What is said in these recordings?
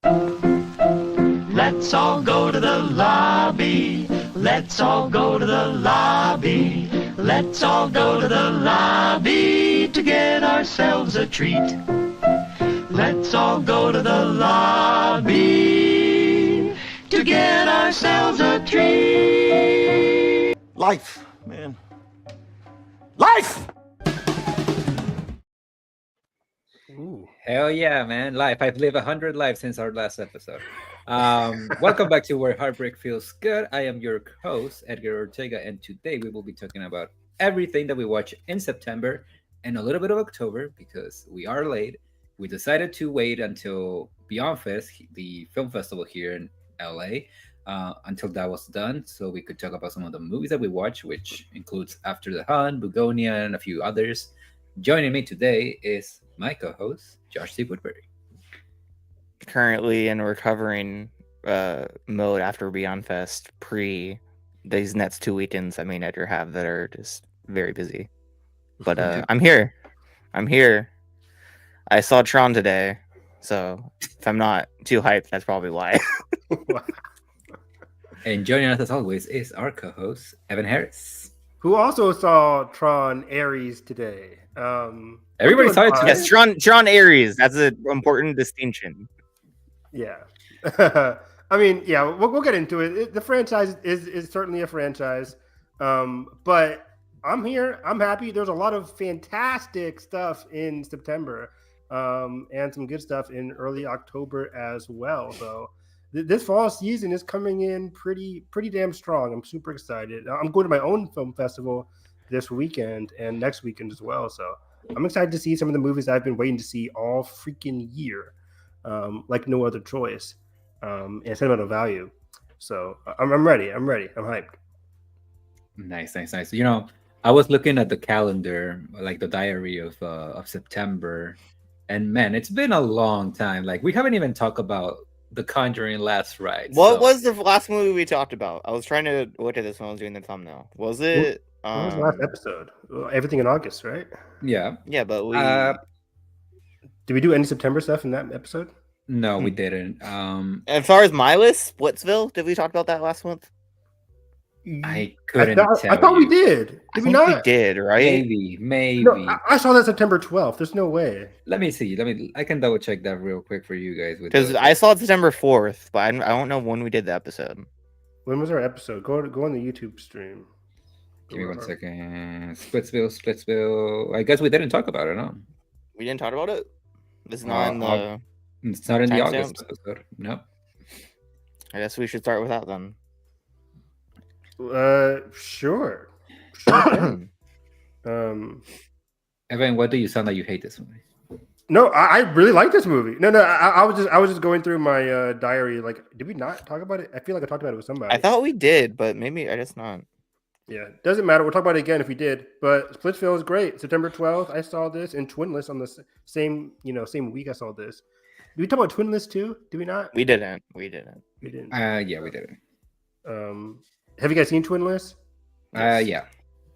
Let's all go to the lobby. Let's all go to the lobby. Let's all go to the lobby to get ourselves a treat. Let's all go to the lobby to get ourselves a treat. Life, man. Life! Ooh. Hell yeah, man. Life. I've lived 100 lives since our last episode. Welcome back to Where Heartbreak Feels Good. I am your host, Edgar Ortega, and today we will be talking about everything that we watch in September and a little bit of October because we are late. We decided to wait until Beyond Fest, the film festival here in LA, until that was done so we could talk about some of the movies that we watch, which includes After the Hunt, Bugonia, and a few others. Joining me today is my co-host, Josh C. Woodbury. Currently in recovering mode after Beyond Fest pre these next 2 weekends Edgar have that are just very busy. But I'm here. I saw Tron today, so if I'm not too hyped, that's probably why. And joining us as always is our co-host, Evan Harris. Who also saw Tron Ares today. Everybody saw it today. Yes, Tron Ares. That's an important distinction. Yeah. I mean, yeah, we'll get into it. The franchise is certainly a franchise. But I'm here. I'm happy. There's a lot of fantastic stuff in September and some good stuff in early October as well. So this fall season is coming in pretty damn strong. I'm super excited. I'm going to my own film festival this weekend and next weekend as well. So I'm excited to see some of the movies I've been waiting to see all freaking year. Like no other choice, and sentimental value. So I'm ready. I'm hyped. Nice. You know, I was looking at the calendar, like the diary of September, and man, it's been a long time. Like we haven't even talked about the Conjuring Last Rites. What was the last movie we talked about? I was trying to look at this when I was doing the thumbnail. Was it? What was the last episode? Everything in August, right? Yeah, but we. Did we do any September stuff in that episode? No, we didn't. As far as my list, Splitsville, did we talk about that last month? I couldn't I thought we did. Did we not? We did, right? Maybe. No, I saw that September 12th. There's no way. Let me see. I can double check that real quick for you guys. Because I saw it September 4th, but I don't know when we did the episode. When was our episode? Go on the YouTube stream. Give me 1 second. Splitsville. I guess we didn't talk about it, no? We didn't talk about it? This is not in the... It's not in the August episode. No. I guess we should start with that then. Sure. Evan, what do you sound like you hate this movie? No, I really like this movie. No, I was just going through my diary. Like, did we not talk about it? I feel like I talked about it with somebody. I thought we did, but maybe I just not. Yeah, doesn't matter. We'll talk about it again if we did. But Splitsville is great. September 12th, I saw this, and Twinless on the same week I saw this. Did we talk about Twinless too? Did we not? We didn't. We didn't. Yeah, we didn't. Have you guys seen Twinless? Yes. Yeah.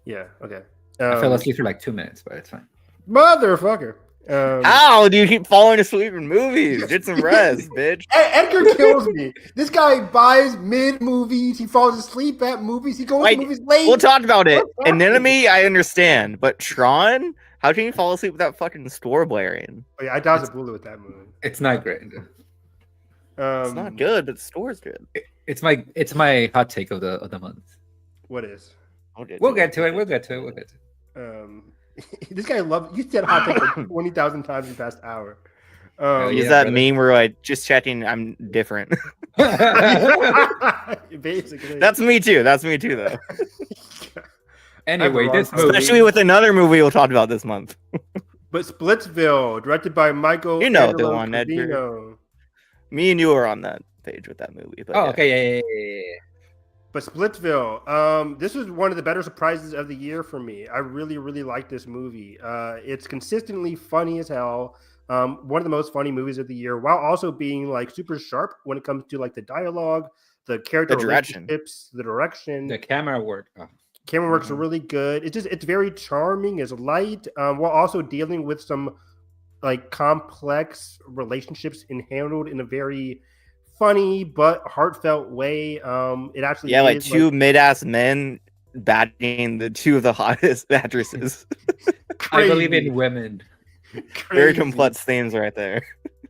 Yeah. Okay. I fell asleep for like 2 minutes, but it's fine. Motherfucker. How do you keep falling asleep in movies? Get some rest, bitch. Edgar kills me. This guy buys mid movies. He falls asleep at movies. He goes to movies late. We'll talk about it. Anemone, I understand, but Tron, how can you fall asleep with that fucking store blaring? Oh, yeah, I dodged a bullet with that movie. It's not great. It's not good, but the store's good. It's my hot take of the month. What is? We'll get to it. This guy loves. You said hot take like 20,000 times in the past hour. Is that meme where like just checking I'm different? Basically, that's me too. Though. Anyway, this movie, especially with another movie we'll talk about this month. But Splitsville, directed by Michael. You know the one that me and you are on that page with that movie. But okay, yeah. But Splitsville, this was one of the better surprises of the year for me. I really, really like this movie. It's consistently funny as hell. One of the most funny movies of the year, while also being like super sharp when it comes to like the dialogue, the character relationships, the direction, the camera work. Camera works are really good. It's very charming. It's light, while also dealing with some like complex relationships and handled in a very funny but heartfelt way. It actually Yeah, like is, two mid-ass men batting the two of the hottest actresses. I believe crazy. in women. Very Crazy. complex themes right there.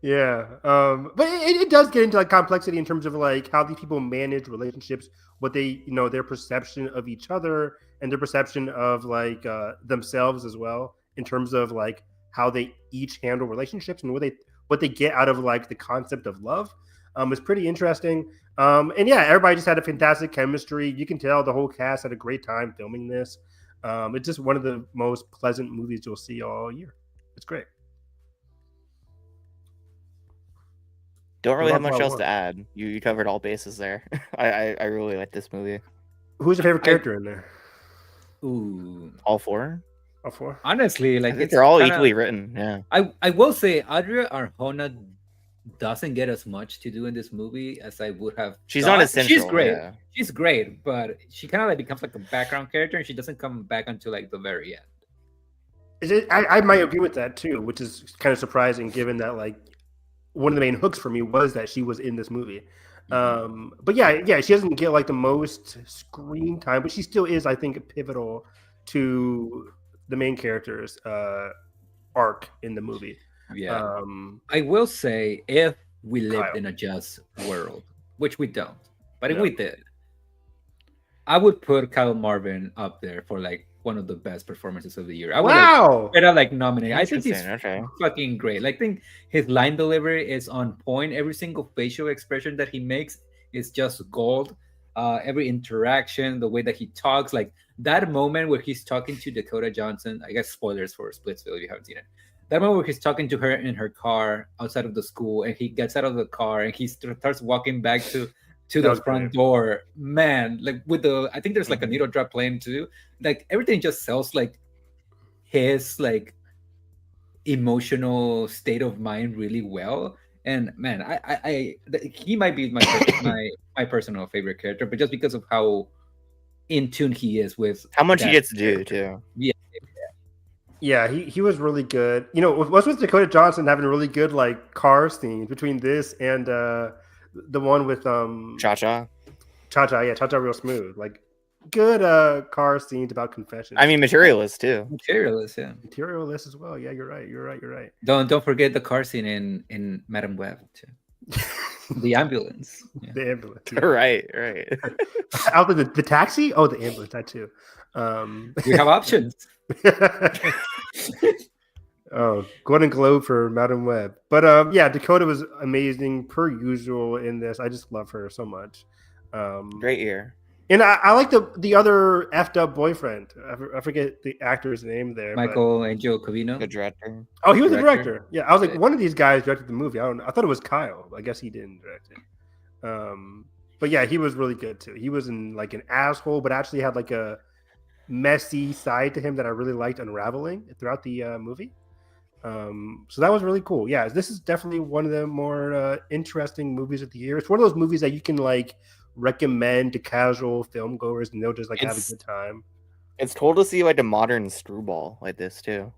Yeah. But it does get into like complexity in terms of like how these people manage relationships, what they, their perception of each other and their perception of like themselves as well, in terms of like how they each handle relationships and what they get out of like the concept of love. It's pretty interesting. And yeah, everybody just had a fantastic chemistry. You can tell the whole cast had a great time filming this. It's just one of the most pleasant movies you'll see all year. It's great. Don't really Well, have that's much what I else to add. You covered all bases there. I really like this movie. Who's your favorite character in there? Ooh. All four? All four? Honestly, like I think it's they're all kinda- equally written. Yeah. I will say Adria Arjona doesn't get as much to do in this movie as I would have. She's thought. not essential. She's great. Yeah. She's great, but she kind of like becomes like a background character, and she doesn't come back until like the very end. I might agree with that too, which is kind of surprising given that like one of the main hooks for me was that she was in this movie. But yeah, she doesn't get like the most screen time, but she still is, I think, pivotal to the main character's arc in the movie. Yeah. I will say, if we lived Kyle. in a just world, which we don't, but if No. we did, I would put Kyle Marvin up there for like one of the best performances of the year. I would Wow. like nominate. I think he's Interesting, okay. fucking great. Like, I think his line delivery is on point. Every single facial expression that he makes is just gold. Every interaction, the way that he talks, like that moment where he's talking to Dakota Johnson. I guess spoilers for Splitsville if you haven't seen it. That moment where he's talking to her in her car outside of the school, and he gets out of the car and he starts walking back to That the was front great. door. Man, like with the, I think there's like a needle drop playing too. Like everything just sells like his like emotional state of mind really well. And man, he might be my personal favorite character, but just because of how in tune he is with How much he that gets to do character. too. Yeah, he was really good. What's with Dakota Johnson having really good like car scenes between this and the one with Cha-Cha. Cha-Cha, yeah, Cha-Cha real smooth. Like good car scenes about confessions. I mean, Materialist too. Materialist, yeah. Materialist as well. Yeah, you're right. Don't forget the car scene in Madame Web too. The ambulance. Yeah. The ambulance. Yeah. Right. Out the taxi? Oh, the ambulance, that too. We have options. Oh, Golden Globe for Madam Web. But yeah, Dakota was amazing per usual in this. I just love her so much. Great year. And I like the other effed up boyfriend. I forget the actor's name there. Michael Angel Covino. Good director. Oh, he was the director. director. Yeah, I was like, one of these guys directed the movie. I thought it was Kyle. I guess he didn't direct it. But yeah, he was really good too. He was in like an asshole, but actually had like a messy side to him that I really liked unraveling throughout the movie. So that was really cool. Yeah, this is definitely one of the more interesting movies of the year. It's one of those movies that you can like recommend to casual film goers and they'll just like have a good time. It's cool to see like a modern screwball like this too.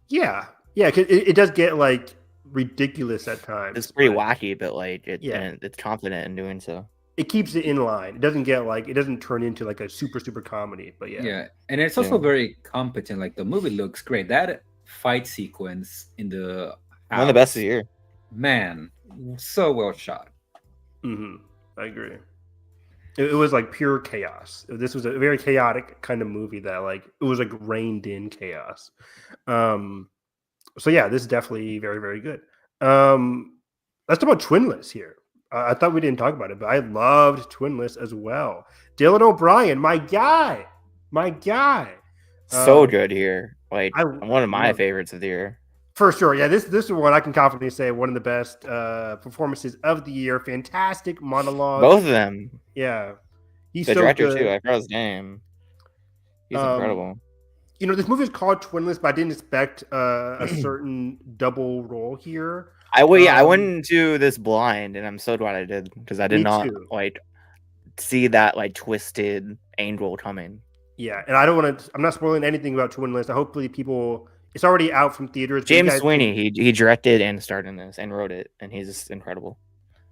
Yeah, 'cause it does get like ridiculous at times. It's pretty but wacky, but like it's confident in doing so. It keeps it in line. It doesn't turn into like a super comedy. But Yeah, and it's also very competent. Like the movie looks great. That fight sequence in the One of the best of the year. Man, so well shot. I agree. It was like pure chaos. This was a very chaotic kind of movie that like it was like reined in chaos. So yeah, this is definitely very, very good. Let's talk about Twinless here. I thought we didn't talk about it, but I loved Twinless as well. Dylan O'Brien, my guy. So good here. Like one of my love favorites of the year. For sure. Yeah, this is one I can confidently say one of the best performances of the year. Fantastic monologue. Both of them. Yeah. He's The so director good. too. I forgot his name. He's incredible. This movie is called Twinless, but I didn't expect a certain double role here. I went into this blind, and I'm so glad I did because I did Me not too. like see that like twisted angle coming. Yeah, and I don't want to. I'm not spoiling anything about Twinless. Hopefully, people It's already out from theaters. but you James guys Sweeney, he directed and starred in this and wrote it, and he's incredible.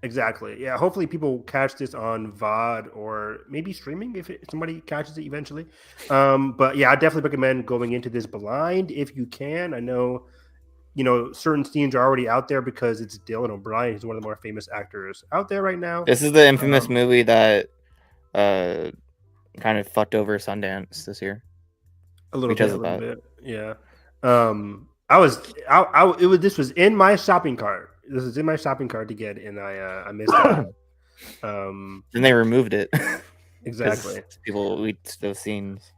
Exactly. Yeah. Hopefully, people catch this on VOD or maybe streaming if somebody catches it eventually. But yeah, I definitely recommend going into this blind if you can. I know, certain scenes are already out there because it's Dylan O'Brien. He's one of the more famous actors out there right now. This is the infamous movie that kind of fucked over Sundance this year. A little because bit. of that. Yeah. This was in my shopping cart. This was in my shopping cart to get, and I missed it. Then they removed it. Exactly. People leaked those scenes.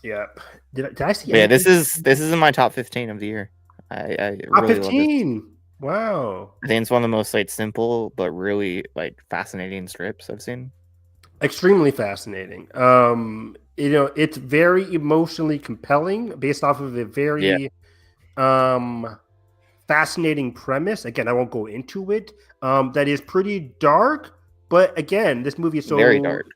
Yeah. Did I see? Yeah, this is in my top 15 of the year. I Top really love 15. Wow. I think it's one of the most simple but really fascinating strips I've seen. Extremely fascinating. It's very emotionally compelling based off of a very fascinating premise. Again, I won't go into it. That is pretty dark, but again, this movie is Very dark.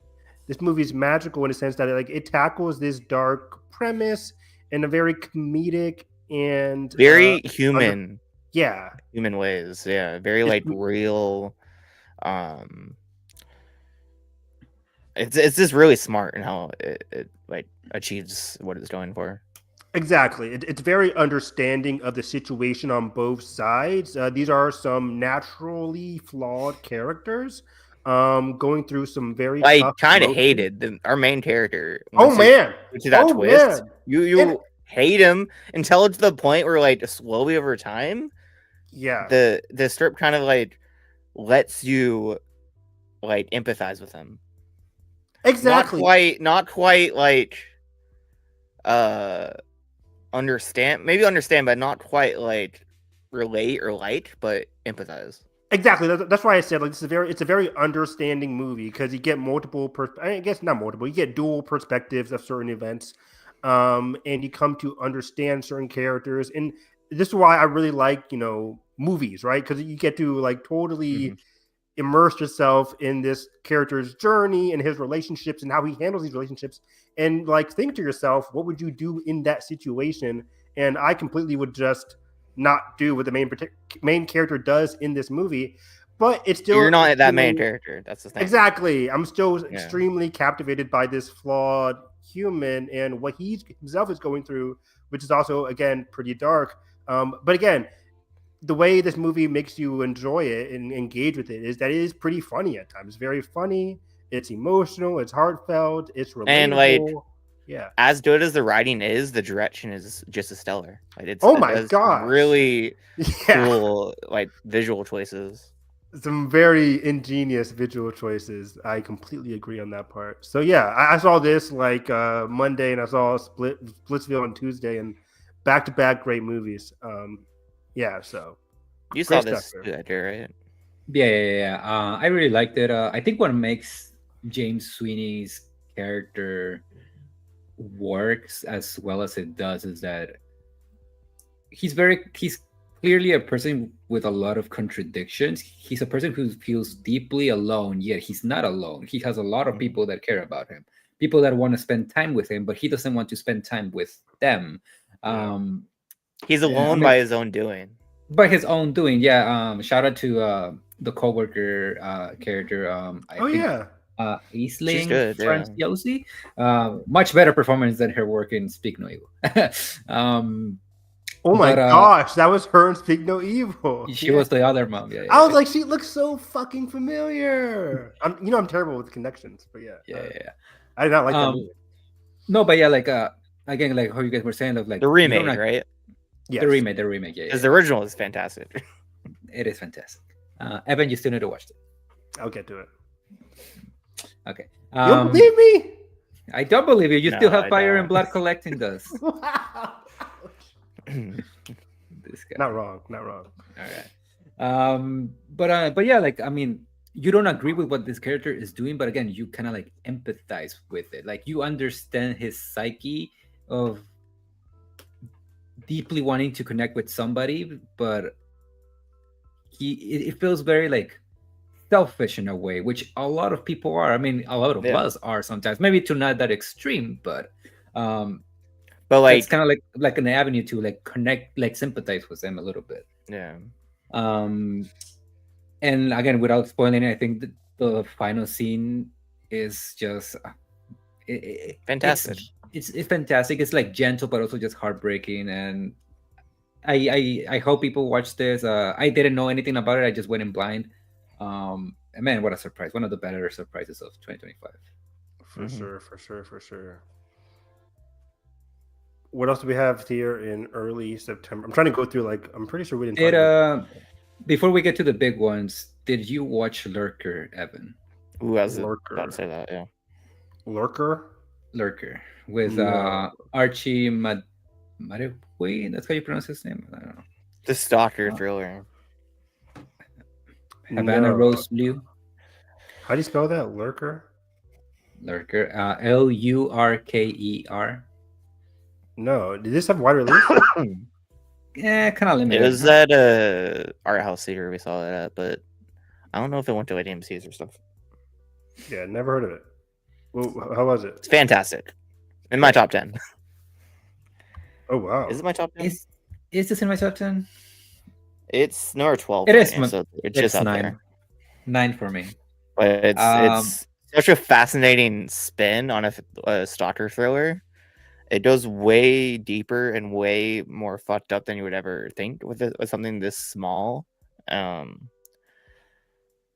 This movie is magical in a sense that it tackles this dark premise in a very comedic and very human. Human ways. Yeah, very real. It's just really smart in how it achieves what it's going for. Exactly. It's very understanding of the situation on both sides. These are some naturally flawed characters going through some very I tough kind of emotions. hated our main character. Oh man. To that twist. Man. You hate him until it's the point where slowly over time, the strip kind of lets you empathize with him. Exactly. Not quite understand, but not quite relate or but empathize. Exactly. That's why I said it's a very understanding movie because you get you get dual perspectives of certain events, and you come to understand certain characters, and this is why I really like movies, right? Because you get to totally immerse yourself in this character's journey and his relationships and how he handles these relationships, and think to yourself, what would you do in that situation? And I completely would just not do what the main character does in this movie, but it's still you're not that main character. That's the thing. Exactly. I'm still extremely captivated by this flawed human and what he himself is going through, which is also again pretty dark. But again, the way this movie makes you enjoy it and engage with it is that it is pretty funny at times. It's very funny. It's emotional. It's heartfelt. It's relatable. And as good as the writing is, the direction is just as stellar. My god, really cool visual choices. Some very ingenious visual choices. I completely agree on that part. So yeah, I saw this Monday, and I saw Splitsville on Tuesday, and back-to-back great movies. So you saw this too, right? Yeah. I really liked it. I think what makes James Sweeney's character works as well as it does is that he's clearly a person with a lot of contradictions. He's a person who feels deeply alone, yet he's not alone. He has a lot of people that care about him, people that want to spend time with him, but he doesn't want to spend time with them. He's alone by his own doing. By his own doing, yeah. Shout out to the coworker character. Aisling Franciosi. Much better performance than her work in Speak No Evil. Oh my gosh, that was her in Speak No Evil. She was the other mom. Yeah, I was like, she looks so fucking familiar. I'm terrible with connections, but yeah. I did not like that movie. No, but again, how you guys were saying of the remake, right? Yes. The remake, yeah. Because the original is fantastic. It is fantastic. Evan, you still need to watch it. I'll get to it. Okay. You don't believe me? I don't believe you. You still have Fire and Blood collecting dust. This guy. Not wrong. All right. But yeah, you don't agree with what this character is doing, but again, you kind of empathize with it. You understand his psyche of deeply wanting to connect with somebody, but it feels very selfish in a way, which a lot of people are. I mean, a lot of us are sometimes, maybe to not that extreme, but But like, it's kind of like an avenue to like connect, like sympathize with them a little bit. yeah. And again, without spoiling it, I think the final scene is just Fantastic. It's fantastic. It's like gentle, but also just heartbreaking. And I hope people watch this. I didn't know anything about it. I just went in blind. And man, what a surprise! One of the better surprises of 2025. For sure. What else do we have here in early September? I'm trying to go through, like, I'm pretty sure we didn't. Before we get to the big ones, did you watch Lurker, Evan? Ooh, I was about to say that. Yeah. Lurker with Archie Madewey. That's how you pronounce his name. I don't know. The stalker thriller. Havana Rose Blue. How do you spell that? Lurker. Lurker. No, did this have wide release? Yeah, kind of limited. It was at a art house theater we saw it at, but I don't know if it went to like AMC's or stuff. Yeah, never heard of it. Well, how was it? It's fantastic. In my top 10. Oh wow! Is it my top 10? Is this in my top 10? It's number 12. It is. So it's just up 9. there. 9 for me. But it's such a fascinating spin on a stalker thriller. It goes way deeper and way more fucked up than you would ever think with something this small. And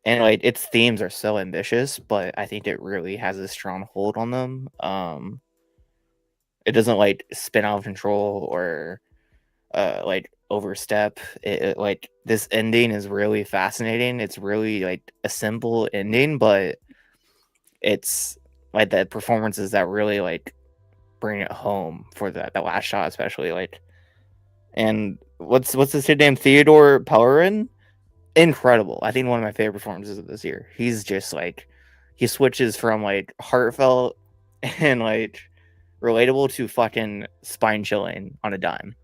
like its themes are so ambitious, but I think it really has a strong hold on them. It doesn't like spin out of control or like overstep. It like this ending is really fascinating. It's really like a simple ending, but it's like the performances that really like bring it home for that last shot, especially like. And what's his kid name? Theodore Pellerin? Incredible. I think one of my favorite performances of this year. He's just like, he switches from like heartfelt and like relatable to fucking spine chilling on a dime.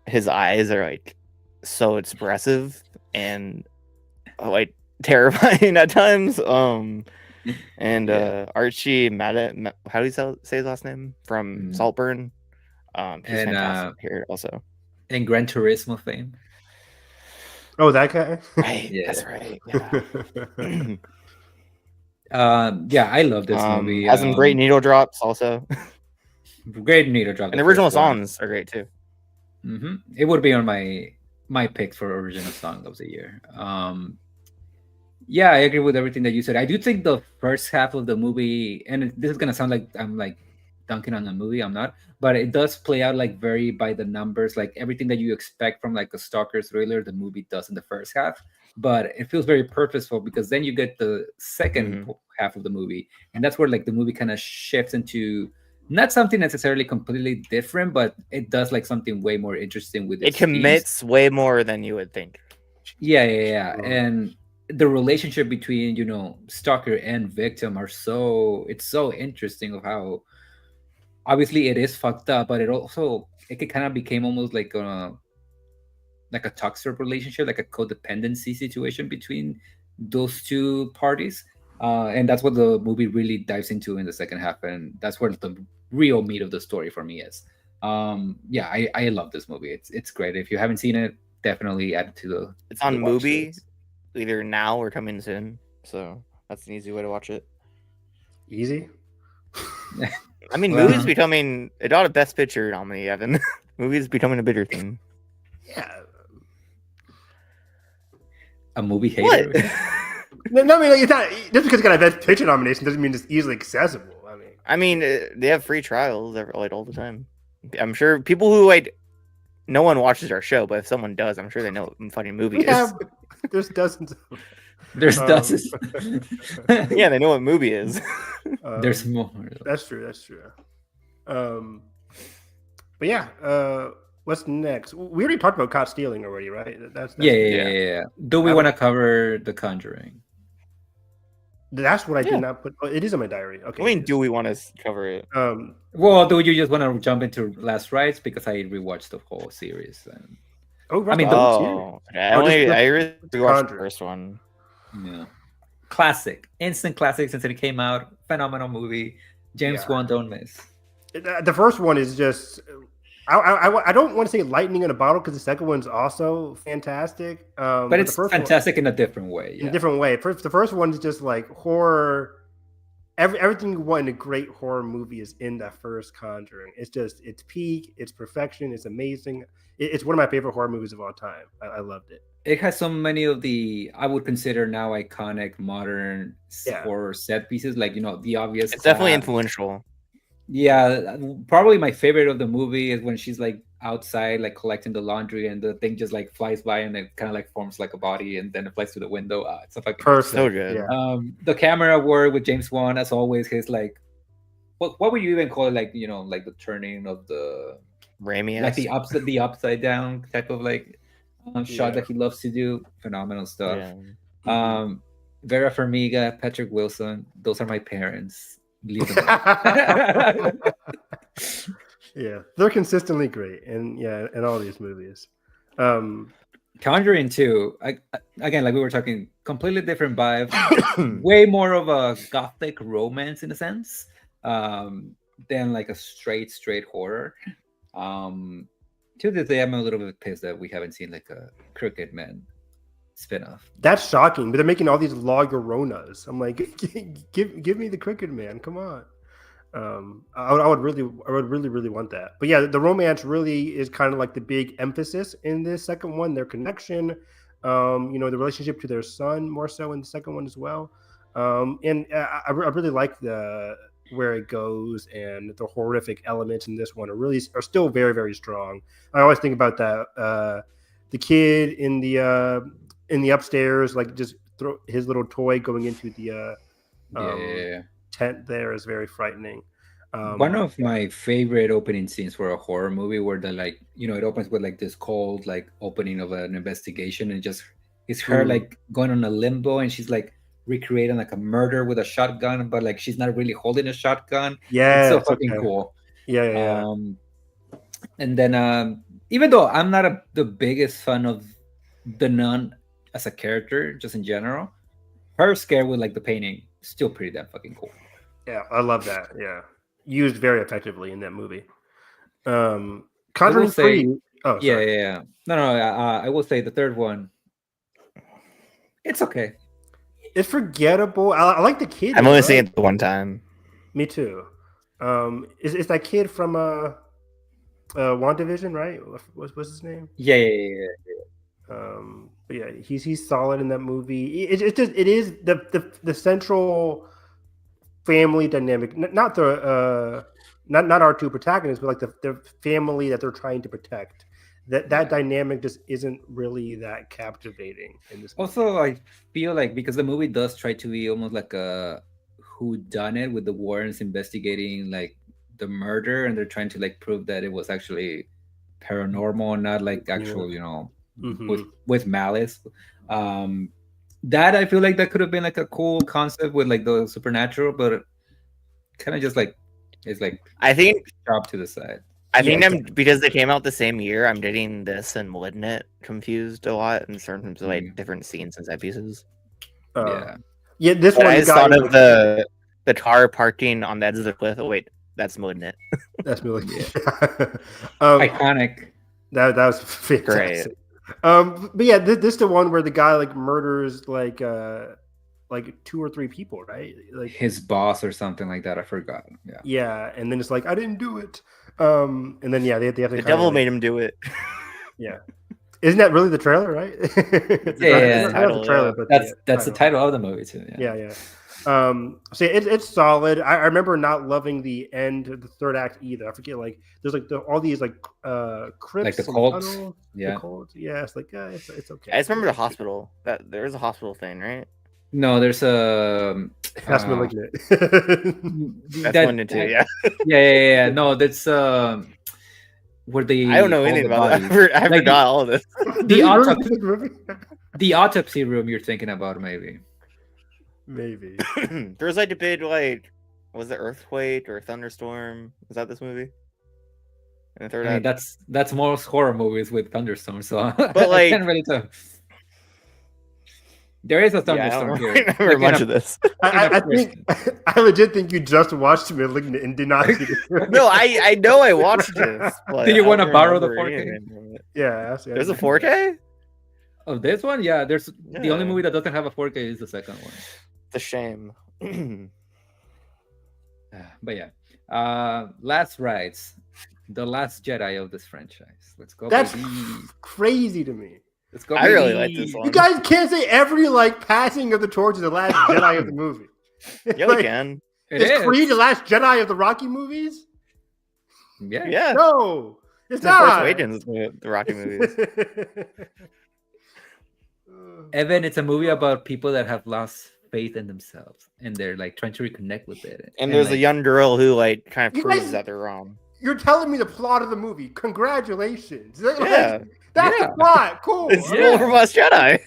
His eyes are like so expressive and like terrifying at times. And Archie how do you say his last name? From Saltburn. He's fantastic here also. And Gran Turismo fame. Oh, that guy? Right. Yeah. That's right. Yeah. I love this movie. Has some great needle drops also. Great needle drop. And the original songs are great too. Mm-hmm. It would be on my picks for original song of the year. I agree with everything that you said. I do think the first half of the movie, and this is gonna sound like I'm like dunking on the movie. I'm not, but it does play out like very by the numbers. Like everything that you expect from like a stalker thriller, the movie does in the first half. But it feels very purposeful because then you get the second half of the movie, and that's where like the movie kind of shifts into not something necessarily completely different, but it does like something way more interesting with it commits themes. Way more than you would think. Yeah. And the relationship between, stalker and victim it's so interesting of how obviously it is fucked up, but it kind of became almost like a toxic relationship, like a codependency situation between those two parties. And that's what the movie really dives into in the second half, and that's where the real meat of the story for me is. I love this movie. It's great. If you haven't seen it, definitely add it to the. It's on Movie, either now or coming soon. So that's an easy way to watch it. Easy. I mean, Movie's becoming. It got a Best Picture nominee, Evan. Movie's becoming a bigger thing. Yeah. A movie hater. No, I mean, like, it's not just because it's got a Best Picture nomination doesn't mean it's easily accessible. I mean, they have free trials like all the time. I'm sure people who like, no one watches our show, but if someone does, I'm sure they know what fucking movie is. There's dozens. There's dozens. Yeah, they know what movie is. There's more. That's true. But yeah, what's next? We already talked about caught stealing already, right? That's yeah. Do we want to cover The Conjuring? That's what I did not put. Oh, it is in my diary. Okay. I mean, do we want to cover it? Well, do you just want to jump into Last Rites because I rewatched the whole series? And... Oh, right. I mean, I really rewatched the first one. Yeah, classic, instant classic since it came out. Phenomenal movie. James Wan, don't miss. The first one is just. I don't want to say lightning in a bottle because the second one's also fantastic. But it's the first fantastic in a different way. In a different way. The first one is just like horror. Everything you want in a great horror movie is in that first Conjuring. It's peak, it's perfection, it's amazing. It's one of my favorite horror movies of all time. I loved it. It has so many of the I would consider now iconic modern horror set pieces, like the obvious. It's definitely influential. Yeah, probably my favorite of the movie is when she's like outside, like collecting the laundry, and the thing just like flies by, and it kind of like forms like a body, and then it flies through the window. It's a fucking perfect. So good. Yeah. The camera work with James Wan, as always, his like, what would you even call it? Like like the turning of the Raimi, like the upside down type of like shot that he loves to do. Phenomenal stuff. Yeah. Vera Farmiga, Patrick Wilson, those are my parents. Yeah, they're consistently great, and in all these movies. Conjuring 2, again, like we were talking, completely different vibe, way more of a gothic romance in a sense, than like a straight horror. To this day, I'm a little bit pissed that we haven't seen like a Crooked Man spinoff. That's shocking, but they're making all these La Lloronas. I'm like, give me the Crooked Man. Come on. I would really want that. But yeah, the romance really is kind of like the big emphasis in this second one. Their connection, the relationship to their son more so in the second one as well. And I really like where it goes, and the horrific elements in this one are still very, very strong. I always think about that the kid in the upstairs, like just throw his little toy going into the tent there is very frightening. One of my favorite opening scenes for a horror movie, where it opens with like this cold like opening of an investigation, and it's her like going on a limbo, and she's like recreating like a murder with a shotgun, but like she's not really holding a shotgun. Yeah, it's so fucking cool. Yeah. And then even though I'm not the biggest fan of the nun as a character, just in general, her scare with like the painting still pretty damn fucking cool. Yeah, I love that. Yeah, used very effectively in that movie. Conjuring 3. Oh, sorry. Yeah. No. I will say the third one, it's okay. It's forgettable. I like the kid. I've only seen it one time. Me too. Is that kid from WandaVision, right? What's his name? Yeah. But yeah, he's solid in that movie. It is the central family dynamic, not our two protagonists, but like the family that they're trying to protect. That dynamic just isn't really that captivating in this movie. Also, I feel like because the movie does try to be almost like a whodunit, with the Warrens investigating like the murder, and they're trying to like prove that it was actually paranormal, not like actual, with malice. That I feel like that could have been like a cool concept with like the supernatural, but kind of just like it's like I think dropped to the side. I think because they came out the same year, I'm getting this and *Malignant* confused a lot in terms of like different scenes and set pieces. Yeah. This one I just thought of the car parking on the edge of the cliff. Oh wait, that's *Malignant*. That's *Malignant*. Iconic. That was fantastic. But yeah, this is the one where the guy like murders like 2 or 3 people, right? Like his boss or something like that. I forgot. Yeah, and then it's like I didn't do it. And then they have to. The devil made him do it. Yeah, isn't that really the trailer, right? Yeah, the trailer, but that's the title of the movie too. Yeah. So it's solid. I remember not loving the end of the third act either. I forget, like there's like all these like crypts, like the cults. The cults. Yeah, it's like it's okay. I just remember the hospital. That there's a hospital thing, right? No, there's a. That's *Malignant*. That's one and two. Yeah. Yeah. No, that's where they. I don't know anything about that. I forgot all of this. The autopsy room you're thinking about, maybe. There's like a big like, was it earthquake or thunderstorm? Was that this movie? And the third that's most horror movies with thunderstorms. So but like, I can't really tell. There is a Yeah, I thunderstorm don't here. remember Look it much up. of this. I think I legit think you just watched Malignant and did not see this. No, I know I watched this. But Do you I want to don't borrow the remember 4K? anything from it. Yeah, There's a 4K? Oh, this one? Yeah, there's the only Yeah. movie that doesn't have a 4K is the second one. It's a shame. But yeah, last Rites, the last Jedi of this franchise. Let's go. That's baby. crazy to me. Let's go. I really baby. like this one. You guys can't say every like passing of the torch is the last Jedi of the movie. It's Yeah, like, we can. It is is. Creed the last Jedi of the Rocky movies? Yeah. Yeah. No, it's The Force not. Awakens, the Rocky movies. Evan, it's a movie about people that have lost faith in themselves and they're like trying to reconnect with it. And there's a like, young girl who like kind of You proves guys- that they're wrong. You're telling me the plot of the movie. Congratulations. Like, Yeah. that's Yeah. the plot. Cool. It's I yeah. mean, from Last Jedi.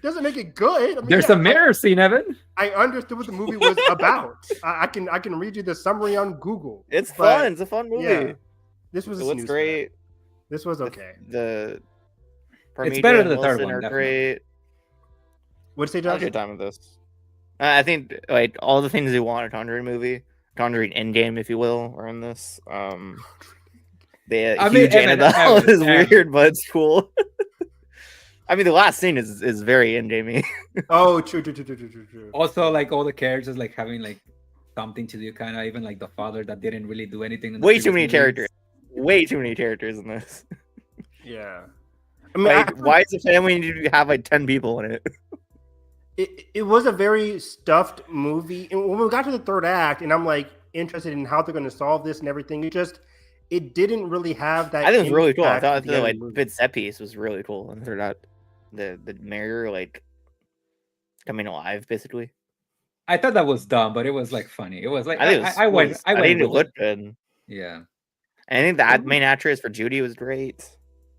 doesn't make it good. I mean, there's yeah, a mirror scene, Evan. I understood what the movie was about. I can read you the summary on Google. It's But, fun. It's a fun movie. Yeah, this was It a looks snooze great. fest. This was okay. The It's better Parmigian than the third Wilson one, are definitely. great. What'd you say, I had Josh? a good time with this. I think like all the things you want in a Conjuring movie, Conjuring Endgame, if you will, are in this. The I mean, huge Evan, Annabelle Evan, is Evan. weird, but it's cool. I mean, the last scene is very Endgame-y. Oh, true. Also, like all the characters like having like something to do, kind of even like the father that didn't really do anything. In the Way too previous many movies. characters. Way too many characters in this. Yeah. I mean, Like, why does the family need to have like 10 people in it? it was a very stuffed movie. And when we got to the third act, and I'm like interested in how they're going to solve this and everything, it didn't really have that. I think it was really cool. I impact thought at the the end of like the movie. big set piece was really cool, and they're not the mayor like coming alive basically. I thought that was dumb, but it was like funny. It was like I think it was, I went. I went. think it with looked good. Yeah, And I think the main actress for Judy was great.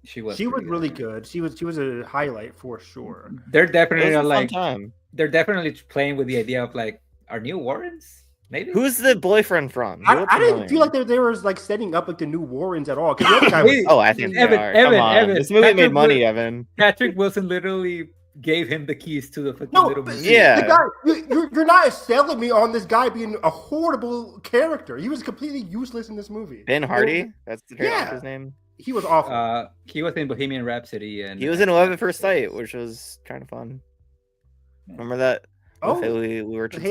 she was. She was pretty really good. She was a highlight for sure. They're It definitely was a fun like time. they're definitely playing with the idea of like our new Warrens. Maybe Who's the boyfriend from? He I looked didn't feel familiar. like they were like setting up like the new Warrens at all. Because the other guy was, Wait, Oh, I think Evan, they are. Evan, Come on. Evan, This movie Patrick made money, Wil- Evan. Patrick Wilson literally gave him the keys to the fucking no, little but machine. Yeah. the guy, you're not selling me on this guy being a horrible character. He was completely useless in this movie. Ben Hardy, that's the Yeah. actor's name. He was awful. He was in Bohemian Rhapsody, and He was in 11 at First Sight, which was kind of fun. Remember that? Oh, With Haley Lou Richardson?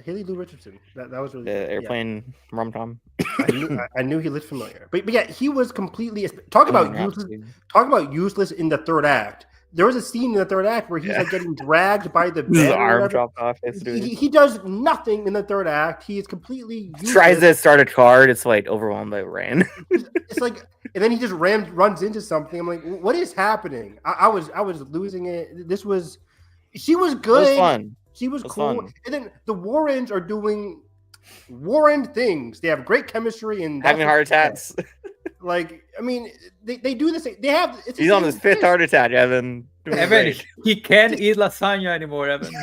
Haley Lou Richardson. That was really The good. Yeah. airplane rom com. I knew he looked familiar, but yeah, he was completely talk about useless in the third act. There was a scene in the third act where he's like getting dragged by the His bed. or arm whatever. dropped off. Yesterday. He does nothing in the third act. He is completely useless. Tries to start a car. It's like overwhelmed by rain. It's like, and then he just runs into something. I'm like, what is happening? I was losing it. She was It good. was fun. She was It was cool. fun. And then the Warrens are doing Warren things. They have great chemistry and Having heart attacks. Like, I mean, they do this. They have. It's the He's on same his fifth thing. heart attack, Evan. Doing Evan, great. he can't eat lasagna anymore, Evan.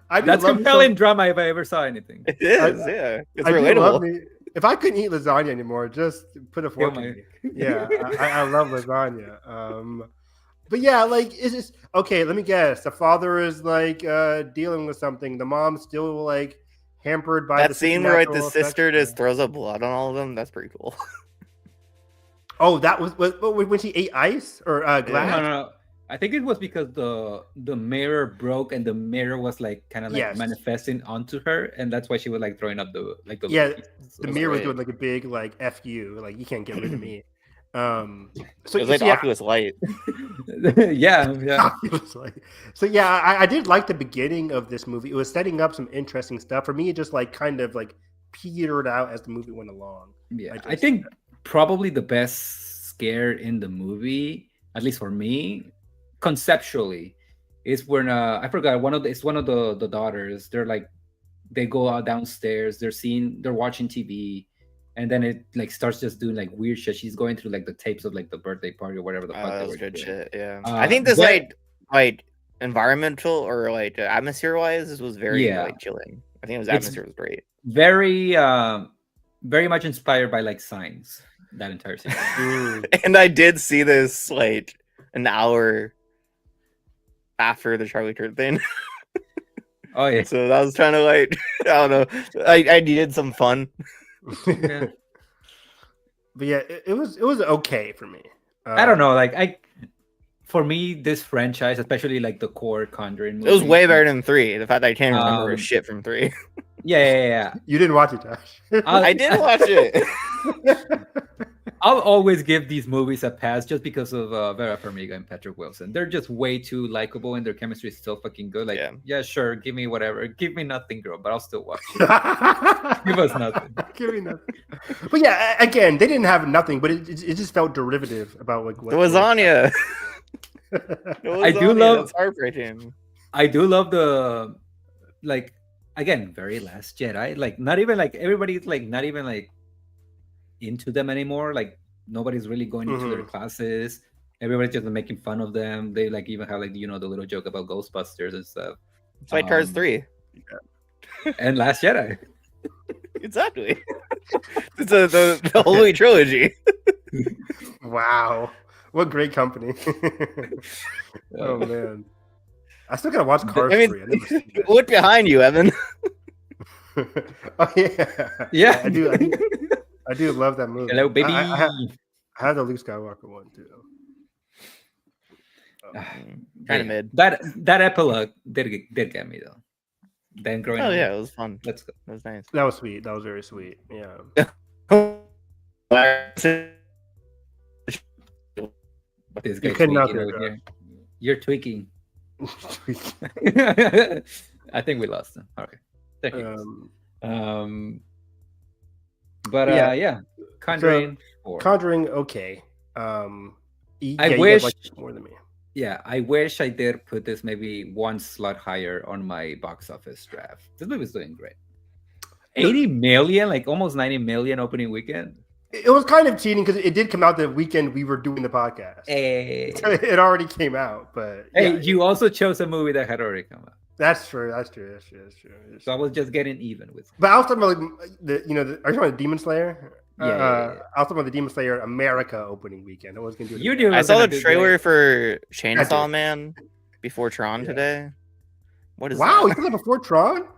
I do That's love compelling drama if I ever saw anything. It is, yeah. It's I do love relatable. me. If I couldn't eat lasagna anymore, just put a fork in my- me. Yeah, I love lasagna. But yeah, like, is this okay? Let me guess. The father is like dealing with something. The mom's still like hampered by That the scene where like, the supernatural effects. sister just throws up blood on all of them, that's pretty cool. Oh, that was when she ate ice or glass. No. I think it was because the mirror broke and the mirror was like kind of like Yes. manifesting onto her, and that's why she was like throwing up the Yeah, little pieces. The mirror was right. doing like a big like "f you," like you can't get rid of me. So It was like yeah, Oculus Light. yeah. So yeah, I did like the beginning of this movie. It was setting up some interesting stuff. For me, it just like kind of like petered out as the movie went along. Yeah, I I think probably the best scare in the movie, at least for me, conceptually, is when I forgot it's one of the daughters. They're like they go out downstairs. They're watching TV, and then it like starts just doing like weird shit. She's going through like the tapes of like the birthday party or whatever the fuck That they was were good doing. shit, yeah. Uh, I think this but- like environmental or like atmosphere wise, this was very Yeah. like chilling. I think It's- atmosphere was great. Very much inspired by like Signs. That entire scene. Mm. And I did see this like an hour after the Charlie Kirk thing. Oh yeah. So I was trying to like, I don't know. I needed some fun. Yeah. But yeah, it was okay for me. I don't know. Like for me, this franchise, especially like the core Conjuring It was movies, way better than 3. The fact that I can't remember Um, shit from 3. Yeah. You didn't watch it, Josh. I did watch it. I'll always give these movies a pass just because of Vera Farmiga and Patrick Wilson. They're just way too likable, and their chemistry is still fucking good. Like, yeah, sure, give me whatever. Give me nothing, girl, but I'll still watch it. Give us nothing. Give me nothing. But yeah, again, they didn't have nothing, but it just felt derivative about like what The lasagna. I do love. That's heartbreaking. I do love the, like, again, very Last Jedi. Like, not even like everybody's like not even like into them anymore. Like, nobody's really going into their classes. Everybody's just making fun of them. They like even have like the little joke about Ghostbusters and stuff. It's like Cars 3. And Last Jedi. Exactly. It's the Holy Trilogy. Wow, what great company! Oh man, I still gotta watch Cars 3. I never seen that. Look behind you, Evan. Oh yeah, Yeah. I do love that movie. Hello, baby. I have the Luke Skywalker one too. Kind of mid. That epilogue did get me though. Then growing Oh up. yeah, it was fun. Let's go. That was nice. That was sweet. That was very sweet. Yeah. This You guy's could not tweaking do over that. here. You're tweaking. I think we lost him. Okay. There he is. But yeah. Conjuring 4. Conjuring, okay. I wish- like more than me. Yeah, I wish I did put this maybe one slot higher on my box office draft. This movie's doing great. 80 million, like almost 90 million opening weekend. It was kind of cheating because it did come out the weekend we were doing the podcast. Hey, It already came out, but hey, you also chose a movie that had already come out. That's true. So I was just getting even with. But I was talking about like are you talking about Demon Slayer? Yeah. I was talking about the Demon Slayer America opening weekend. I was gonna do it. You again. do. I saw the Gonna do trailer great. for I Chainsaw did. Man before Tron today. What is Wow, you that? saw that before Tron?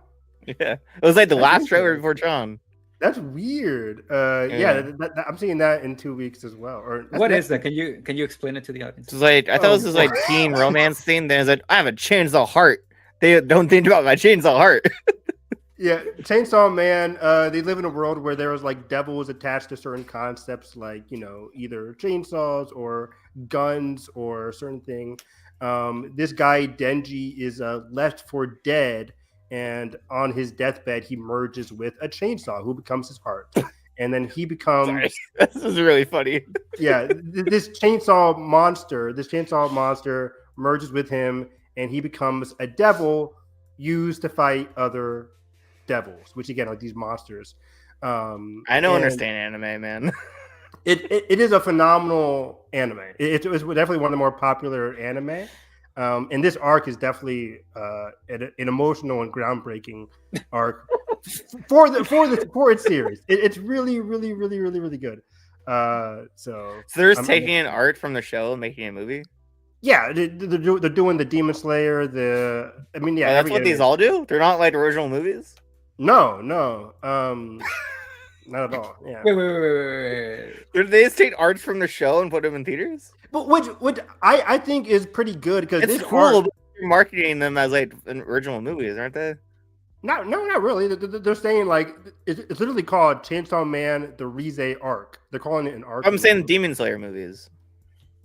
Yeah, it was like the That's last trailer interesting. before Tron. That's weird. Yeah. I'm seeing that in 2 weeks as well. Or What is that? Can you explain it to the audience? It's like I thought this was like teen romance thing. Then it's like I have a chainsaw heart. They don't think about my chainsaw heart. Yeah, Chainsaw Man. They live in a world where there was like devils attached to certain concepts, like either chainsaws or guns or certain thing. This guy Denji is left for dead, and on his deathbed he merges with a chainsaw who becomes his heart, and then he becomes Sorry. This is really funny. this chainsaw monster merges with him, and he becomes a devil used to fight other devils, which again are these monsters. I don't understand anime, man. It is a phenomenal anime. It was definitely one of the more popular anime. And this arc is definitely an emotional and groundbreaking arc for its series. It's really, really, really, really, really good. So they're just taking an art from the show and making a movie. Yeah, they're doing the Demon Slayer. That's what these all do. They're not like original movies. No, not at all. Yeah, Wait. They just take arts from the show and put them in theaters. but which I think is pretty good because It's this cool. arc, But they're marketing them as like original movies, aren't they? not really. They're saying like it's literally called Chainsaw Man: The Rize Arc. They're calling it an arc. I'm saying Demon Slayer movies.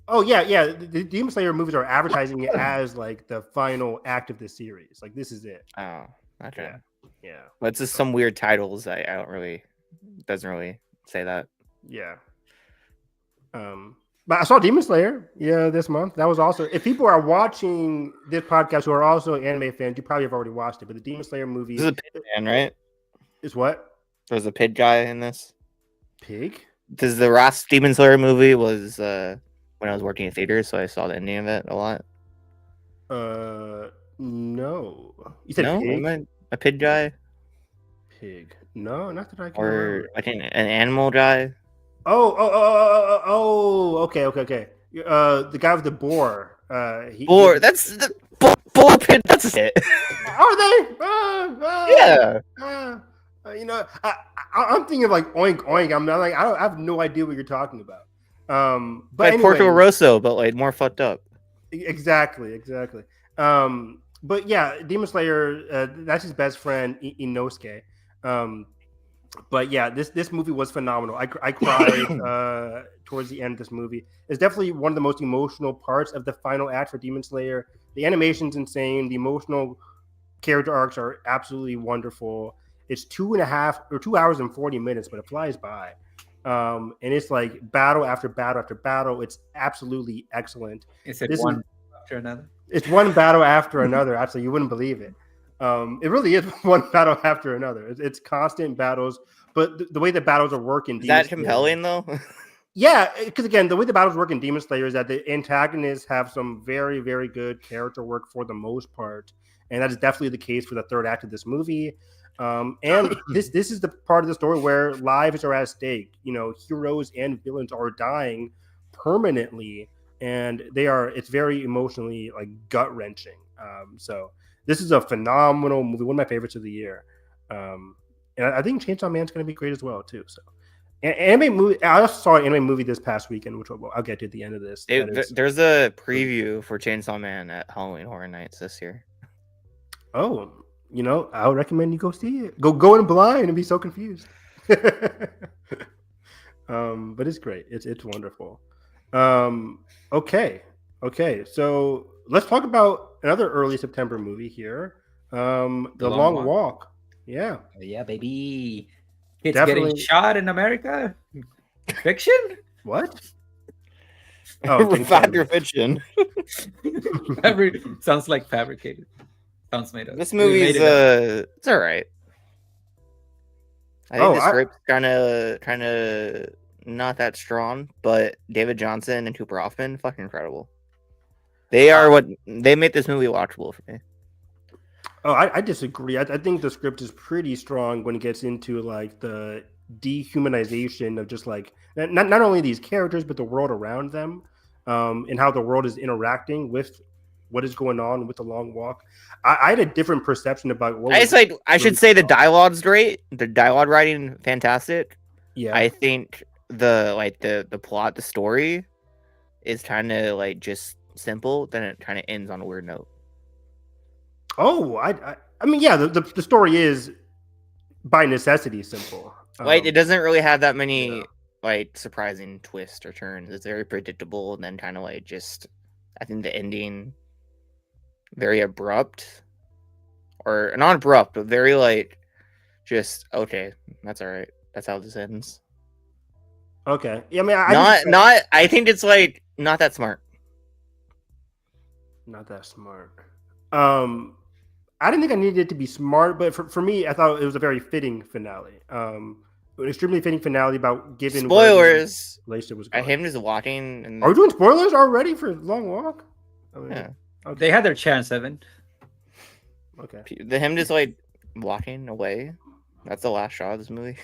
Oh yeah. The Demon Slayer movies are advertising it as like the final act of the series. Like this is it. Oh, okay. Yeah. But it's just some weird titles. I don't really doesn't really say that. Yeah. But I saw Demon Slayer, this month. That was also, if people are watching this podcast who are also anime fans, you probably have already watched it. But the Demon Slayer movie This is a pig man, right? is what? There's a pig guy in this. Pig? This is the last Demon Slayer movie was when I was working in theaters, so I saw the ending of it a lot. No. You said No, pig? am I a pig guy Pig. No, not that I can or remember. I think an animal guy. Oh, okay. The guy with the boar. Or that's the boar pit. That's it. Are they? Yeah. I'm thinking of like Oink Oink. I'm like, I have no idea what you're talking about. But Like anyway, Porco Rosso, but like more fucked up. Exactly. But yeah, Demon Slayer. That's his best friend, Inosuke. But yeah, this movie was phenomenal. I cried towards the end of this movie. It's definitely one of the most emotional parts of the final act for Demon Slayer. The animation's insane. The emotional character arcs are absolutely wonderful. It's 2 hours and 40 minutes, but it flies by. And it's like battle after battle after battle. It's absolutely excellent. Is it one after another? It's one battle after another. Actually, you wouldn't believe it. It really is one battle after another. It's constant battles, but the way the battles are working, is that compelling though? Yeah, because again, the way the battles work in Demon Slayer is that the antagonists have some very, very good character work for the most part, and that is definitely the case for the third act of this movie. And this is the part of the story where lives are at stake. You know, heroes and villains are dying permanently, and it's very emotionally like gut wrenching. So this is a phenomenal movie, one of my favorites of the year. And I think Chainsaw Man's going to be great as well too. So. Anime movie. I also saw an anime movie this past weekend, which I'll get to at the end of this. There's a preview for Chainsaw Man at Halloween Horror Nights this year. Oh, I would recommend you go see it. Go in blind and be so confused. But it's great. It's wonderful. Okay. So let's talk about another early September movie here. The Long Walk. Yeah. Yeah, baby. Kids getting shot in America? Fiction? What? Fact or fiction? Sounds like fabricated. Sounds made up. This movie is it's all right. I think the script's kind of not that strong, but David Johnson and Cooper Hoffman, fucking incredible. They made this movie watchable for me. Oh, I disagree. I think the script is pretty strong when it gets into like the dehumanization of just like not only these characters but the world around them, and how the world is interacting with what is going on with the Long Walk. I had a different perception about what I should say the dialogue's great. The dialogue writing fantastic. Yeah, I think the plot, the story is kind of like just simple. Then it kind of ends on a weird note. Oh, I mean, yeah, the story is by necessity simple. Like it doesn't really have that many like surprising twists or turns. It's very predictable, and then kind of like just I think the ending very abrupt, or not abrupt, but very like just okay. That's all right. That's how this ends. Okay, yeah, I mean, I think it's like not that smart. Not that smart. I didn't think I needed it to be smart, but for me, I thought it was a very fitting finale. An extremely fitting finale about given spoilers. Relationship was going. Him just walking. Are we doing spoilers already for Long Walk? I mean, yeah, okay. They had their chance, Evan. Okay, him just like walking away. That's the last shot of this movie.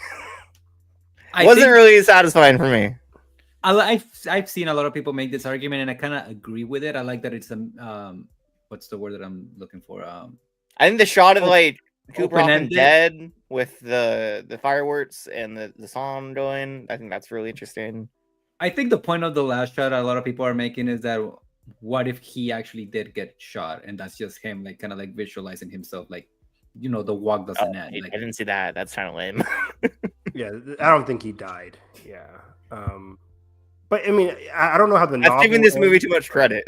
I wasn't really satisfying for me. I've seen a lot of people make this argument, and I kind of agree with it. I like that it's what's the word that I'm looking for? I think the shot of like Cooper Hoffman dead with the fireworks and the song going, I think that's really interesting. I think the point of the last shot a lot of people are making is that what if he actually did get shot, and that's just him like kind of like visualizing himself like the walk doesn't end. Like, I didn't see that. That's kind of lame. Yeah, I don't think he died. Yeah. But I mean, I don't know how the novel. I've given this movie too much credit.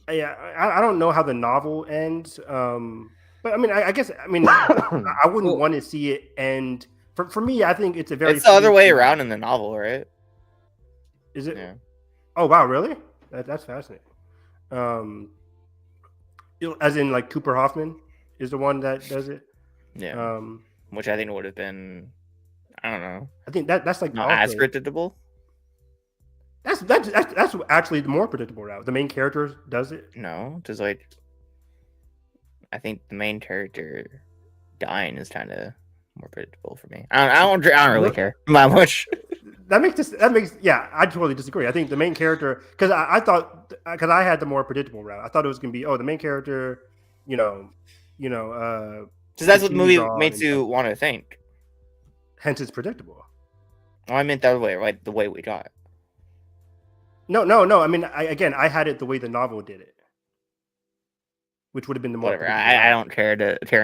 Yeah, I don't know how the novel ends. But I mean, I guess I wouldn't want to see it end. For me, I think it's it's the other way around in the novel, right? Is it? Yeah. Oh wow, really? That's fascinating. As in, like Cooper Hoffman is the one that does it. Yeah. Which I think would have been, I don't know. I think that's like not as predictable. That's actually the more predictable route. The main character does it. No, just like I think the main character dying is kind of more predictable for me. I don't really care that much. That makes yeah. I totally disagree. I think the main character, because I thought, because I had the more predictable route. I thought it was gonna be the main character, because that's what the movie makes you want to think. Hence, it's predictable. Oh, I meant that way, right? The way we got it. No. I mean, I had it the way the novel did it, which would have been the more. Whatever. I don't care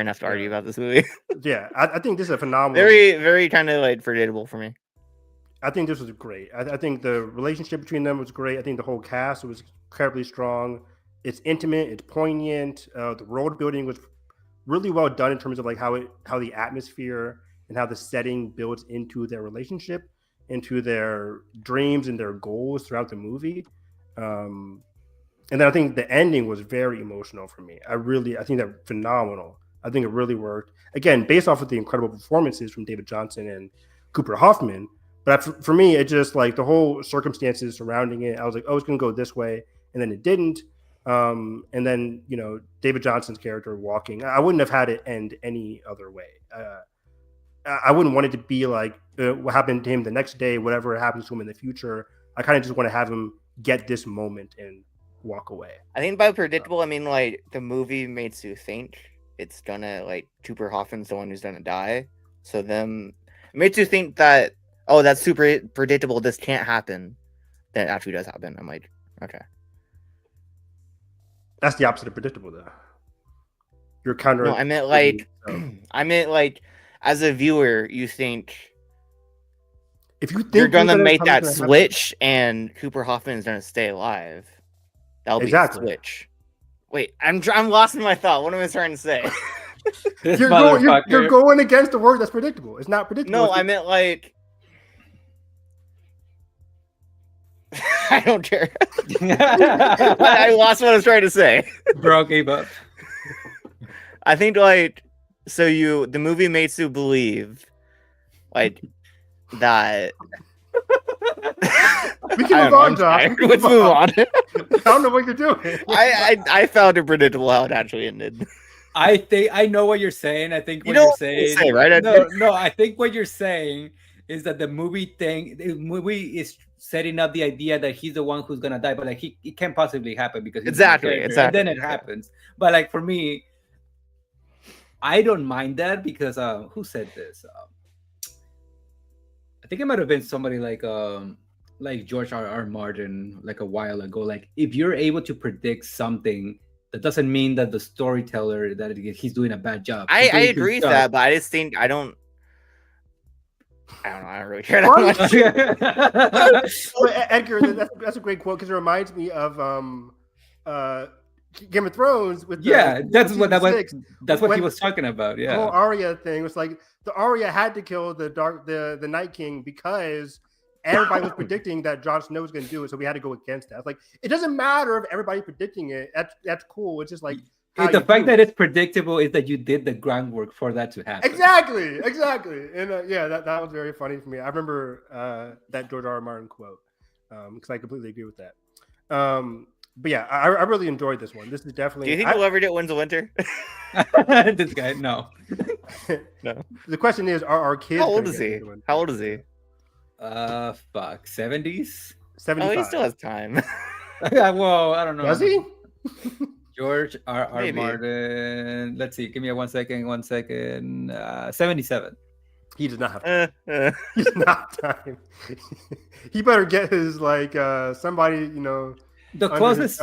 enough to argue about this movie. Yeah, I think this is a phenomenal. Very, very kind of like predictable for me. I think this was great. I think the relationship between them was great. I think the whole cast was incredibly strong. It's intimate. It's poignant. The world building was really well done in terms of like how the atmosphere and how the setting builds into their relationship, into their dreams and their goals throughout the movie. And then I think the ending was very emotional for me. I think they're phenomenal. I think it really worked. Again, based off of the incredible performances from David Johnson and Cooper Hoffman. But for me, it just like the whole circumstances surrounding it. I was like, it's going to go this way. And then it didn't. And then, David Johnson's character walking, I wouldn't have had it end any other way. I wouldn't want it to be like what happened to him the next day, whatever happens to him in the future. I kind of just want to have him get this moment and walk away. I think by predictable, I mean like the movie makes you think it's gonna like Cooper Hoffman's the one who's gonna die. So it makes you think that, that's super predictable, this can't happen. Then it actually does happen. I'm like, okay. That's the opposite of predictable, though. You're counter. No, I meant like, as a viewer, you think if you think you're gonna make that switch and Cooper Hoffman is gonna stay alive, that'll be the switch. Wait, I'm lost in my thought. What am I trying to say? You're going against the word that's predictable. It's not predictable. No, I meant like. I don't care. I lost what I was trying to say. Bro gave up. I think like the movie makes you believe like that. We can move on, Josh. Let's move on. I don't know what you're doing. I found it predictable how it actually ended. I think I know what you're saying. I think what you're saying. Say, right? No. I think what you're saying is that the movie is setting up the idea that he's the one who's gonna die, but like it can't possibly happen because exactly. And then it happens. But like for me, I don't mind that because who said this? I think it might have been somebody like George R.R. Martin like a while ago. Like if you're able to predict something, that doesn't mean that the storyteller that he's doing a bad job. I agree with that, but I just think I don't really care that much. Edgar, that's a great quote because it reminds me of Game of Thrones. That's what he was talking about. Yeah, the whole Arya thing was like the Arya had to kill the Night King because everybody was predicting that Jon Snow was going to do it, so we had to go against that. It's like it doesn't matter if everybody's predicting it. That's cool. It's just like. The fact that it's predictable is that you did the groundwork for that to happen. Exactly. And that was very funny for me. I remember that George R.R. Martin quote because I completely agree with that. But yeah, I really enjoyed this one. This is definitely. Do you think whoever did wins the winter? This guy, no. No. The question is, are our kids? How old is he? 70s. 75. Oh, he still has time. Yeah, well, I don't know. Does he? George R.R. Martin. Let's see. Give me 1 second. 77. He does not have time. He does not have time. He better get his somebody, The closest,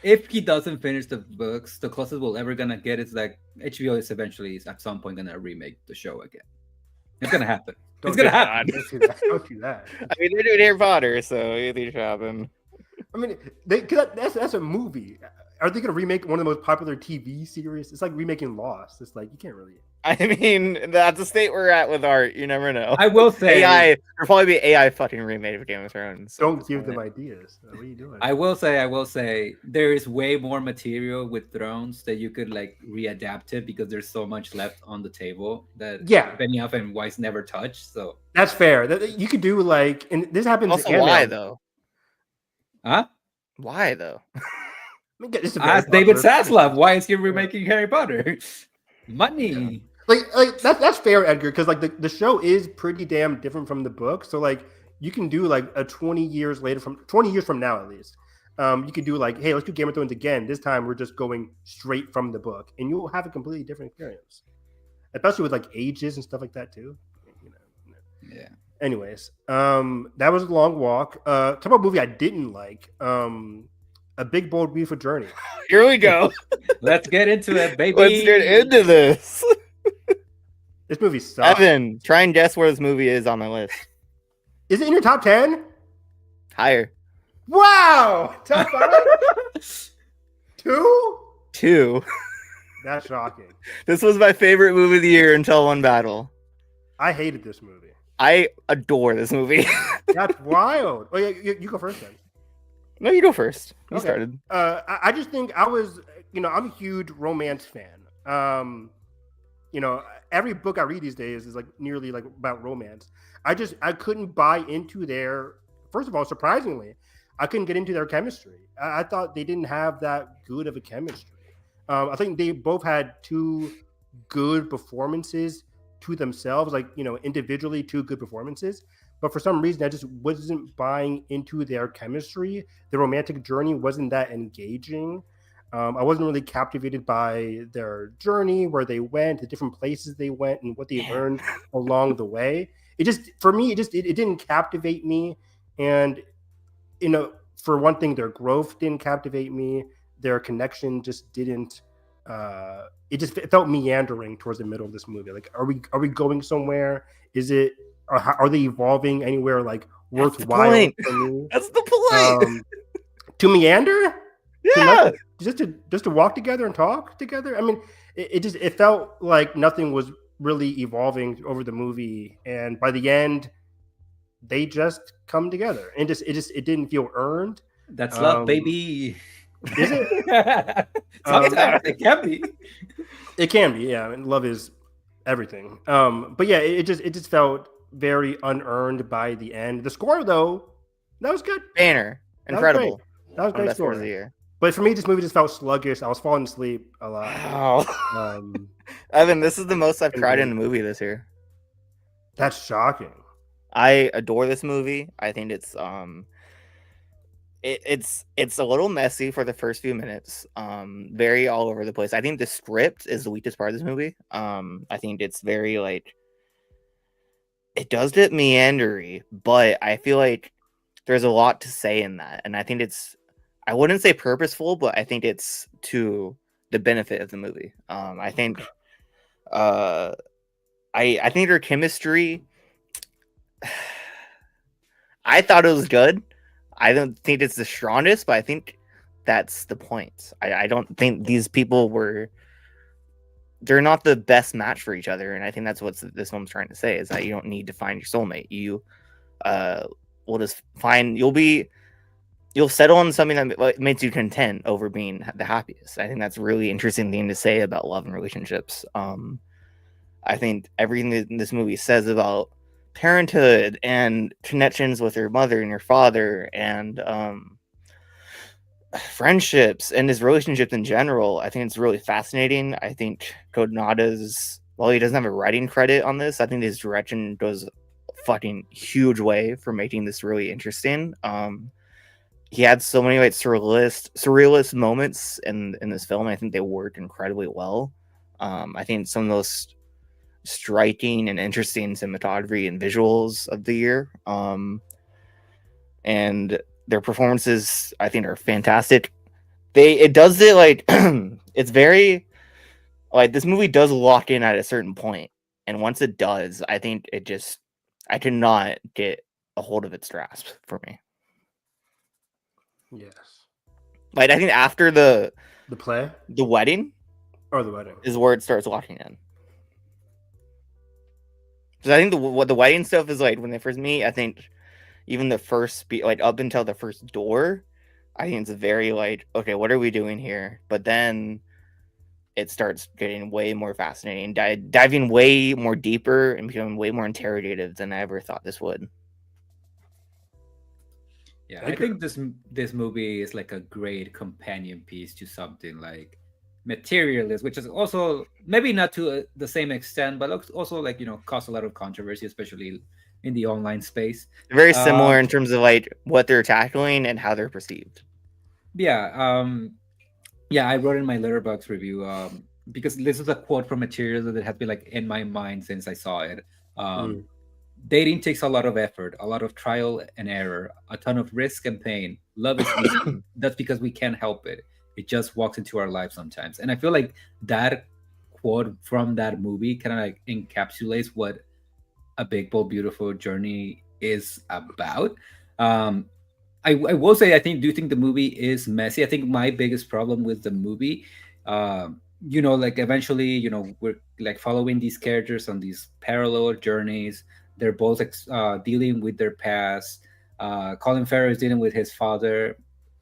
if he doesn't finish the books, the closest we'll ever gonna get is like HBO is eventually at some point gonna remake the show again. It's gonna happen. It's gonna happen. Don't do that. I mean, they're doing Harry Potter, so it should happen. I mean, that's a movie. Are they going to remake one of the most popular TV series? It's like remaking Lost. It's like you can't really. I mean, that's the state we're at with art. You never know. I will say AI. There'll probably be AI fucking remade of Game of Thrones. So don't give them ideas. What are you doing? I will say, there is way more material with Thrones that you could like readapt it because there's so much left on the table that Benioff and Weiss never touched. So that's fair. You could do and this happens. Also, why though? Huh? Why though? Ask David Zaslav. Why is he remaking Harry Potter? Money. like that's fair, Edgar, because like the show is pretty damn different from the book. So like you can do like a 20 years from now at least. You could do like, hey, let's do Game of Thrones again. This time we're just going straight from the book, and you'll have a completely different experience, especially with like ages and stuff like that too. You know. Yeah. Anyways, that was a long walk. Talk about a movie I didn't like. A Big Bold Beautiful Journey. Here we go. Let's get into it, baby. Let's get into this. This movie sucks. Evan, try and guess where this movie is on my list. Is it in your top 10? Higher. Wow! Top 5? 2? 2. That's shocking. This was my favorite movie of the year until one battle. I hated this movie. I adore this movie. That's wild. Oh, yeah, you go first then. No, you go first. You Okay. started. I just think I'm a huge romance fan. Every book I read these days is like nearly like about romance. I couldn't buy into first of all, surprisingly, I couldn't get into their chemistry. I thought they didn't have that good of a chemistry. I think they both had two good performances to themselves, like, individually, two good performances. But for some reason, I just wasn't buying into their chemistry. The romantic journey wasn't that engaging. I wasn't really captivated by their journey, where they went, the different places they went, and what they learned along the way. It didn't captivate me. And, for one thing, their growth didn't captivate me. Their connection just didn't. It felt meandering towards the middle of this movie. Like, are we going somewhere? Are they evolving anywhere like worthwhile for me? That's the point. To meander? Yeah. Just to walk together and talk together. I mean, it felt like nothing was really evolving over the movie, and by the end, they just come together, and it didn't feel earned. That's love, baby. Is it? Sometimes it can be. It can be, yeah. And love is everything. But yeah, it just felt very unearned by the end. The score, though, that was good. Banner. Incredible. That was great Best part of score. the year. But for me, this movie just felt sluggish. I was falling asleep a lot. Wow. Evan, this is the most I've cried in a movie this year. That's shocking. I adore this movie. I think it's it's a little messy for the first few minutes. Very all over the place. I think the script is the weakest part of this movie. I think it's very like, it does get meandery, but I feel like there's a lot to say in that, and I think I wouldn't say purposeful, but I think it's to the benefit of the movie. I think I think their chemistry, I thought it was good. I don't think it's the strongest, but I think that's the point. I don't think these people they're not the best match for each other, and I think that's what this film's trying to say, is that you don't need to find your soulmate. You will just find, you'll settle on something that makes you content over being the happiest. I think that's a really interesting thing to say about love and relationships. I think everything that this movie says about parenthood and connections with your mother and your father and friendships and his relationships in general, I think it's really fascinating. I think Kodnada's, while he doesn't have a writing credit on this, I think his direction goes a fucking huge way for making this really interesting. He had so many like surrealist moments in this film. I think they worked incredibly well. I think some of those striking and interesting cinematography and visuals of the year, and their performances, I think, are fantastic. It does it like it's very like, this movie does lock in at a certain point, and once it does, I think I cannot get a hold of its grasp for me. Yes. Like, I think after the play, the wedding, or the wedding, is where it starts locking in. So I think what the wedding stuff is like when they first meet. I think even the first like up until the first door, I think it's very like, okay, what are we doing here? But then it starts getting way more fascinating, diving way more deeper and becoming way more interrogative than I ever thought this would. Yeah, I think this movie is like a great companion piece to something like materialist, which is also maybe not to the same extent, but also like caused a lot of controversy, especially in the online space. Very similar in terms of like what they're tackling and how they're perceived. Yeah, yeah. I wrote in my Letterboxd review because this is a quote from Materials that has been like in my mind since I saw it. Dating takes a lot of effort, a lot of trial and error, a ton of risk and pain. Love is easy. That's because we can't help it. It just walks into our lives sometimes. And I feel like that quote from that movie kind of like encapsulates what a Big Bold Beautiful Journey is about. I will say do think the movie is messy. I think my biggest problem with the movie, like eventually, we're like following these characters on these parallel journeys. They're both dealing with their past. Colin Farrell is dealing with his father.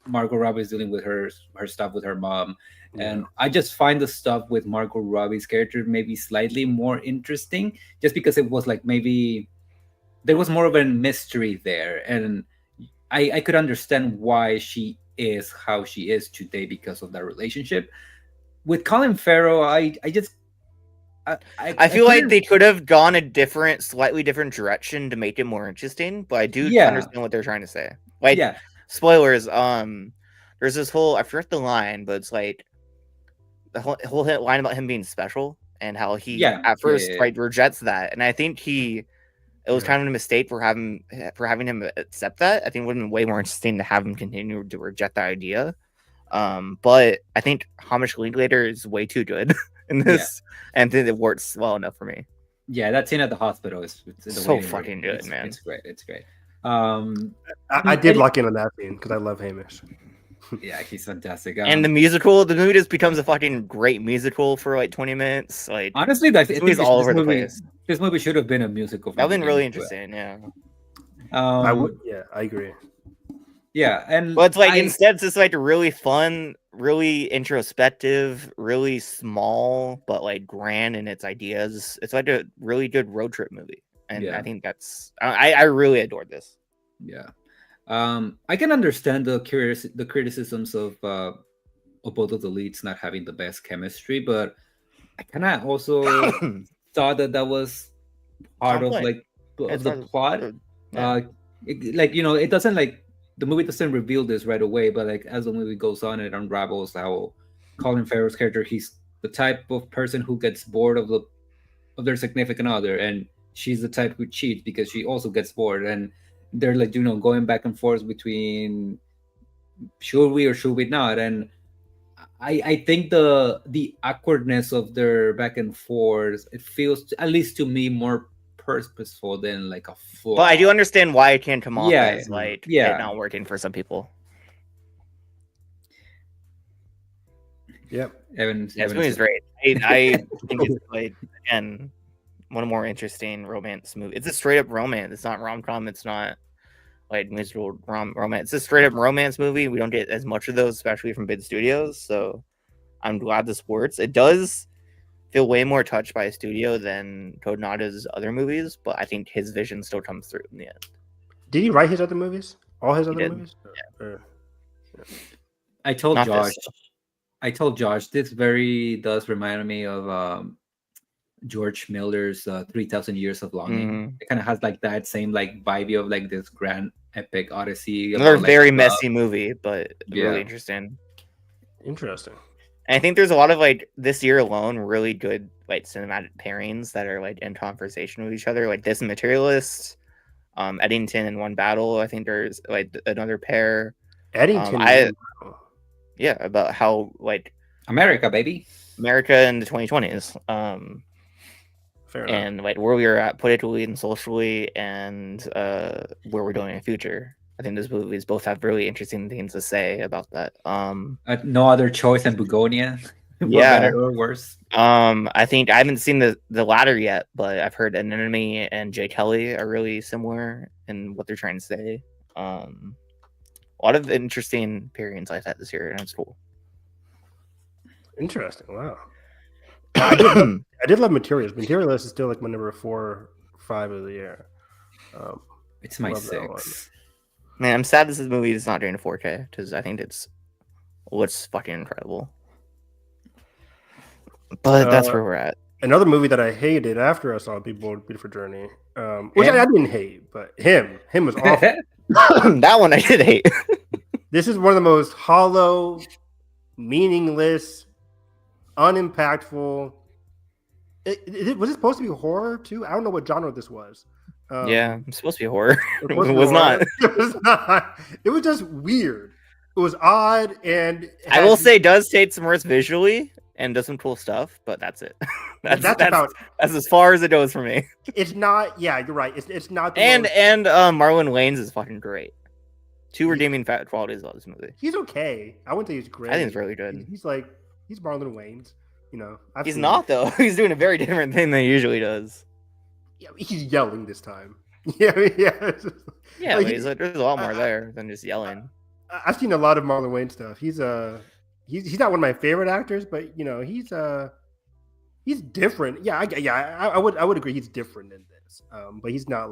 Margot Robbie is dealing with her stuff with her mom. And I just find the stuff with Margot Robbie's character maybe slightly more interesting, just because it was like maybe there was more of a mystery there, and I could understand why she is how she is today because of that relationship. With Colin Farrell, I feel like they could have gone a slightly different direction to make it more interesting, but I do understand what they're trying to say. Like, spoilers. There's this whole, I forget the line, but it's like the whole line about him being special and how he at first like rejects that, and I think it was kind of a mistake for having him accept that. I think it would have been way more interesting to have him continue to reject that idea. But I think Hamish Linklater is way too good in this, and I think it works well enough for me. Yeah, that scene at the hospital is so fucking good, man. It's great. It's great. I did lock in on that scene because I love Hamish. Yeah, he's fantastic. And the movie just becomes a fucking great musical for like 20 minutes. Like, honestly, I think it's all over the place. This movie should have been a musical. That would have been really interesting. Yeah. I agree. Yeah, but it's like instead it's just like a really fun, really introspective, really small, but like grand in its ideas. It's like a really good road trip movie, and I think I really adored this. Yeah, I can understand the criticisms of both of the leads not having the best chemistry, but I kind of also thought that was part of like the plot. It doesn't like. The movie doesn't reveal this right away, but like as the movie goes on, it unravels how Colin Farrell's character, he's the type of person who gets bored of their significant other, and she's the type who cheats because she also gets bored, and they're like going back and forth between should we or should we not, and I think the awkwardness of their back and forth, it feels, at least to me, more purposeful than like a flaw. Well, I do understand why it can come off as like it not working for some people. Yep. Evan is great. I think it's like, again, one more interesting romance movie. It's a straight up romance. It's not rom-com. It's not like musical romance. It's a straight up romance movie. We don't get as much of those, especially from big studios. So I'm glad this works. It does feel way more touched by a studio than Toyonada's other movies, but I think his vision still comes through in the end. Did he write his other movies? All his other movies? Yeah. I told Josh this very does remind me of George Miller's 3,000 Years of Longing. Mm-hmm. It kind of has like that same like vibe of like this grand epic odyssey. Another very messy movie, but really interesting. Interesting. And I think there's a lot of like this year alone really good like cinematic pairings that are like in conversation with each other, like this and Materialist, Eddington in One Battle. I think there's like another pair. Eddington. About how like America in the 2020s. Fair enough. And like where we are at politically and socially, and where we're going in the future. I think those movies both have really interesting things to say about that. No Other Choice than Bugonia. Better or worse. I think I haven't seen the latter yet, but I've heard Anemone and Jay Kelly are really similar in what they're trying to say. A lot of interesting pairings like that this year, and it's cool. Interesting. Wow. I did love Materials. Materialist is still like my number 4 or 5 of the year. It's my 6. Man, I'm sad this movie is not doing a 4K because I think it's fucking incredible. But that's where we're at. Another movie that I hated after I saw Beautiful Journey, which I didn't hate, but him was awful. That one I did hate. This is one of the most hollow, meaningless, unimpactful. Was it supposed to be horror too? I don't know what genre this was. Yeah, it's supposed to be horror. It was horror. not. It was not. It was just weird. It was odd, and I will say, it does take some risks visually and does some cool stuff, but that's it. that's about. That's as far as it goes for me. It's not. Yeah, you're right. It's not. And Marlon Wayans is fucking great. Two redeeming qualities of this movie. He's okay. I wouldn't say he's great. I think it's really good. He's Marlon Wayans. You know, he's not though. He's doing a very different thing than he usually does. Yeah, he's yelling this time. Yeah. There's a lot more there than just yelling. I've seen a lot of Marlon Wayans stuff. He's not one of my favorite actors, but you know, he's different. I would agree he's different in this. But he's not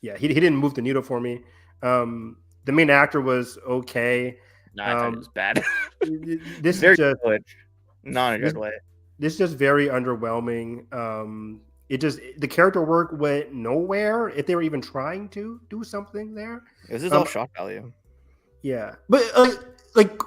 he didn't move the needle for me. The main actor was okay. No, I thought it was bad. This very is just good. Not in a good way. This is just very underwhelming. The character work went nowhere. If they were even trying to do something there, It was just all shock value. Yeah, but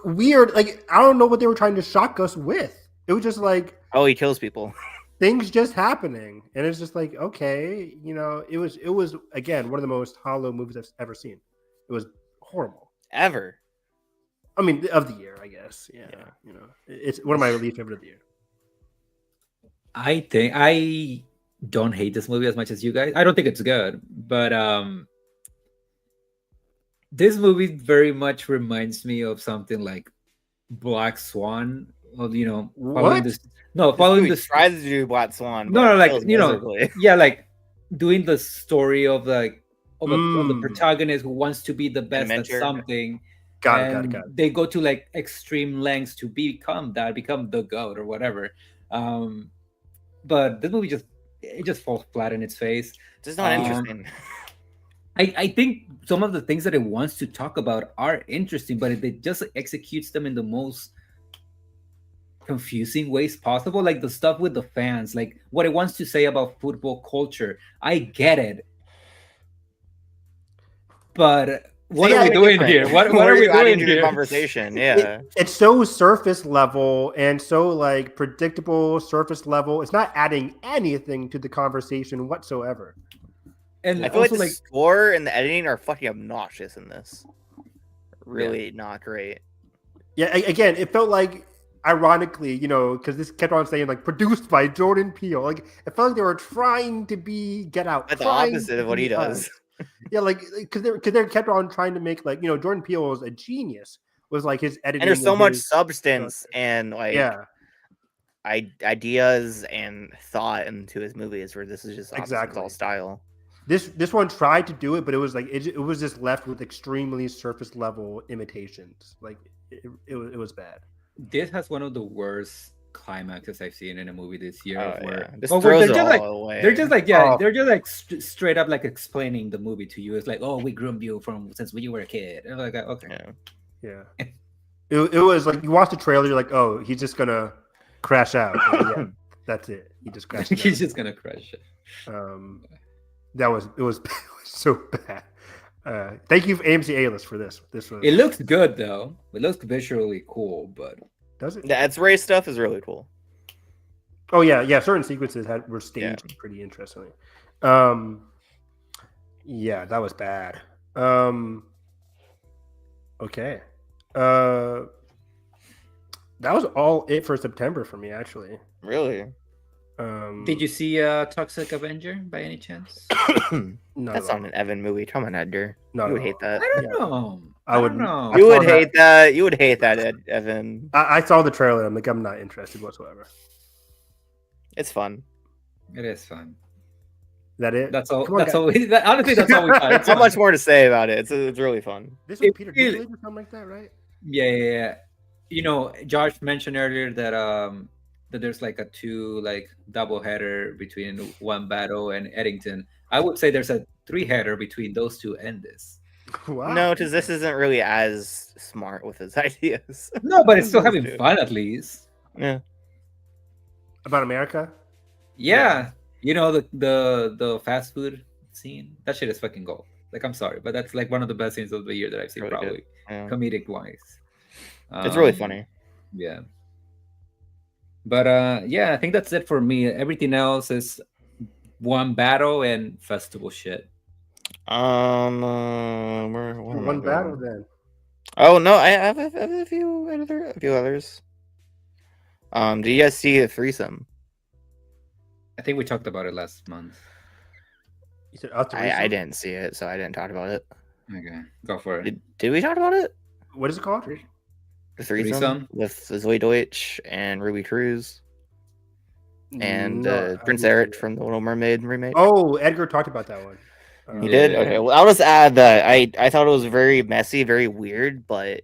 weird. I don't know what they were trying to shock us with. It was just oh, he kills people. Things just happening, and it's just okay, you know. It was again one of the most hollow movies I've ever seen. It was horrible. Ever. I mean, of the year, I guess. Yeah. You know, it's one of my least favorite of the year. I think I don't hate this movie as much as you guys. I don't think it's good, but this movie very much reminds me of something like Black Swan. Of following this. No, following this. Tries to do Black Swan. No, doing the story of of the protagonist who wants to be the best at something. Got it. They go to extreme lengths to become the GOAT or whatever. But this movie just falls flat in its face. It's just not interesting. I think some of the things that it wants to talk about are interesting, but it just executes them in the most confusing ways possible. Like the stuff with the fans, like what it wants to say about football culture. I get it. But what are we doing here? What are we doing here? Conversation, yeah. It's so surface level and so predictable surface level. It's not adding anything to the conversation whatsoever. And I feel also, the score and the editing are fucking obnoxious in this. Really not great. Yeah, again, it felt ironically, because this kept on saying produced by Jordan Peele. It felt like they were trying to be Get Out. That's the opposite of what he does. Yeah, because they kept on trying to make Jordan Peele was a genius. Was his editing. And there's so much substance and ideas and thought into his movies, where this is just exactly all style. This one tried to do it, but it was it was just left with extremely surface level imitations. It was bad. This has one of the worst climaxes I've seen in a movie this year. This throws it all away. They're just they're just straight up explaining the movie to you. It's we groomed you since when you were a kid. And okay. Yeah. It was you watch the trailer, you're oh, he's just gonna crash out. Yeah, that's it. He just crashed. He's just gonna crash it. It was so bad. Thank you, AMC A-List, for this. It looks good though. It looks visually cool, but does it? The X-ray stuff is really cool. Oh yeah. Certain sequences were staged pretty interestingly. Yeah, that was bad. Okay. That was all it for September for me, actually. Really? Did you see Toxic Avenger by any chance? No, that's not an Evan movie. Come on, Edgar. No, you would hate that. I don't know. I don't know. You would hate that. You would hate that, Evan. I saw the trailer. I'm not interested whatsoever. It's fun. It is fun. Is that it? That's all. Honestly, that's all we got. There's not much more to say about it. It's really fun. This was Peter Dinklage or something like that, right? Yeah. Josh mentioned earlier that that there's a two double header between One Battle and Eddington. I would say there's a 3-header between those two and this. Wow. No, because this isn't really as smart with his ideas. No, but it's still having fun at least. Yeah. About America? Yeah. You know the fast food scene? That shit is fucking gold. Like, I'm sorry, but that's like one of the best scenes of the year that I've seen, Really good. probably Yeah. comedic wise. It's really funny. Yeah. But yeah, I think that's it for me. Everything else is one battle and festival shit. What am I One battle going? then. Oh no, I have a few others. Do you guys see a threesome? I think we talked about it last month. You said I didn't see it, so I didn't talk about it. Okay, go for it. Did we talk about it? What is it called? The threesome with Zoe Deutsch and Ruby Cruz and Prince Eric from the Little Mermaid remake. Oh, Edgar talked about that one. He did? Okay. Well, I'll just add that I thought it was very messy, very weird, but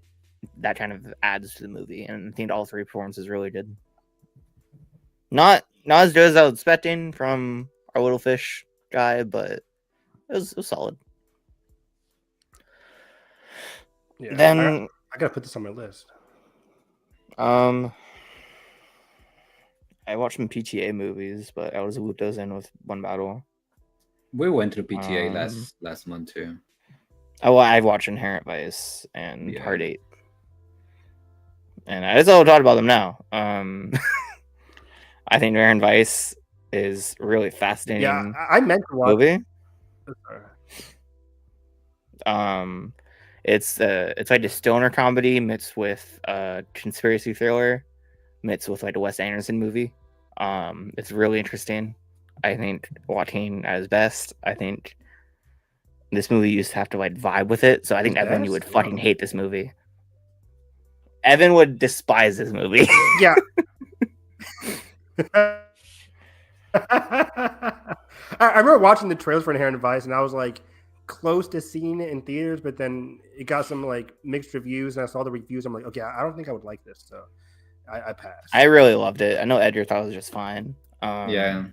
that kind of adds to the movie, and I think all three performances really did. Not as good as I was expecting from our Little Fish guy, but it was solid. Yeah, Then I gotta put this on my list. I watched some PTA movies, but I was looped those in with one battle. We went through PTA last month too. Oh, well, I've watched Inherent Vice and Heart 8. And I just all talk about them now. I think Inherent Vice is really fascinating. Yeah, I meant to watch movie. It's like a stoner comedy mixed with conspiracy thriller mixed with like a Wes Anderson movie. It's really interesting. I think Joaquin at his best. I think this movie used to have to like vibe with it. So I think Evan, you would fucking hate this movie. Evan would despise this movie. Yeah. I remember watching the trailers for Inherent Vice, and I was like close to seeing it in theaters, but then it got some like mixed reviews, and I saw the reviews. I'm like, okay, I don't think I would like this, so I passed. I really loved it. I know Edgar thought it was just fine. Yeah.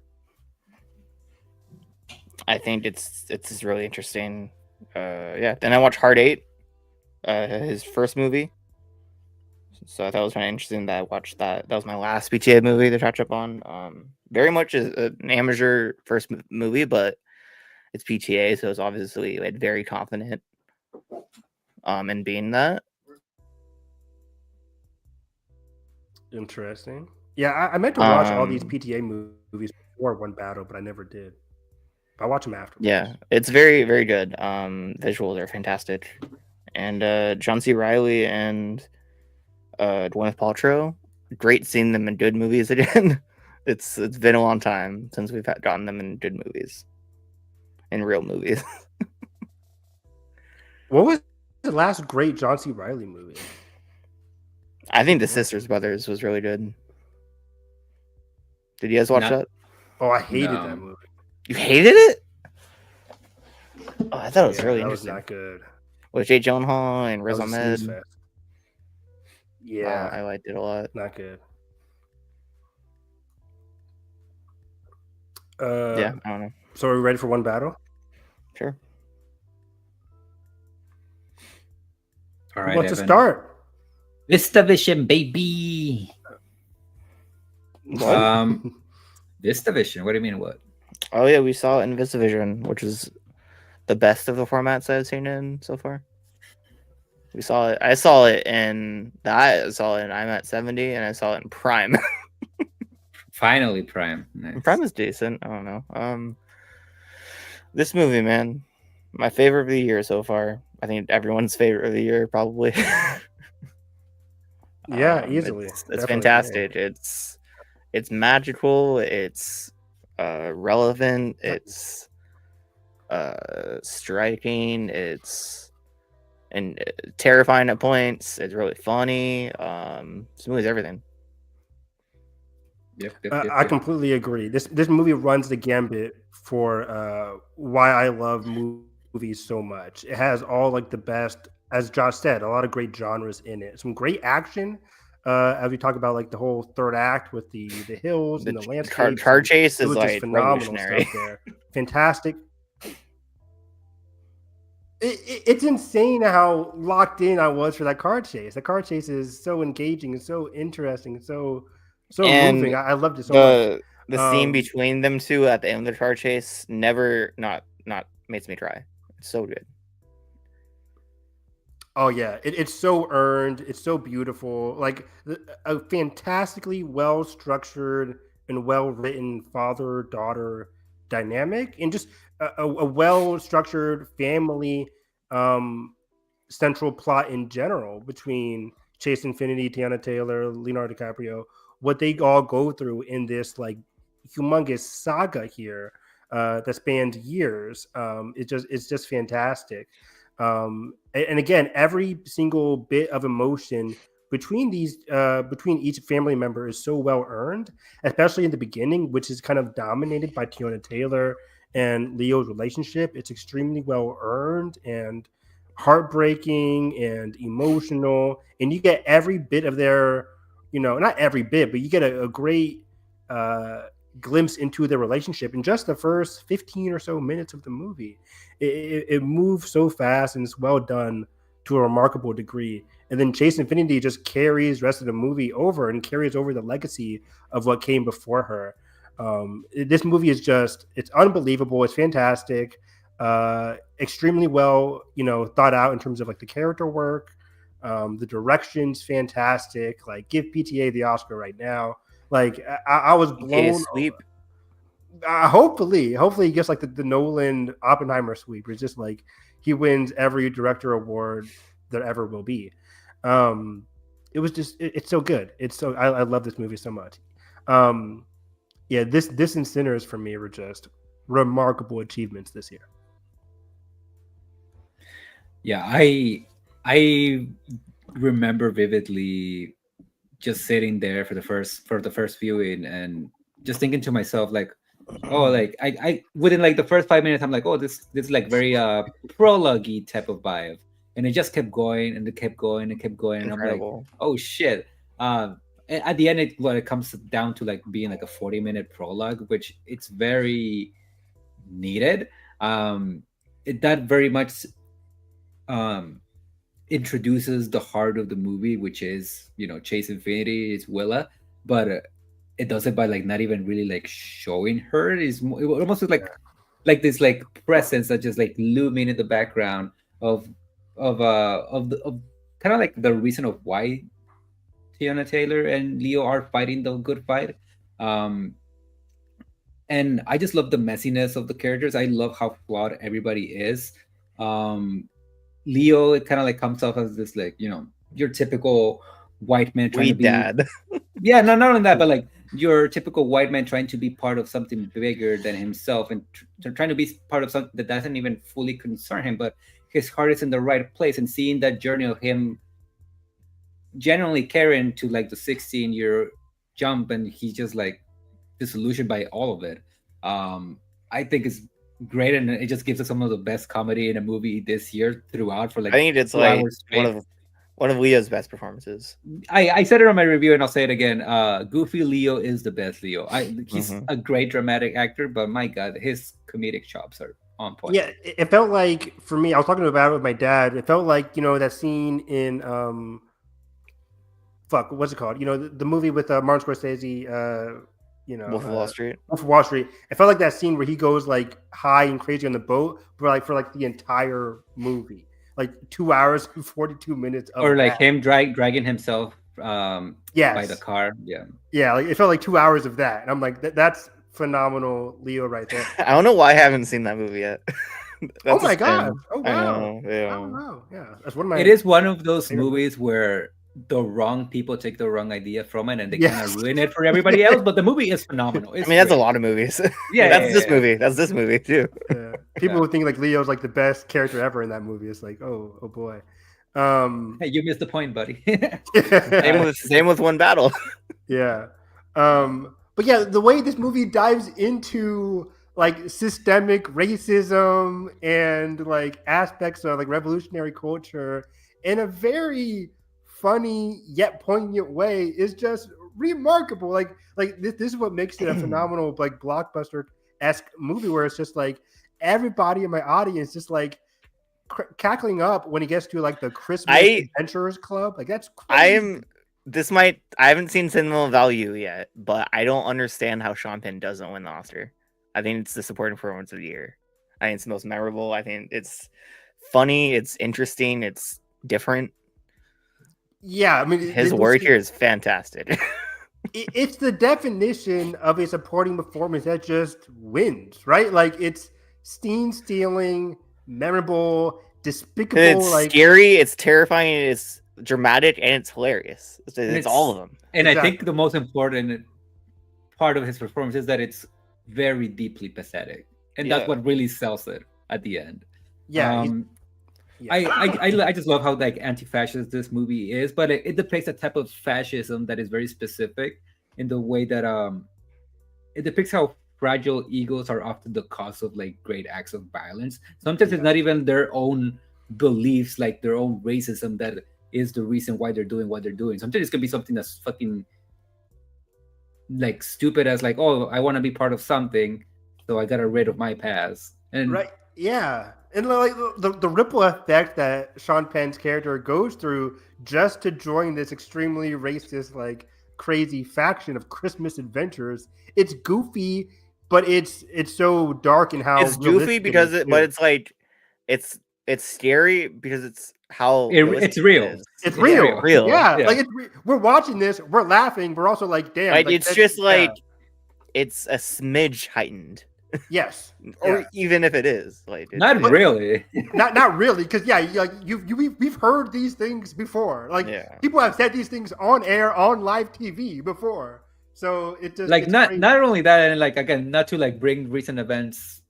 I think it's just really interesting. Yeah. Then I watched Heart 8, his first movie. So I thought it was kind of interesting that I watched that. That was my last PTA movie to catch up on. Very much an amateur first movie, but it's PTA, so it's obviously like very confident in being that. Interesting. Yeah, I meant to watch all these PTA movies before One Battle, but I never did. I watch them afterwards. Yeah, it's very, very good. Visuals are fantastic. And John C. Reilly and Gwyneth Paltrow, great seeing them in good movies again. It's been a long time since we've gotten them in good movies, in real movies. What was the last great John C. Reilly movie? I think The Sisters Brothers was really good. Did you guys watch that? Oh, I hated that movie. You hated it? Oh, I thought it was really interesting. That was not good. With Jake Gyllenhaal and Riz Ahmed. Yeah, I liked it a lot. Not good. Yeah, I don't know. So are we ready for One Battle? Sure. All right. Who wants to start? VistaVision, baby. What? VistaVision. What do you mean? What? Oh yeah, we saw it in VistaVision, which is the best of the formats I've seen in so far. We saw it. I saw it in IMAX 70, and I saw it in Prime. Finally, Prime. Nice. Prime is decent. I don't know. This movie, man, my favorite of the year so far. I think everyone's favorite of the year, probably. Yeah, easily. It's fantastic. Yeah. It's magical. It's relevant. It's striking. It's and terrifying at points. It's really funny. This movie's everything. Yep. I completely agree. This movie runs the gambit for why I love movies so much. It has all like the best, as Josh said, a lot of great genres in it. Some great action. As we talk about like the whole third act with the hills and the landscape. Car chase is like phenomenal revolutionary. stuff there. Fantastic. It's insane how locked in I was for that car chase. The car chase is so engaging and so interesting, so So And moving. I loved it so much. the scene Um, between them two at the end of the car chase never not makes me cry. It's so good. Oh yeah, it's so earned. It's so beautiful. Like a fantastically well structured and well written father daughter dynamic, and just a well structured family central plot in general between Chase Infinity, Tiana Taylor, Leonardo DiCaprio. What they all go through in this like humongous saga here that spans years. It's just fantastic. And again, every single bit of emotion between between each family member is so well earned, especially in the beginning, which is kind of dominated by Tiana Taylor and Leo's relationship. It's extremely well earned and heartbreaking and emotional, and you get every bit of their, not every bit, but you get a great glimpse into their relationship in just the first 15 or so minutes of the movie. It moves so fast and it's well done to a remarkable degree. And then Chase Infinity just carries the rest of the movie over and carries over the legacy of what came before her. This movie is it's unbelievable. It's fantastic. Extremely well, thought out in terms of like the character work. The direction's fantastic. Like, give PTA the Oscar right now. Like, I was blown. Sweep. Hopefully he gets like the Nolan Oppenheimer sweep. It's just like he wins every director award there ever will be. It was just it's so good. I love this movie so much. Yeah, this and Sinners for me were just remarkable achievements this year. Yeah, I remember vividly just sitting there for the first viewing and just thinking to myself like, oh, like I within like the first 5 minutes I'm like, oh, this is like very prologue-y type of vibe, and it just kept going and it kept going and kept going. Incredible. And I'm like, oh shit. At the end it comes down to like being like a 40-minute prologue, which it's very needed. That very much introduces the heart of the movie, which is, Chase Infinity, is Willa, but it does it by like not even really like showing her. It almost looks like this like presence that just like looming in the background of kind of like the reason of why Tiana Taylor and Leo are fighting the good fight. And I just love the messiness of the characters. I love how flawed everybody is. Leo, it kind of like comes off as this like, your typical white man trying to be dad. Yeah, not only that, but like your typical white man trying to be part of something bigger than himself and trying to be part of something that doesn't even fully concern him, but his heart is in the right place. And seeing that journey of him genuinely caring to like the 16-year jump, and he's just like disillusioned by all of it. I think it's great, and it just gives us some of the best comedy in a movie this year throughout. For like, I think it's like one of Leo's best performances. I said it on my review, and I'll say it again. Goofy Leo is the best Leo. He's a great dramatic actor, but my God, his comedic chops are on point. Yeah, it felt like, for me, I was talking about it with my dad. It felt like, that scene in what's it called? The movie with Martin Scorsese. Wolf of Wall Street. Wolf of Wall Street. It felt like that scene where he goes like high and crazy on the boat, but for the entire movie, like 2 hours and 42 minutes. Or like him dragging himself by the car. Yeah, like it felt like 2 hours of that, and I'm like, that's phenomenal, Leo, right there. I don't know why I haven't seen that movie yet. Oh my god! Oh wow! I know, yeah. Oh wow! Yeah, that's one of my. It is one of those movies where the wrong people take the wrong idea from it and they kind of ruin it for everybody else, but the movie is phenomenal. That's a lot of movies. This movie. That's this movie too. People would think like Leo's like the best character ever in that movie. It's like, oh boy. Hey, you missed the point, buddy. Same with One Battle. Yeah. But yeah, the way this movie dives into like systemic racism and like aspects of like revolutionary culture in a very funny yet poignant way is just remarkable. Like this is what makes it a phenomenal like blockbuster-esque movie, where it's just like everybody in my audience just like cackling up when he gets to like the Christmas Adventurers Club. Like that's crazy. I haven't seen Sentimental Value yet, but I don't understand how Sean Penn doesn't win the Oscar. I think it's the supporting performance of the year. I think it's the most memorable. I think it's funny, it's interesting, it's different. Yeah, I mean, His work here is fantastic. It's the definition of a supporting performance that just wins, right? Like it's stealing, memorable, despicable. It's like scary, it's terrifying, it's dramatic, and it's hilarious. It's all of them. And exactly. I think the most important part of his performance is that it's very deeply pathetic, and that's what really sells it at the end. Yeah. I just love how like anti-fascist this movie is, but it depicts a type of fascism that is very specific in the way that it depicts how fragile egos are often the cause of like great acts of violence. Sometimes it's not even their own beliefs, like their own racism, that is the reason why they're doing what they're doing. Sometimes it can be something that's fucking like stupid as like, oh, I want to be part of something, so I got rid of my past. And right, yeah. And like the ripple effect that Sean Penn's character goes through just to join this extremely racist, like crazy faction of Christmas adventurers. It's goofy, but it's so dark in how it's goofy because but it's like it's scary because it's how it's real. It's real. Yeah. Like we're watching this, we're laughing, we're also like, damn. Like, like, it's just like it's a smidge heightened. Yes, or even if it is like not really, not really, because like we've heard these things before. Like people have said these things on air on live TV before, so it just like not only that, and like again, not to like bring recent events,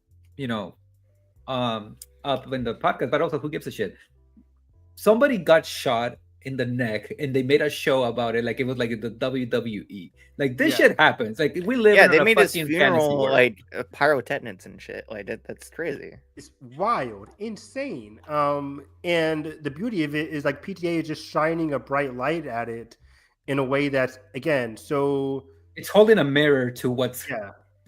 up in the podcast, but also who gives a shit? Somebody got shot in the neck and they made a show about it like it was like the WWE. Like this shit happens. Like we live in they a made this fucking funeral like pyrotechnics and shit. Like that's crazy. It's wild, insane. And the beauty of it is like PTA is just shining a bright light at it in a way that's again so it's holding a mirror to what's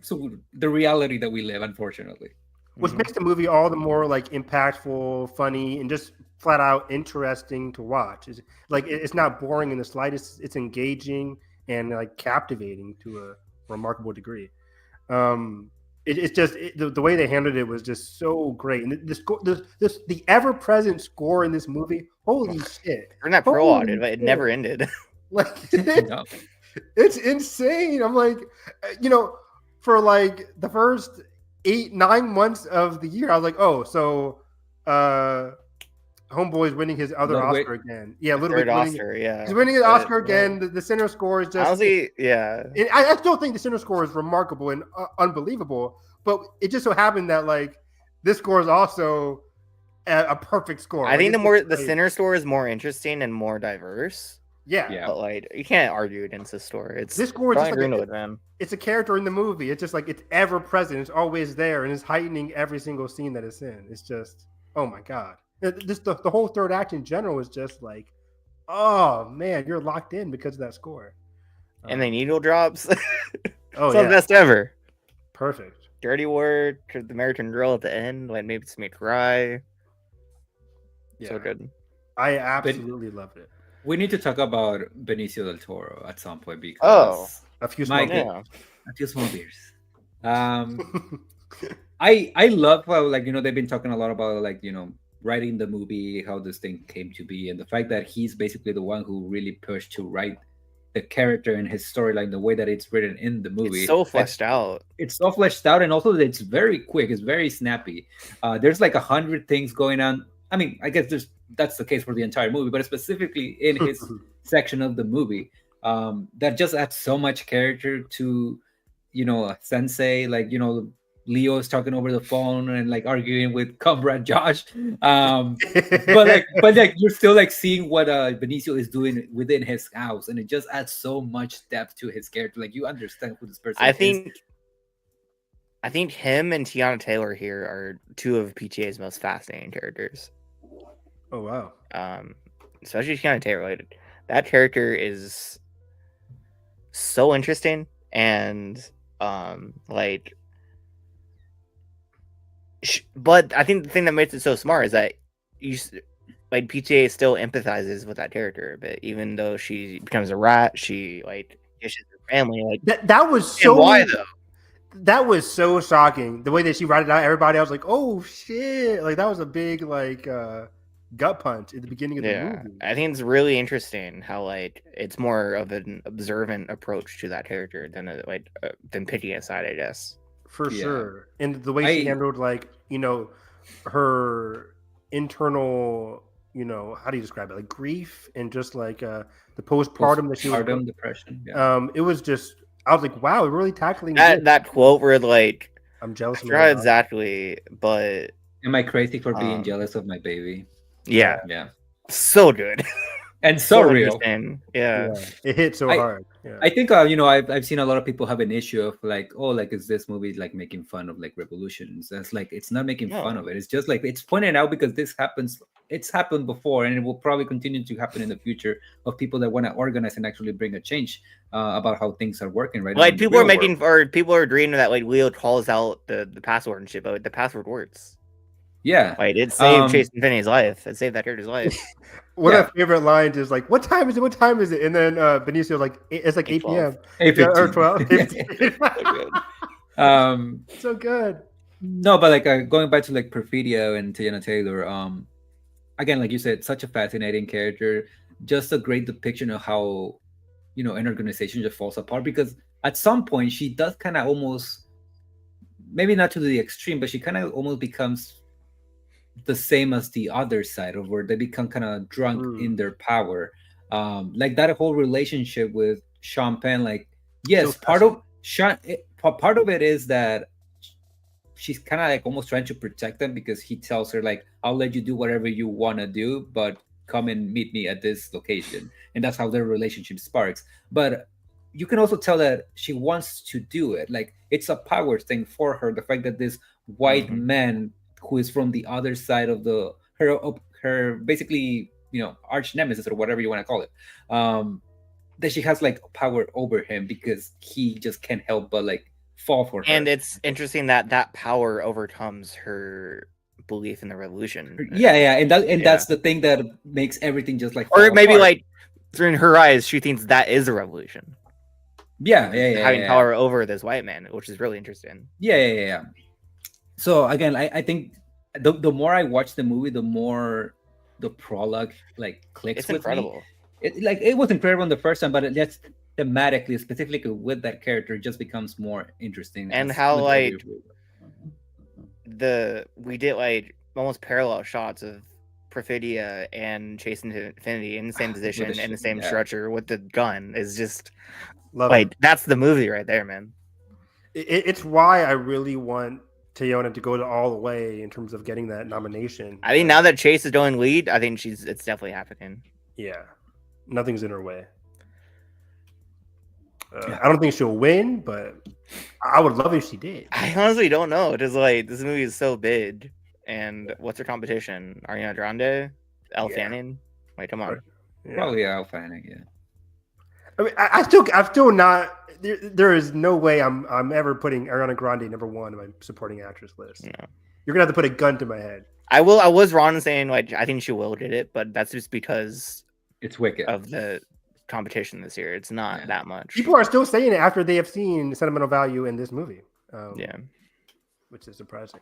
so the reality that we live, unfortunately. Which makes the movie all the more like impactful, funny, and just flat out interesting to watch. It's like it's not boring in the slightest. It's engaging and like captivating to a remarkable degree. It's just the way they handled it was just so great. And the ever present score in this movie, holy shit! We're not prologue, it never ended. Like it's insane. I'm like, for like the first 8-9 months of the year, I was like, oh, so Homeboy's winning his other Oscar again. Yeah, Ludwig Oscar, he's winning an Oscar again. The center score is just honestly, I still think the center score is remarkable and unbelievable, but it just so happened that like this score is also a perfect score. I think the center score is more interesting and more diverse. Yeah. But like you can't argue against this score. This score is just like man. It's a character in the movie. It's just like it's ever present. It's always there, and it's heightening every single scene that it's in. It's just, oh my god! Just the whole third act in general is just like, oh man, you're locked in because of that score. And the needle drops. Oh the best ever. Perfect. Dirty word to the American Girl at the end, like maybe to make cry. Yeah. So good. I absolutely loved it. We need to talk about Benicio del Toro at some point because a few small beers. I love how they've been talking a lot about writing the movie, how this thing came to be, and the fact that he's basically the one who really pushed to write the character and his storyline the way that it's written in the movie. It's so fleshed out. It's so fleshed out, and also it's very quick. It's very snappy. There's like 100 things going on. I mean, I guess that's the case for the entire movie, but specifically in his section of the movie, that just adds so much character to, Sensei. Leo is talking over the phone and arguing with comrade Josh. But you're still seeing what Benicio is doing within his house, and it just adds so much depth to his character. You understand who this person is. I think him and Tiana Taylor here are two of PTA's most fascinating characters. Oh wow! Especially Tiana Taylor. That character is so interesting, and but I think the thing that makes it so smart is that like PTA still empathizes with that character, but even though she becomes a rat, she like dishes her family. Like That was and so. why though? That was so shocking. The way that she ratted out everybody, I was like, "Oh shit!" Like that was a big gut punch at the beginning of the movie. I think it's really interesting how like it's more of an observant approach to that character than than pity aside, I guess. For sure. And the way she handled her internal, how do you describe it? Like grief and just like the postpartum that she was depression. Yeah. It was just I was like, wow, we're really tackling that quote where like I'm jealous of my exactly, but am I crazy for being jealous of my baby? Yeah. So good. And so real. Yeah. It hit so hard. Yeah. I think I've seen a lot of people have an issue of like, oh, like is this movie like making fun of like revolutions? That's like it's not making fun of it. It's just like it's pointed out because this happens. It's happened before, and it will probably continue to happen in the future of people that want to organize and actually bring a change about how things are working right now. Like people are dreaming that like Leo calls out the password and shit, but the password works. Yeah, like it saved Chase Infiniti's life. It saved that character's life. One of my favorite lines is like, "What time is it? What time is it?" And then Benicio like, "It's like 8 p.m. 8:15 or 12." So good. No, but like going back to like Perfidia and Teyana Taylor, again, like you said, such a fascinating character. Just a great depiction of how an organization just falls apart because at some point she does kind of almost, maybe not to the extreme, but she kind of almost becomes the same as the other side of where they become kind of drunk in their power. Like that whole relationship with Sean Penn, like yes, so part of it is that she's kind of like almost trying to protect them because he tells her like, I'll let you do whatever you want to do, but come and meet me at this location. And that's how their relationship sparks. But you can also tell that she wants to do it. Like it's a power thing for her. The fact that this white man who is from the other side of her basically arch nemesis or whatever you want to call it, that she has like power over him because he just can't help but like fall for her. And it's interesting that power overcomes her belief in the revolution. And that's the thing that makes everything just like or maybe apart. Like in her eyes she thinks that is a revolution. Having power over this white man, which is really interesting. Yeah. So again, I think the more I watch the movie, the more the prologue like clicks. It's incredible. Me. It was incredible in the first time, but it just thematically, specifically with that character, it just becomes more interesting. And how like we did like almost parallel shots of Perfidia and Chase Infinity in the same position in the same structure with the gun is just that's the movie right there, man. It's why I really want Teyana to go all the way in terms of getting that nomination. I think now that Chase is going lead, I think it's definitely happening. Yeah, nothing's in her way. I don't think she'll win, but I would love if she did. I honestly don't know. Just like this movie is so big, and what's her competition? Ariana Grande, Elle Fanning. Wait, come on. Probably Elle Fanning. Yeah. I mean, I'm still not. There is no way I'm ever putting Ariana Grande number one on my supporting actress list. No. You're gonna have to put a gun to my head. I was wrong in saying like I think she will get it, but that's just because it's wicked of the competition this year. It's not that much. People are still saying it after they have seen sentimental value in this movie. Which is surprising.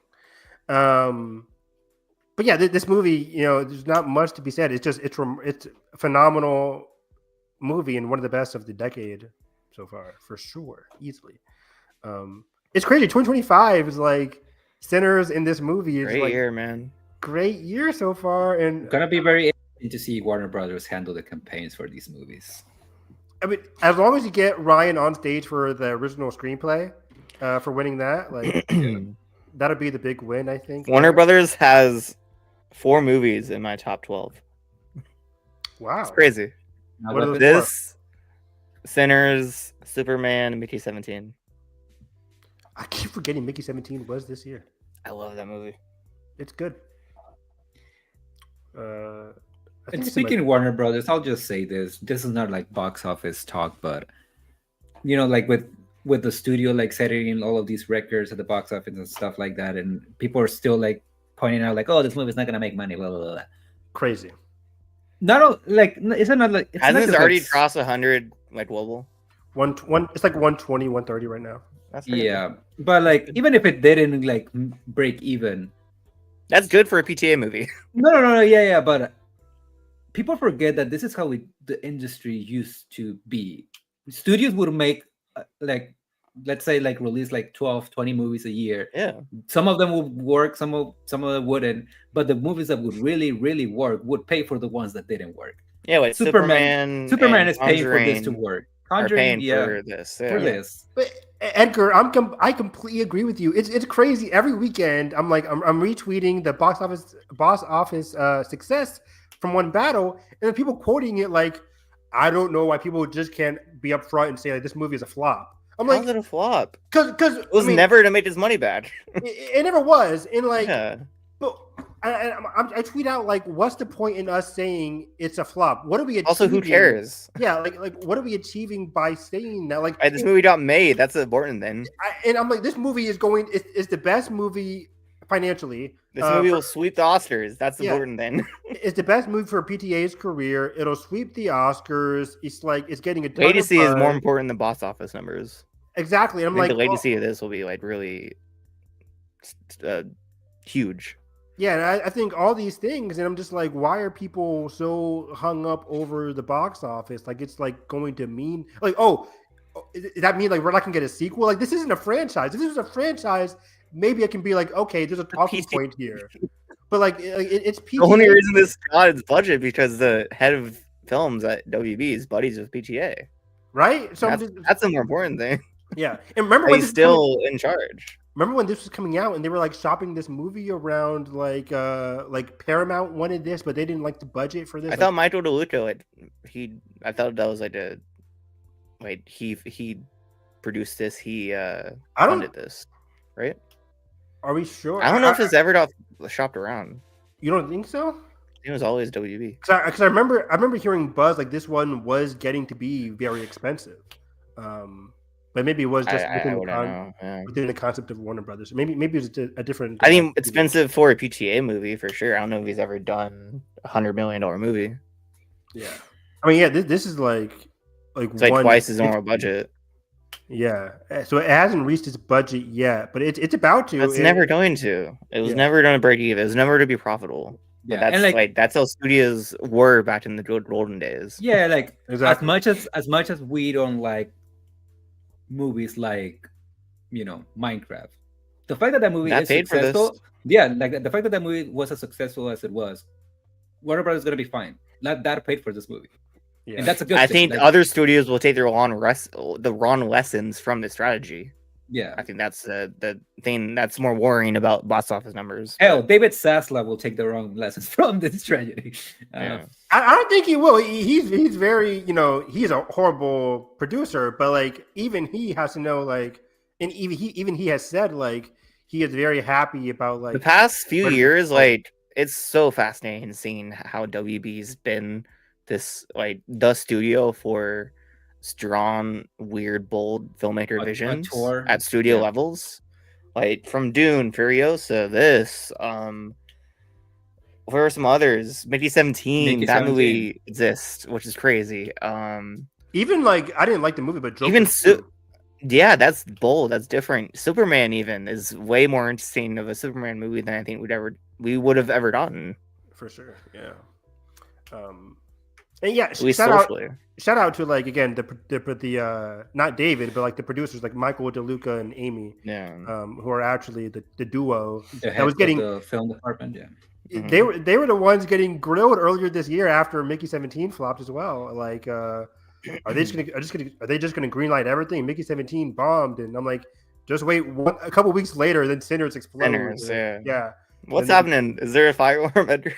But yeah, this movie, there's not much to be said. It's a phenomenal movie and one of the best of the decade so far, for sure, easily. It's crazy. 2025 is like Sinners in this movie. Is great year, man. Great year so far, and it's gonna be very interesting to see Warner Brothers handle the campaigns for these movies. I mean, as long as you get Ryan on stage for the original screenplay, for winning that, like that'll be the big win, I think. Warner Brothers has 4 movies in my top 12. Wow, it's crazy. What are those this, Sinners, Superman, Mickey 17. I keep forgetting Mickey 17 was this year. I love that movie. It's good. And speaking of Warner Brothers, I'll just say this. This is not like box office talk, but like with the studio like setting in all of these records at the box office and stuff like that, and people are still like pointing out like, oh, this movie's not gonna make money, blah blah blah. crazy. It's not like it's Hasn't not this just already like, crossed 100 like global? It's like 120, 130 right now. That's pretty yeah, good. but like even if it didn't like break even, That's good for a PTA movie. no, yeah, but people forget that this is how the industry used to be. Studios would make like, let's say, like release like 12, 20 movies a year. Yeah. Some of them would work, some of them wouldn't. But the movies that would really, really work would pay for the ones that didn't work. Yeah, like Superman and is paying for this to Conjuring work. are Conjuring, paying for this. for Yeah. this. But Edgar, I completely agree with you. It's crazy. Every weekend, I'm retweeting the box office success from one battle, and then people quoting it like, I don't know why people just can't be upfront and say like this movie is a flop. I'm How's like, it a flop? because It was never to make his money back. it never was. And like, Yeah. but I tweet out like, what's the point in us saying it's a flop? What are we achieving? Also, who cares? Yeah, like what are we achieving by saying that? Like, This movie got made. That's important then. and I'm like, this movie is going. It's the best movie financially. This movie will sweep the Oscars. That's important then. It's the best movie for PTA's career. It'll sweep the Oscars. It's like it's getting a ton Latency of is more buzz. important than box office numbers. Exactly. And I'm I think like, the latency of this will be like really huge. yeah, and I think all these things, and I'm just like, why are people so hung up over the box office? Like, it's like going to mean like, oh, does that mean like we're not gonna get a sequel? Like, this isn't a franchise. If this was a franchise, maybe I can be like, okay, there's a talking point here. But like, it's PTA. The only reason this got its budget because the head of films at WB is buddies with PTA. Right? So That's the more important thing. Yeah, and remember when He's still in charge. Remember when this was coming out and they were like shopping this movie around like Paramount wanted this, but they didn't like the budget for this. I thought Michael DeLuca, I thought that was he produced this. He funded this, right? Are we sure? I don't know if this ever got shopped around. You don't think so? It was always WB. Because I remember hearing buzz like this one was getting to be very expensive. But maybe it was just within the concept of Warner Brothers. Maybe it was a different. I mean, expensive for a PTA movie for sure. I don't know if he's ever done $100 million movie. Yeah, I mean, yeah, this is like it's like twice his normal budget. Yeah, so it hasn't reached its budget yet, but it's about to. It's never going to. It was never going to break even. It was never to be profitable. Yeah, that's and that's how studios were back in the golden days. Yeah, like exactly. as much as we don't like movies like, Minecraft, the fact that movie is successful, like the fact that movie was as successful as it was, Warner Brothers is gonna be fine. That paid for this movie, and that's a good. I think other studios will take the wrong lessons from this strategy. Yeah, I think that's the thing that's more worrying about box office numbers. Hell, David Zaslav will take the wrong lessons from this tragedy. I don't think he will. He's very, he's a horrible producer, but like even he has to know, like, and even he has said like he is very happy about like the past few years. Like, it's so fascinating seeing how WB's been this like the studio for strong, weird, bold filmmaker visions at studio levels, like from Dune, Furiosa, this. Where are some others? Mickey 17. That movie exists, which is crazy. Even like I didn't like the movie, but Joker yeah, that's bold. That's different. Superman even is way more interesting of a Superman movie than I think we would have ever gotten. For sure, yeah. And yeah, shout out to like again the not David, but like the producers like Michael DeLuca and Amy, who are actually the duo that was getting the film department. Yeah, they were the ones getting grilled earlier this year after Mickey 17 flopped as well. Like, are they just gonna greenlight everything? Mickey 17 bombed, and I'm like, just wait a couple weeks later, then Sinners explodes. Yeah. What's happening? Is there a firearm, Edgar?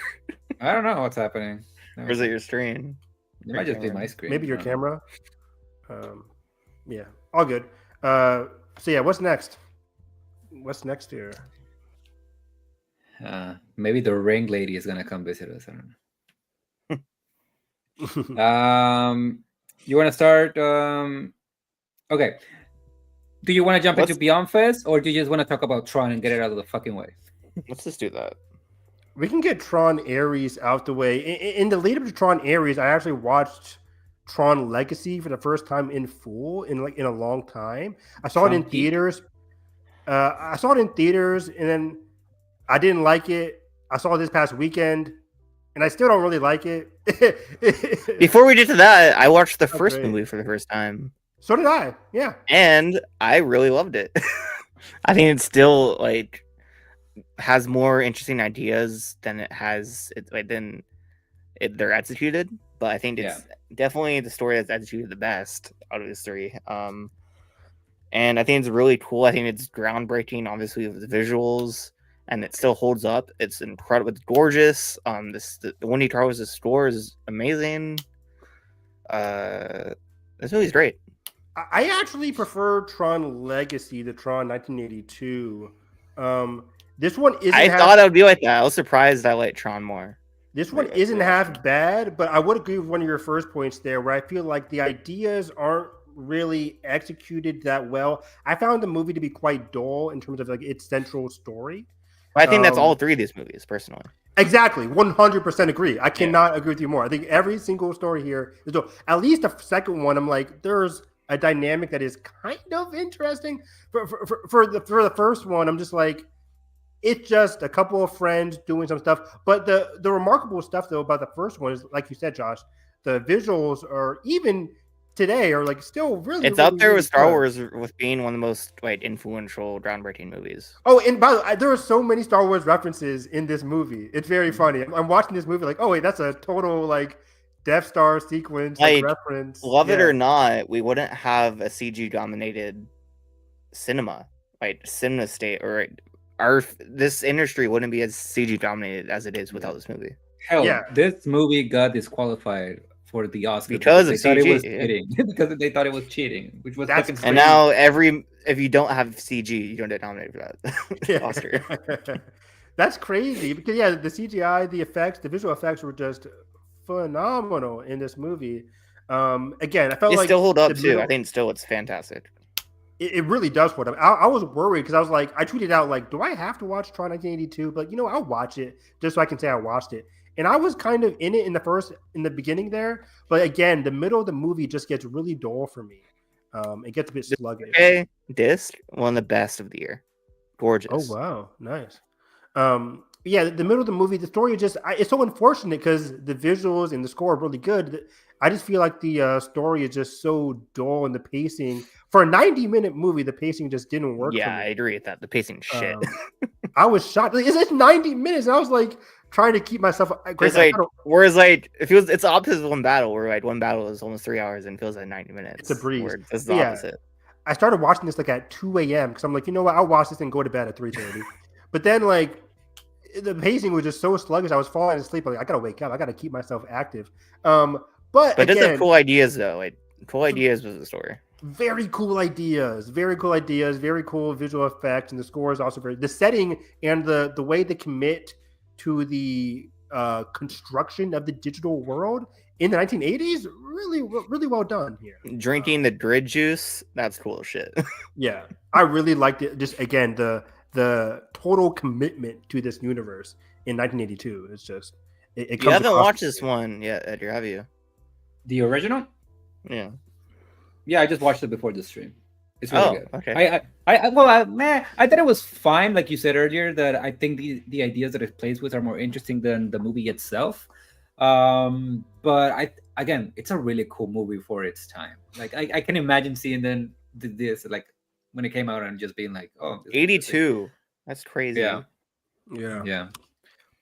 I don't know what's happening. Or is it your screen? It might just be my screen. Maybe your camera. Yeah, all good. So yeah, what's next? What's next here? Maybe the Ring Lady is gonna come visit us. I don't know. You want to start? Okay. Do you want to jump into Beyond Fest, or do you just want to talk about Tron and get it out of the fucking way? Let's just do that. We can get Tron Ares out the way. In the lead up to Tron Ares, I actually watched Tron Legacy for the first time in full in a long time. I saw it in theaters. And then I didn't like it. I saw it this past weekend, and I still don't really like it. Before we get to that, I watched the first movie for the first time. So did I. Yeah, and I really loved it. I think it's still like has more interesting ideas than they're executed. But I think it's definitely the story that's executed the best out of these three. And I think it's really cool. I think it's groundbreaking, obviously, with the visuals, and it still holds up. It's incredible. It's gorgeous. The Wendy Carlos' score is amazing. This movie's great. I actually prefer Tron Legacy to Tron 1982. This one isn't. I thought it would be like that. I was surprised I liked Tron more. This one isn't half bad, but I would agree with one of your first points there, where I feel like the ideas aren't really executed that well. I found the movie to be quite dull in terms of like its central story. I think that's all three of these movies, personally. Exactly, 100% agree. I cannot agree with you more. I think every single story here is dull. At least the second one, I'm like, there's a dynamic that is kind of interesting. For the first one, I'm just like, it's just a couple of friends doing some stuff. But the remarkable stuff though about the first one is, like you said, Josh, the visuals are even today are like still really. It's really, up there really with Star good. Wars with being one of the most like influential, groundbreaking movies. Oh, and by the way, there are so many Star Wars references in this movie. It's very funny. I'm watching this movie like, oh wait, that's a total like Death Star sequence like reference. Love it or not, we wouldn't have a CG dominated cinema, like cinema state, or this industry wouldn't be as CG dominated as it is without this movie. Hell, this movie got disqualified for the Oscar because they of thought CG, it was cheating. Because they thought it was cheating, which was fucking and now if you don't have CG, you don't get nominated for that Oscar. That's crazy because the CGI, the effects, the visual effects were just phenomenal in this movie. Again, I felt like still hold up too. I think it's fantastic. It really does hold up. I was worried because I was like, I tweeted out like, do I have to watch Tron 1982? But I'll watch it just so I can say I watched it. And I was kind of in it in the beginning there, but again, the middle of the movie just gets really dull for me. It gets a bit sluggish. Okay, disc, one of the best of the year. Gorgeous. Oh wow, nice. The middle of the movie, the story it's so unfortunate because the visuals and the score are really good. I just feel like the story is just so dull, and the pacing for a 90-minute movie, the pacing just didn't work. Yeah, for me. I agree with that. The pacing shit. I was shocked. Like, it's 90 minutes. And I was like trying to keep myself. Whereas it's the opposite of one battle, where like one battle is almost 3 hours and feels like 90 minutes. It's a breeze. It's the opposite. I started watching this like at 2 a.m. because I'm like, you know what? I'll watch this and go to bed at 3:30. But then like the pacing was just so sluggish. I was falling asleep. I'm like, I gotta wake up. I gotta keep myself active. But again, there's cool ideas though. Like cool ideas was the story. Very cool ideas, very cool visual effects, and the score is also the setting and the way they commit to the construction of the digital world in the 1980s. Really, really well done here. Drinking the grid juice, that's cool as shit. Yeah, I really liked it. Just again, the total commitment to this universe in 1982. It's just it you haven't watched this one yet, Edgar, have you? The original? Yeah. Yeah, I just watched it before the stream. It's really good. Okay. I thought it was fine, like you said earlier, that I think the ideas that it plays with are more interesting than the movie itself. But again, it's a really cool movie for its time. Like I can imagine seeing this like when it came out and just being like, oh, 82. That's crazy. Yeah.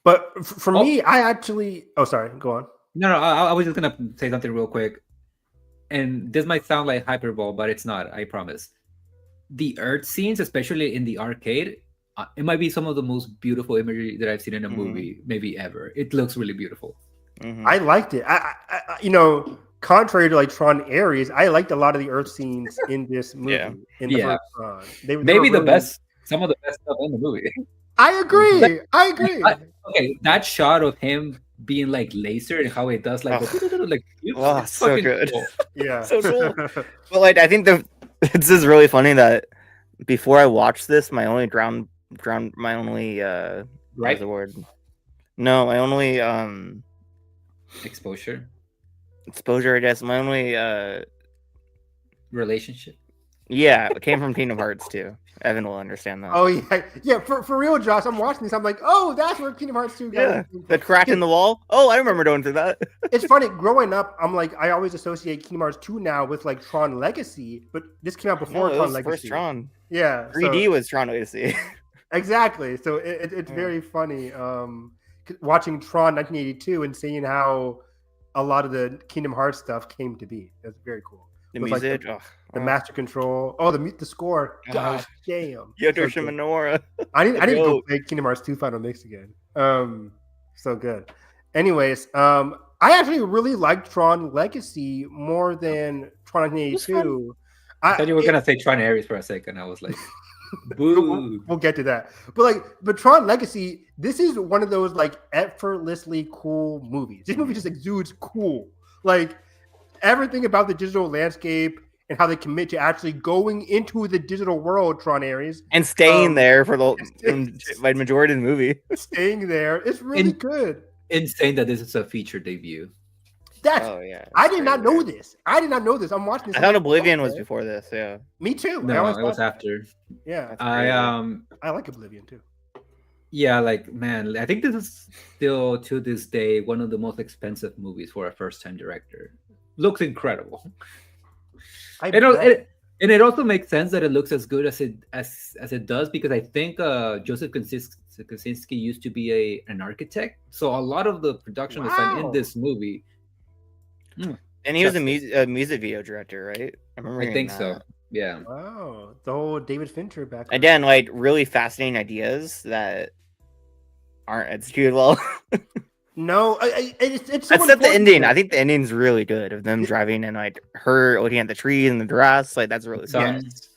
But for me, I actually. Oh, sorry. Go on. No. I was just gonna say something real quick. And this might sound like hyperbole, but it's not, I promise. The Earth scenes, especially in the arcade, it might be some of the most beautiful imagery that I've seen in a movie, maybe ever. It looks really beautiful. Mm-hmm. I liked it. I contrary to like Tron Ares, I liked a lot of the Earth scenes in this movie. In the first Tron. They maybe the best, some of the best stuff in the movie. I agree. Okay, that shot of him being like laser and how it does like so good. Cool. Yeah, so cool. But like, I think this is really funny that before I watched this, my only what was the word? No, my only Exposure, exposure, I guess. My only relationship. yeah, it came from Kingdom Hearts too. Evan will understand that. Oh yeah, yeah. For real, Josh. I'm watching this. I'm like, oh, that's where Kingdom Hearts 2 yeah, goes. the crack in the wall. Oh, I remember going through that. It's funny. Growing up, I'm like, I always associate Kingdom Hearts 2 now with like Tron Legacy, but this came out before No, it Tron was Legacy. first Tron. Yeah, 3D was Tron Legacy. exactly. So it's very funny watching Tron 1982 and seeing how a lot of the Kingdom Hearts stuff came to be. That's very cool. The With, music, like, the master control. Oh, the score. Gosh, damn. Yoto So good. Shimanora. I need to go Yo. play Kingdom Hearts 2 Final Mix again. So good. Anyways, I actually really liked Tron Legacy more than Tron 1982. I thought you were gonna say Tron Ares for a second. I was like, boo. We'll get to that. But Tron Legacy, this is one of those like effortlessly cool movies. This movie just exudes cool. Like everything about the digital landscape and how they commit to actually going into the digital world, Tron Ares. And staying there for the majority of the movie. Staying there. It's really good. Insane that this is a feature debut. Oh yeah. I did not know this. I did not know this. I'm watching this. I thought Oblivion was before this, yeah. Me too. No, it was after. Yeah. I like Oblivion too. Yeah, like man, I think this is still to this day one of the most expensive movies for a first-time director. Looks incredible. It also makes sense that it looks as good as it does because I think Joseph Kosinski used to be an architect, so a lot of the production design in this movie. And he was a music video director, right? I think so. Yeah. Wow, the whole David Fincher background. Again, like really fascinating ideas that aren't executed well. No, it's so except the ending. I think the ending's really good of them driving and like her looking at the trees and the grass. Like that's really fun. Yes.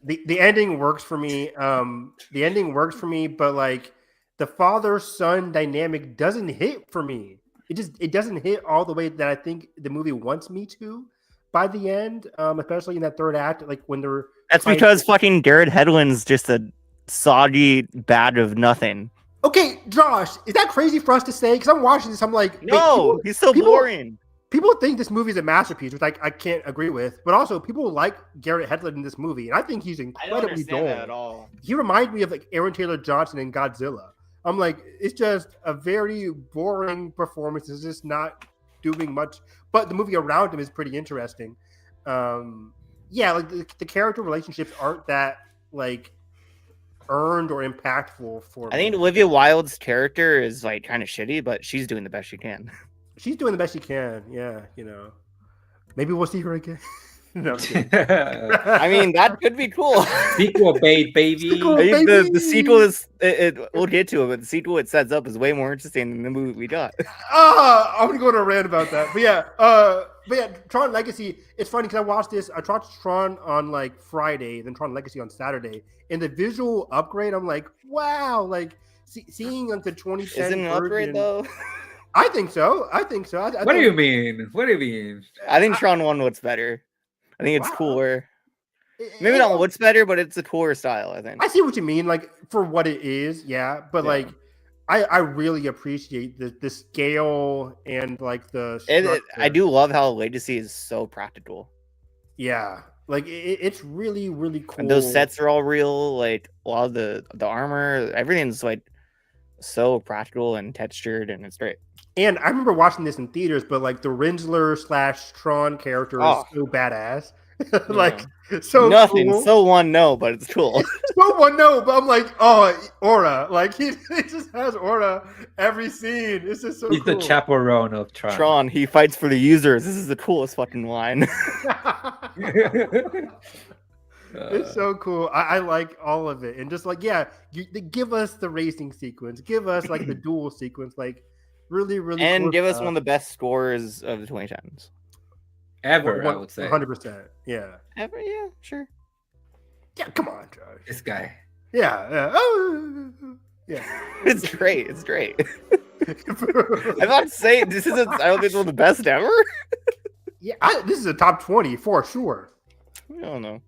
The ending works for me. The ending works for me, but like the father-son dynamic doesn't hit for me. It doesn't hit all the way that I think the movie wants me to by the end, especially in that third act, like when they're. That's because fucking Garrett Hedlund's just a soggy bag of nothing. Okay, Josh, is that crazy for us to say? Because I'm watching this, I'm like, no, he's so boring. People think this movie is a masterpiece, which I can't agree with. But also, people like Garrett Hedlund in this movie, and I think he's incredibly dull. That at all. He reminds me of like Aaron Taylor Johnson in Godzilla. I'm like, it's just a very boring performance. It's just not doing much. But the movie around him is pretty interesting. Yeah, like the character relationships aren't that like earned or impactful for me. I think Olivia Wilde's character is like kind of shitty, but she's doing the best she can. She's doing the best she can. Yeah, maybe we'll see her again. No, I mean, that could be cool. Sequel bait, baby. The sequel is we'll get to it, but the sequel it sets up is way more interesting than the movie we got. I'm gonna go on a rant about that. But yeah, Tron Legacy. It's funny because I watched this. I watched Tron on like Friday, then Tron Legacy on Saturday, and the visual upgrade. I'm like, wow, like seeing like the 2010 Is it an upgrade though? I think so. What do you mean? I think Tron 1 looks better. I think it's cooler. Maybe not what's better, but it's a cooler style, I think. I see what you mean, like for what it is, yeah. But like I really appreciate the scale and like the I do love how Legacy is so practical. Yeah. Like it's really, really cool. And those sets are all real, like a lot of the armor, everything's like so practical and textured, and it's great. And I remember watching this in theaters, but like the Rinsler/Tron character is so badass. Like so nothing. Cool. So one no, but it's cool. So one no, but I'm like, oh, aura. Like he just has aura every scene. It's just so He's cool. the chaperone of Tron. Tron, he fights for the users. This is the coolest fucking line. It's so cool. I like all of it. And just like, give us the racing sequence. Give us like the duel sequence. Like really, really and cool give us stuff. one of the best scores of the 2010s. Ever, I would say. 100%. Yeah. Ever, yeah, sure. Yeah, come on, Josh. This guy. Yeah. Oh, yeah. It's great. It's great. I'm not saying this isn't. I don't think it's one of the best ever. Yeah, this is a top 20 for sure. I don't know.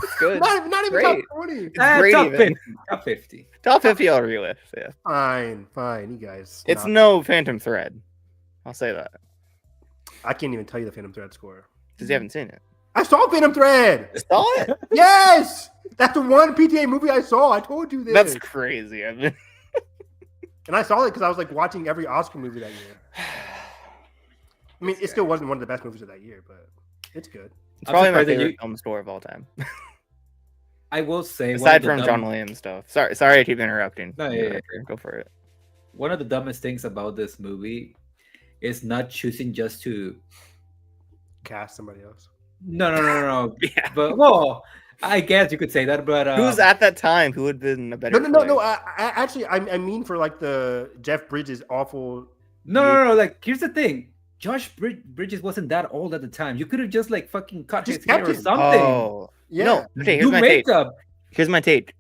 It's good. Not even Great. top 20. It's great top even. 50. Top 50. Top 50 I'll agree with. Yeah. Fine. You guys. It's no Phantom Thread. I'll say that. I can't even tell you the Phantom Thread score. Because you haven't seen it. I saw Phantom Thread. You saw it? Yes. That's the one PTA movie I saw. I told you this. That's crazy. I mean, And I saw it because I was like watching every Oscar movie that year. I mean, it still wasn't one of the best movies of that year, but it's good. it's probably my surprised that favorite film score of all time. I will say, Aside from John Williams stuff. Sorry I keep interrupting. No, yeah. Go for it. one of the dumbest things about this movie is not choosing just to Cast somebody else. no. Yeah. But well, I guess you could say that. But Who's at that time who would have been a better No. choice? I mean for like the Jeff Bridges awful. No. Like, here's the thing: Josh Bridges wasn't that old at the time. You could have just like fucking cut Just his hair kept or him. something. Oh. Yeah. No. Okay, here's Do my take. makeup. Here's my take.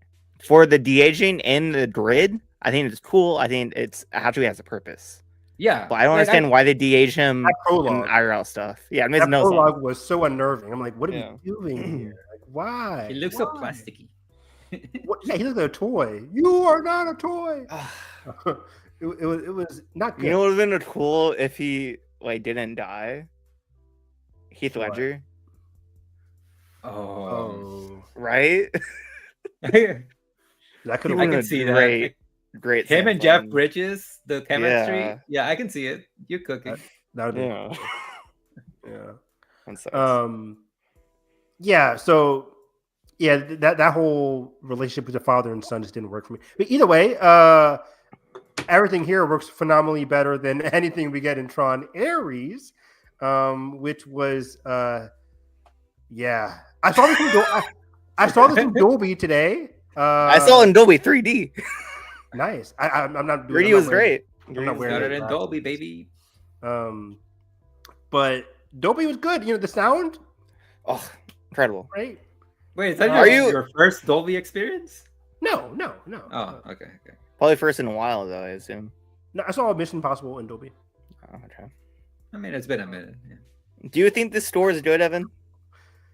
For the de-aging and the grid, I think it's cool. I think it's actually has a purpose. Yeah, But I don't like, understand why they de-age him That in prologue. IRL stuff. Yeah, it makes That no sense. prologue was so unnerving. I'm like, what are Yeah. we doing here? Like, why? He looks so Why? plasticky. What? Yeah, he looks like a toy. You are not a toy. it was not good. You know what would have been cool if he like didn't die? Heath What? Ledger, Oh, Oh, right? that could He have. I would've can been see great. Great. him Sam and Jeff Flynn. Bridges, the chemistry. Yeah. Yeah, I can see it. You're cooking. That would be. Yeah. Yeah. That sucks. Yeah. So, yeah, that whole relationship with the father and son just didn't work for me. But either way, everything here works phenomenally better than anything we get in Tron Ares, which was, yeah. I saw this. I saw this in Dolby today. I saw it in Dolby 3D. Nice. I'm not. 3D was great. I'm not wearing Got it in glasses. Dolby, baby. But Dolby was good. You know, the sound, Oh, incredible. right? Wait, is that Are your first Dolby experience? No. Oh, okay. Probably first in a while, though, I assume. No, I saw Mission Impossible in Dolby. Oh, okay. I mean, it's been a minute. Yeah. Do you think this score is good, Evan?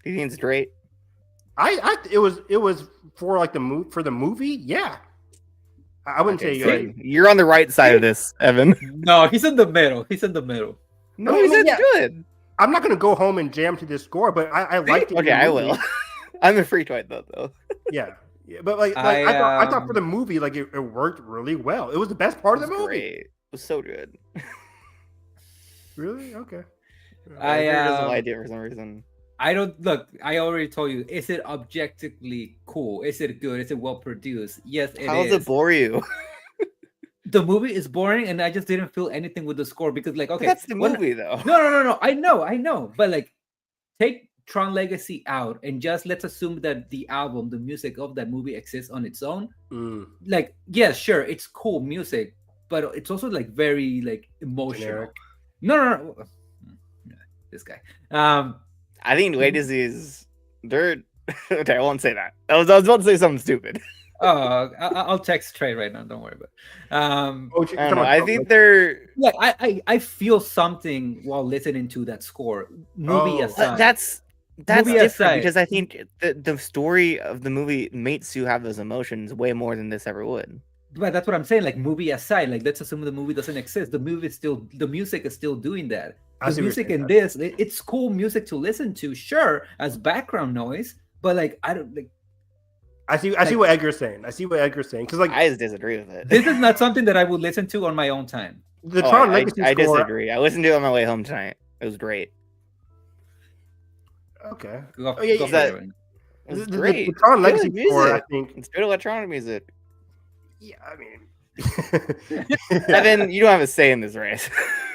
Do you think it's great? It was for like the movie. Yeah, I wouldn't Okay, say so like, you're on the right side of this, Evan. No, he's in the middle. No, I he mean, said yeah. good. I'm not gonna go home and jam to this score, but I liked it. in Okay, the I movie. will. I'm a free twit though. Yeah, but like I, I thought for the movie, like it worked really well. It was the best part It of the was movie. great. It was so good. Really? Okay. Avenger doesn't like it for some reason. I don't look. I already told you. Is it objectively cool? Is it good? Is it well produced? Yes, it How is. does it bore you? The movie is boring, and I just didn't feel anything with the score because, like, okay, That's the movie, though. No. I know, but like, take Tron Legacy out and just let's assume that the album, the music of that movie exists on its own. Like, yeah, sure, it's cool music, but it's also like very like emotional. Generic. No. This guy. I think Legacy is they're okay. I won't say that. I was about to say something stupid. I'll text Trey right now. Don't worry about it. I don't know. I think they're Yeah, I feel something while listening to that score. Movie Oh. aside. that's Movie different aside. because I think the story of the movie makes you have those emotions way more than this ever would. But that's what I'm saying. Like, movie aside, like, let's assume the movie doesn't exist. The music is still doing that. I The see what music you're in saying. this, it's cool music to listen to, sure, as background noise. But like, I don't like. I see what Edgar's saying. Because like I just disagree with it. This is not something that I would listen to on my own time. the Oh, Tron I Legacy score. disagree. I listened to it on my way home tonight. It was great. Okay. Go, Oh, yeah, go yeah. for That- it, Ryan. It was The great. Tron Good Legacy score, I music. think. It's good electronic music. Yeah, I mean. Evan, you don't have a say in this race.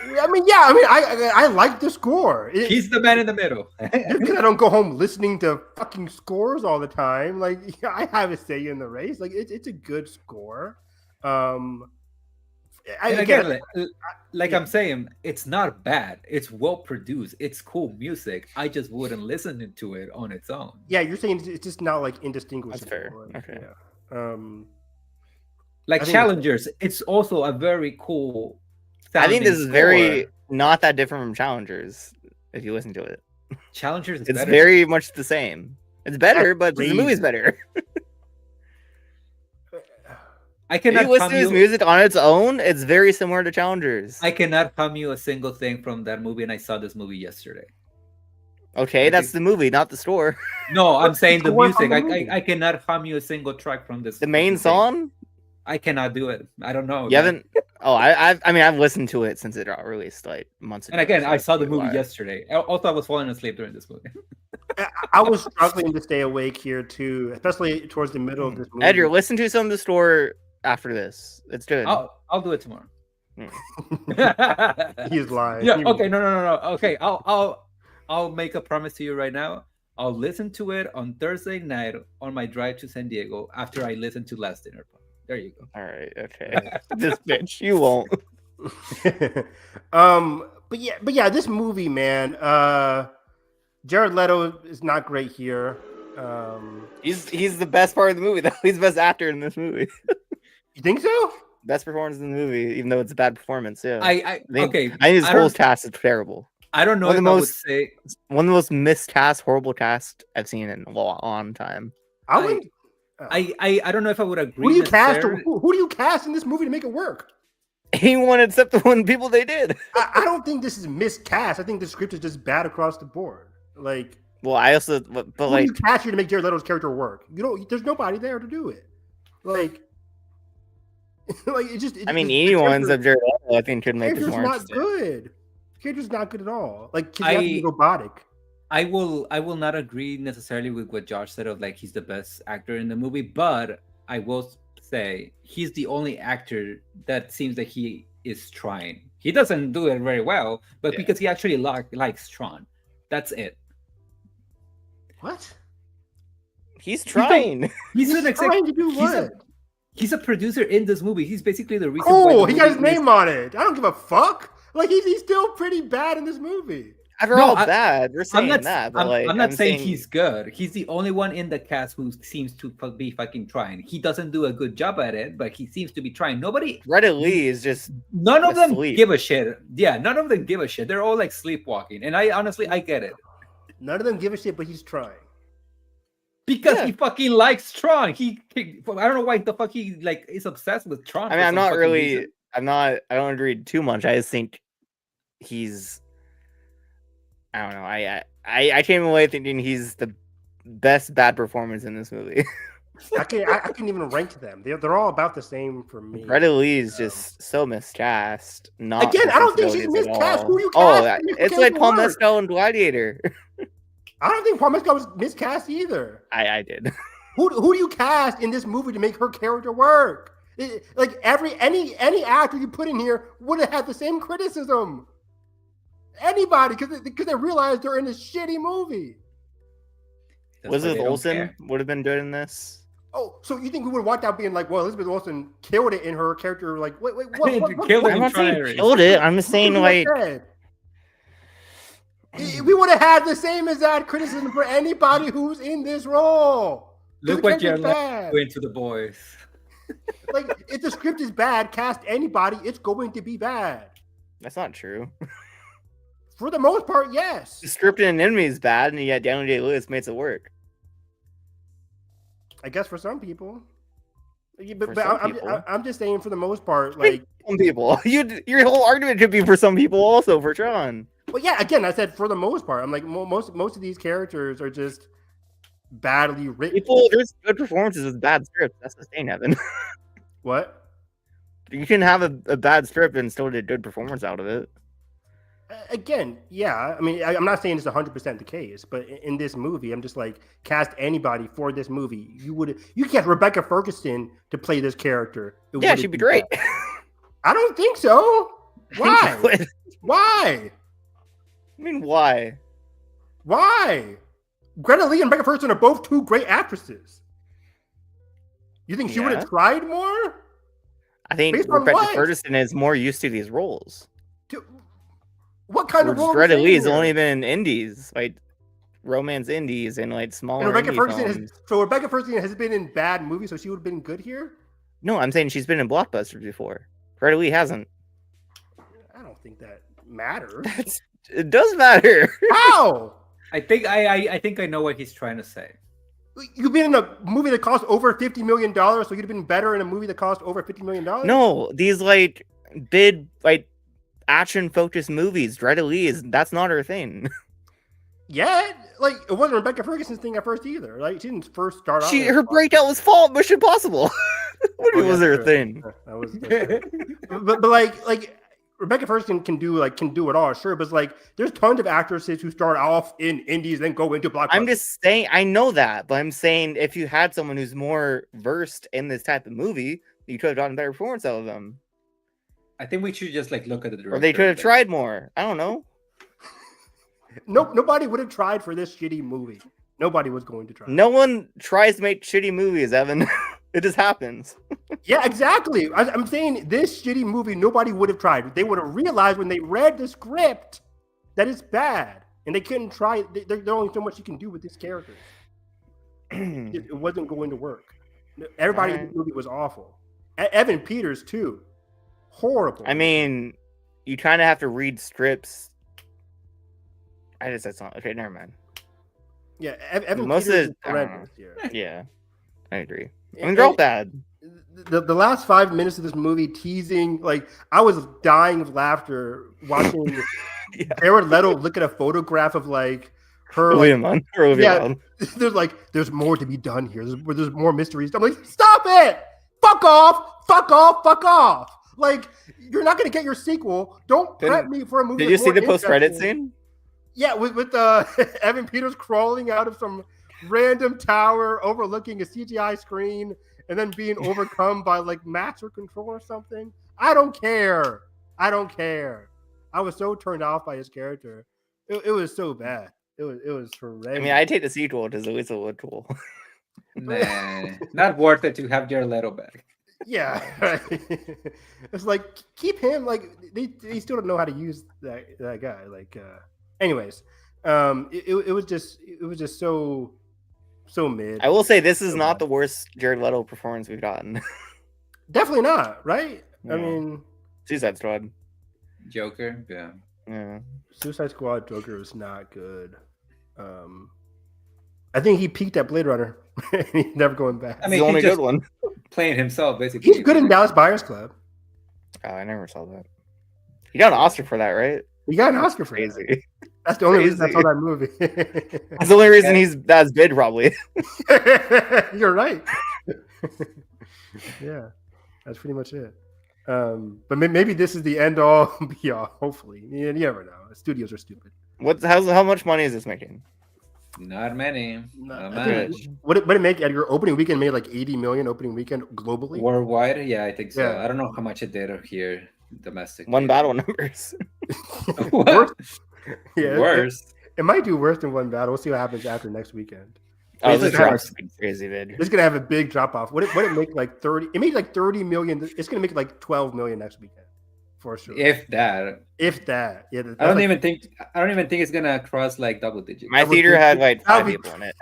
I like the score. He's the man in the middle. Because I don't go home listening to fucking scores all the time. Like, yeah, I have a say in the race. Like, it's a good score. And again, like I'm saying, it's not bad. It's well produced. It's cool music. I just wouldn't listen to it on its own. yeah, you're saying it's just not like indistinguishable. That's fair. Like, Okay. Yeah. Like I think Challengers, it's also a very cool. I think this is sounding very score. not that different from Challengers. If you listen to it, Challengers. Is it's better. very much the same. It's better, That's but the movie's crazy. better. I If you cannot listen hum to his you. music on its own, it's very similar to Challengers. I cannot hum you a single thing from that movie, and I saw this movie yesterday. Okay, that's the movie, not the store. No, I'm saying the score from music. the movie? I cannot hum you a single track from this. The main fucking thing. song? I cannot do it. I don't know. You man. haven't? Oh, I mean, I've listened to it since it got released like months ago. And again, so I saw the that's movie why. yesterday. Also, I was falling asleep during this movie. I was struggling to stay awake here too, especially towards the middle of this movie. Edgar, listen to some of the store after this. It's good. I'll do it tomorrow. He's lying. Yeah. Okay. No. Okay. I'll make a promise to you right now. I'll listen to it on Thursday night on my drive to San Diego after I listen to Last Dinner Party. There you go. All right. Okay. This bitch, you won't. But yeah, this movie, man. Jared Leto is not great here. He's the best part of the movie, though. He's the best actor in this movie. You think so? Best performance in the movie, even though it's a bad performance. Yeah. I think his whole cast is terrible. I don't know One if of the I would most- say One of the most miscast, horrible cast I've seen in a long time. I would. I don't know if I would agree. Who do you cast? necessarily. Who do you cast in this movie to make it work? Anyone except the one people they did. I don't think this is miscast. I think the script is just bad across the board. Like, Well, I also, but who like, do you cast here to make Jared Leto's character work? You know, there's nobody there to do it. Like, like it just. I mean, the anyone character- except Jared Leto, I think, could make this character's more not interesting. good. The character's not good at all. Like, he's be robotic. I will not agree necessarily with what Josh said of like he's the best actor in the movie, but I will say he's the only actor that seems that he is trying. He doesn't do it very well, but Yeah. because he actually likes Tron. That's it. What? He's trying. He's an trying to do he's what? He's a producer in this movie. He's basically the reason. Oh, why the he got his movie is- name on it. I don't give a fuck. Like, he's still pretty bad in this movie. They're No, all I- bad. We're saying I'm not. that, but I'm, like, I'm not saying he's good. He's the only one in the cast who seems to be fucking trying. He doesn't do a good job at it, but he seems to be trying. Nobody. Reddit Lee is just None of them asleep. give a shit. Yeah, none of them give a shit. They're all like sleepwalking, and I honestly get it None of them give a shit, but he's trying. because Yeah. he fucking likes Tron. He I don't know why the fuck he like is obsessed with Tron. I mean, for I'm some not fucking really. reason. I don't agree too much. I just think he's. I don't know. I came away thinking he's the best bad performance in this movie. I couldn't even rank them. They're all about the same for me. Reddit Lee is just so miscast. Not Again, I don't think she's sensibilities at miscast. all. Who do you Oh, cast to make the it's like character Paul work? Mescal and Gladiator. I don't think Paul Mescal was miscast either. I did. Who do you cast in this movie to make her character work? Like any actor you put in here would have had the same criticism. Anybody, because they realized they're in a shitty movie. That's why Elizabeth they don't Olsen care. would have been good in this. Oh, so you think we would have walked out being like, well, Elizabeth Olsen killed it in her character? Like, wait, what? Killed it I'm in not saying Tron. killed it. I'm just saying like we would have had the same exact criticism for anybody who's in this role. Look The what character's you're bad. going to the boys. Like, if the script is bad, cast anybody, it's going to be bad. that's not true. For the most part, yes. The script in Enemy is bad, and yet Daniel Day-Lewis makes it work. I guess for some people. Yeah, For but some people. I'm just saying for the most part, like, Some people. Your whole argument could be for some people also for Tron. well, yeah, again, I said for the most part. I'm like, most of these characters are just badly written. There's good performances with bad scripts. That's the thing, Evan. What? You can have a bad script and still get a good performance out of it. Again, yeah. I mean, I'm not saying it's 100% the case, but in this movie, I'm just like, cast anybody for this movie. You cast Rebecca Ferguson to play this character. It Yeah, wouldn't she'd be be great. bad. I don't think so. Why? I Why? mean, why? Why? Greta Lee and Rebecca Ferguson are both two great actresses. You think she would Yeah. have tried more? I think Based on Rebecca what? Ferguson is more used to these roles. What kind of Whereas role? Greta is Lee's here? only been in indies, like romance indies and like smaller And Rebecca indie Ferguson films. Rebecca Ferguson has been in bad movies, so she would have been good here. No, I'm saying she's been in blockbusters before. Greta Lee hasn't. I don't think that matters. It does matter. How? I think I know what he's trying to say. You've been in a movie that cost over $50 million, so you'd have been better in a movie that cost over $50 million? No, these like big like action focused movies. Dreda Lee that's not her thing. Yeah, like it wasn't Rebecca Ferguson's thing at first either. Like she didn't first start out. Her breakout was Fall Mission Impossible. What was her thing? That was, but like Rebecca Ferguson can do it all, sure. But it's like there's tons of actresses who start off in indies, then go into blockbusters. I'm just saying, I know that, but I'm saying if you had someone who's more versed in this type of movie, you could have gotten better performance out of them. I think we should just like look at the director. Or they could have tried more. I don't know. Nobody would have tried for this shitty movie. Nobody was going to try. No one tries to make shitty movies, Evan. It just happens. Yeah, exactly. I'm saying this shitty movie, nobody would have tried. They would have realized when they read the script that it's bad, and they couldn't try. There's only so much you can do with these characters. It wasn't going to work. Everybody in the movie was awful. Evan Peters too, horrible. I mean, you kind of have to read scripts. I just said something. Okay, never mind. Yeah, Evan Most Peters of is horrendous here. Yeah, I agree. I mean, they're all bad. The last 5 minutes of this movie teasing, like I was dying of laughter watching Jared Leto look at a photograph of like her. There's more to be done here. There's more mysteries. I'm like, stop it! Fuck off! Like you're not gonna get your sequel. Don't prep me for a movie. Did you see the post-credit scene? Yeah, with Evan Peters crawling out of some random tower overlooking a CGI screen and then being overcome by like master control or something. I don't care. I was so turned off by his character. It was so bad. It was horrendous. I mean, I take the sequel because it's a wood tool. Nah, not worth it to have Jared Leto back. Yeah, right. It's like keep him. Like they still don't know how to use that guy. Like, anyways, it was just so mid. I will say this is not the worst Jared Leto performance we've gotten. Definitely not, right? Yeah. I mean, Suicide Squad, Joker, yeah. Suicide Squad, Joker was not good. I think he peaked at Blade Runner. He's never going back. I mean, the only good one. Playing himself, basically. He's good in Dallas Buyers Club. Oh, I never saw that. He got an Oscar for that, right? He got an Oscar for that. That's the only reason I saw that movie. That's the only reason that's big, probably. You're right. Yeah, that's pretty much it. But maybe this is the end all be all. Hopefully, you never know. Studios are stupid. How much money is this making? Not many. Not much. What it make at your opening weekend? Made like 80 million opening weekend globally. Worldwide, yeah, I think so. Yeah. I don't know how much it did here domestic. One battle numbers. Worse. Yeah, worse. It might do worse than one battle. We'll see what happens after next weekend. Oh, this is crazy, vid. It's gonna have a big drop off. What it make like 30? It made like 30 million. It's gonna make like 12 million next weekend. For sure. If that. Yeah. I don't even think it's gonna cross like double digits. My theater had like 5 people in it.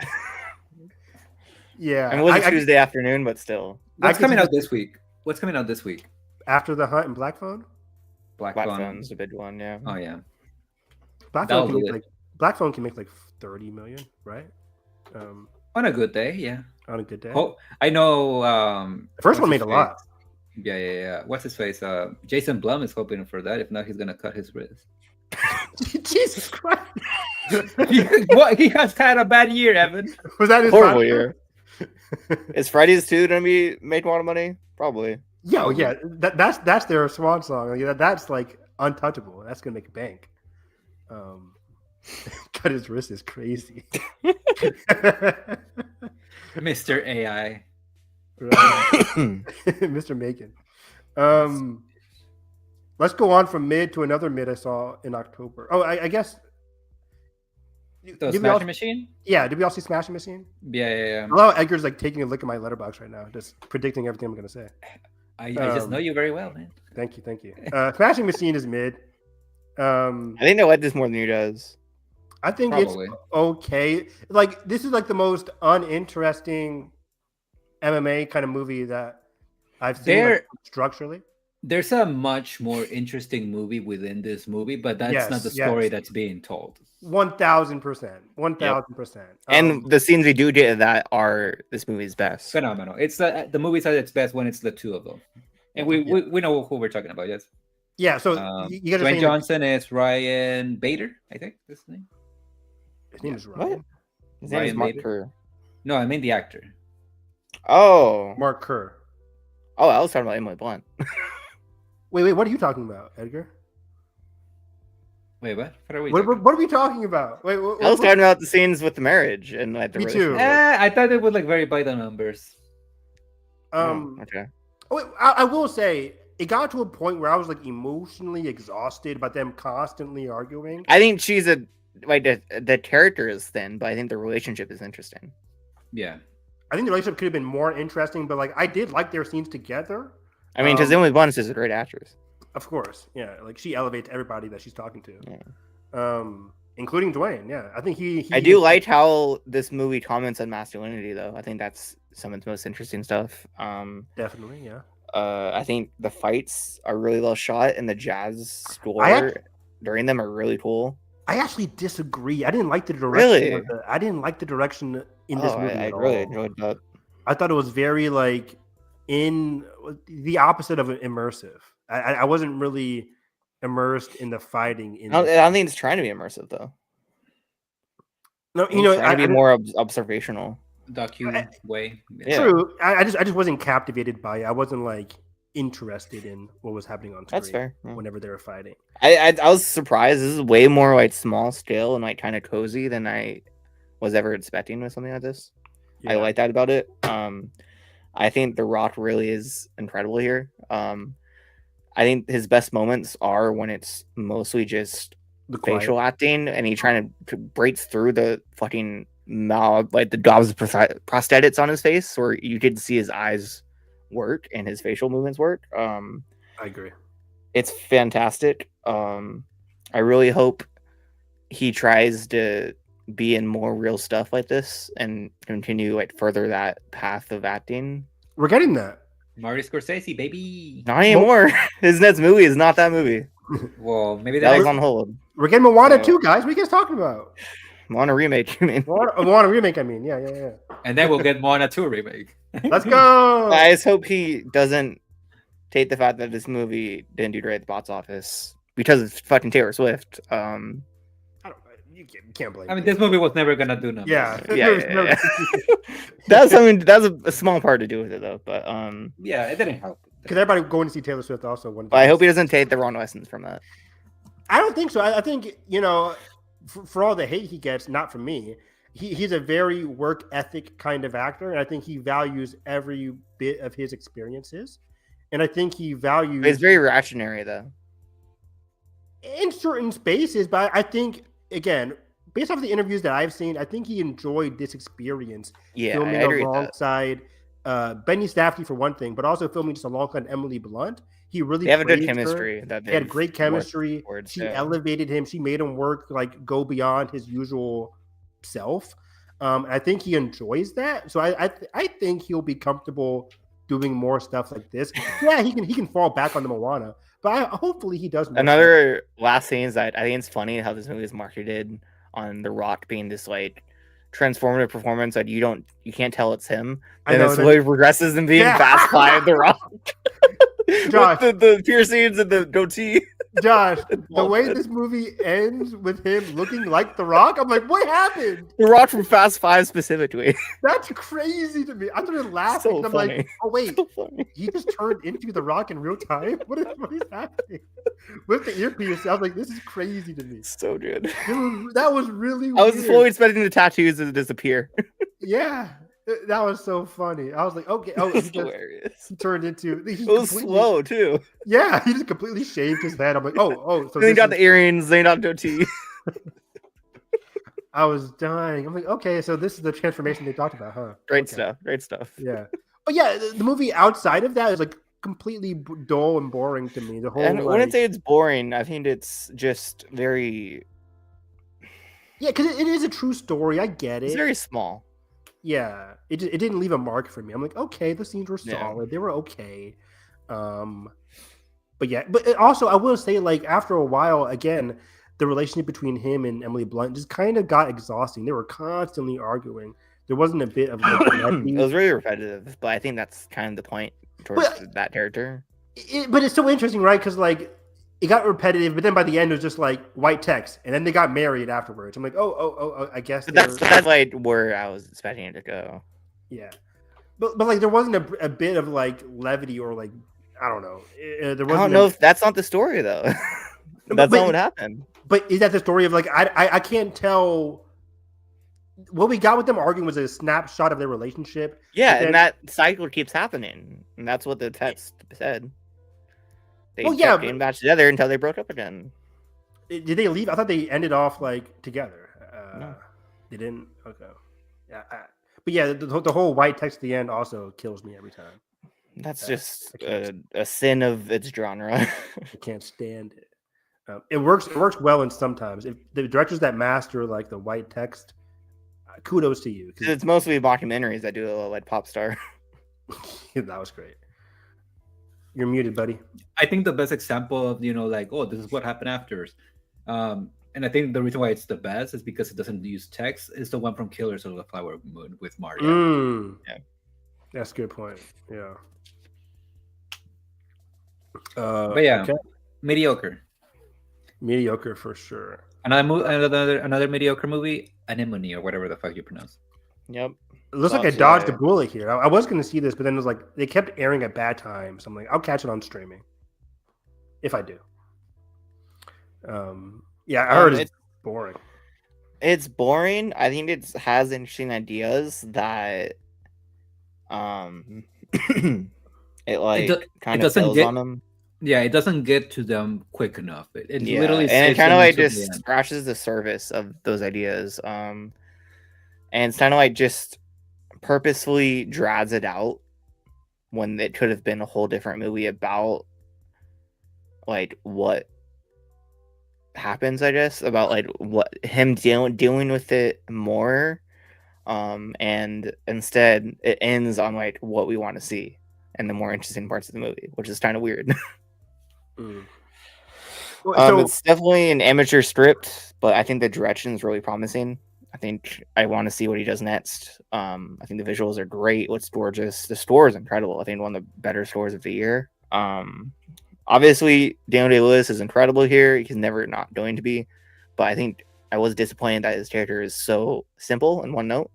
Yeah. And it was a Tuesday afternoon, but still. What's coming out this week? After The Hunt and Black Phone? Black Phone's a big one, yeah. Oh yeah. Black Phone can make like 30 million, right? On a good day, yeah. On a good day. Oh, I know. The first one made a lot. Yeah. What's his face? Jason Blum is hoping for that. If not, he's gonna cut his wrist. Jesus Christ! He has had a bad year, Evan. Was that his horrible year? Is Friday's 2 gonna be making a lot of money? Probably. Yeah, yeah. That's their swan song. Yeah, that's like untouchable. That's gonna make bank. Cut his wrist is crazy. Mr. AI. Mr. Macon. Let's go on from mid to another mid I saw in October. Oh, I guess. Smashing Machine? Yeah, did we all see Smashing Machine? Yeah. I love how Edgar's like taking a look at my letterbox right now, just predicting everything I'm going to say. I just know you very well, man. Thank you. Smashing Machine is mid. I think they like this more than you does. I think it's okay. Like, this is like the most uninteresting MMA kind of movie that I've seen like, structurally. There's a much more interesting movie within this movie, but that's not the Yes, story yes. that's being told. 1,000%. 1,000%. And the scenes we do get that are this movie's best. Phenomenal. It's the movie's at its best when it's the two of them, and we know who we're talking about. Yes. Yeah. So you guys are Dwayne saying Johnson is Ryan Bader. I think that's his name. his name is What? Ryan. His name is Ryan Mark Bader? Kerr. No, I mean the actor. Oh. Mark Kerr. Oh, I was talking about Emily Blunt. Wait. What are you talking about, Edgar? Wait, what? What are we? What talking are we talking about? Wait. I was talking about the scenes with the marriage and like the Me too. relationship. I thought it was like very by the numbers. Okay. Wait, I will say it got to a point where I was like emotionally exhausted by them constantly arguing. I think she's the character is thin, but I think the relationship is interesting. Yeah. I think the relationship could have been more interesting, but like I did like their scenes together. I mean, because Emily Blunt is a great actress. Of course, yeah. Like she elevates everybody that she's talking to, Yeah. Including Dwayne. Yeah, I think he I do like how this movie comments on masculinity, though. I think that's some of the most interesting stuff. Definitely, yeah. I think the fights are really well shot, and the jazz score during them are really cool. I actually disagree. I didn't like the direction. Really? I didn't like the direction in this movie I at really all. enjoyed that. I thought it was very like in the opposite of immersive. I wasn't really immersed in the fighting. I don't think it's trying to be immersive, though. No, It's trying to be more observational. Docu way. Yeah. True. I just wasn't captivated by it. I wasn't like interested in what was happening on screen. That's fair. Yeah. Whenever they were fighting. I was surprised. This is way more like small scale and like kind of cozy than I was ever expecting with something like this. Yeah. I like that about it. I think The Rock really is incredible here. I think his best moments are when it's mostly just The quiet. facial acting and he trying to breaks through the fucking mouth, like the gobs of prosthetics on his face, where you could see his eyes work and his facial movements work. I agree. It's fantastic. I really hope he tries to be in more real stuff like this and continue like further that path of acting. We're getting that. Marty Scorsese, baby. Not anymore. His next movie is not that movie. Well, maybe That that was on hold. We're getting Moana So- 2, guys. What are you guys talking about? Moana remake, you mean? Moana remake, I mean. Yeah. and then we'll get Moana 2 remake. Let's go. I just hope he doesn't take the fact that this movie didn't do great at the box office because it's fucking Taylor Swift. You can't blame I mean, me. this movie was never gonna do numbers. Yeah. Yeah. That's a small part to do with it though. But Yeah, it didn't help. Because everybody going to see Taylor Swift also wanted I hope he doesn't take the wrong lessons from that. I don't think so. I think, for all the hate he gets, not from me, he's a very work ethic kind of actor. And I think he values every bit of his experiences. And I think he values But it's very reactionary though. in certain spaces. But I think, again, based off the interviews that I've seen, I think he enjoyed this experience Yeah, filming I agree with that. alongside Benny Safdie for one thing, but also filming just alongside Emily Blunt. He really They have a good praised her. chemistry. That They had great chemistry. towards, She yeah. elevated him. She made him work, like go beyond his usual self. I think he enjoys that. So I think he'll be comfortable doing more stuff like this. Yeah, he can fall back on the Moana, but hopefully he does. more Another last thing is that I think it's funny how this movie is marketed on The Rock being this like transformative performance that you can't tell it's him. I And know it that- slowly progresses and being Yeah. Fast Five The Rock. Josh. With the piercings and the goatee. stuff. Josh, the all way good. this movie ends with him looking like The Rock, I'm like, what happened? The Rock from Fast Five specifically. That's crazy to me. I started laughing. So and I'm funny. like, oh wait, So funny. he just turned into The Rock in real time? What is happening? With the earpiece, I was like, this is crazy to me. So good. That was really I was weird. fully expecting the tattoos to disappear. Yeah, that was so funny. I was like, okay. Oh, he It's just hilarious. turned into. He It was completely- slow too. Yeah, he just completely shaved his head. I'm like, oh. So Then he this got is- the earrings, then he got the goatee. I was dying. I'm like, okay, so this is the transformation they talked about, huh? Great Okay. stuff. Great stuff. Yeah, but yeah, the movie outside of that is like completely dull and boring to me. The whole And I wouldn't like, say it's boring. I think it's just very, yeah, because it is a true story. I get it's it. very small. Yeah, it didn't leave a mark for me. I'm like, okay, the scenes were Yeah. solid. They were okay. but yeah, but also I will say, like, after a while, again, the relationship between him and Emily Blunt just kind of got exhausting. They were constantly arguing. There wasn't a bit of like it was really repetitive, but I think that's kind of the point towards that character. But it's so interesting, right? Because like it got repetitive, but then by the end it was just like white text, and then they got married afterwards. I'm like, oh, I guess that's like where I was expecting it to go. Yeah, but like there wasn't a bit of like levity or like I don't know. There wasn't I don't know if that's not the story though. That's not what happened. But is that the story of like I can't tell. What we got with them arguing was a snapshot of their relationship. Yeah, and that cycle keeps happening, and that's what the text said. They kept getting back together until they broke up again. Did they leave? I thought they ended off like together. No. They didn't. Okay. Yeah, but yeah, the whole white text at the end also kills me every time. That's just a sin of its genre. I can't stand it. It works well, and sometimes if the directors that master like the white text. Kudos to you. It's mostly mockumentaries that do a little like pop star. That was great. You're muted, buddy. I think the best example of like, oh, this is what happened afterwards. And I think the reason why it's the best is because it doesn't use text. Is the one from Killers of the Flower Moon with Mario. Yeah, that's a good point. Yeah. But yeah, okay. Mediocre for sure. Another mediocre movie, Anemone or whatever the fuck you pronounce. Yep. It looks like I dodged a bullet here. I was going to see this, but then it was like they kept airing at bad times. So I'm like, I'll catch it on streaming if I do. Yeah, I heard it's boring. It's boring. I think it has interesting ideas that it kind of builds on them. Yeah, it doesn't get to them quick enough. It literally and it kind of like just scratches the surface of those ideas. And it's kind of like just purposefully drags it out when it could have been a whole different movie about like what happens, I guess, about like what him dealing with it more. And instead it ends on like what we want to see and the more interesting parts of the movie, which is kind of weird. It's definitely an amateur script, but I think the direction is really promising. I think I want to see what he does next. I think the visuals are great. What's gorgeous. The score is incredible. I think one of the better scores of the year. Obviously, Daniel Day-Lewis is incredible here. He's never not going to be, but I think I was disappointed that his character is so simple and one note,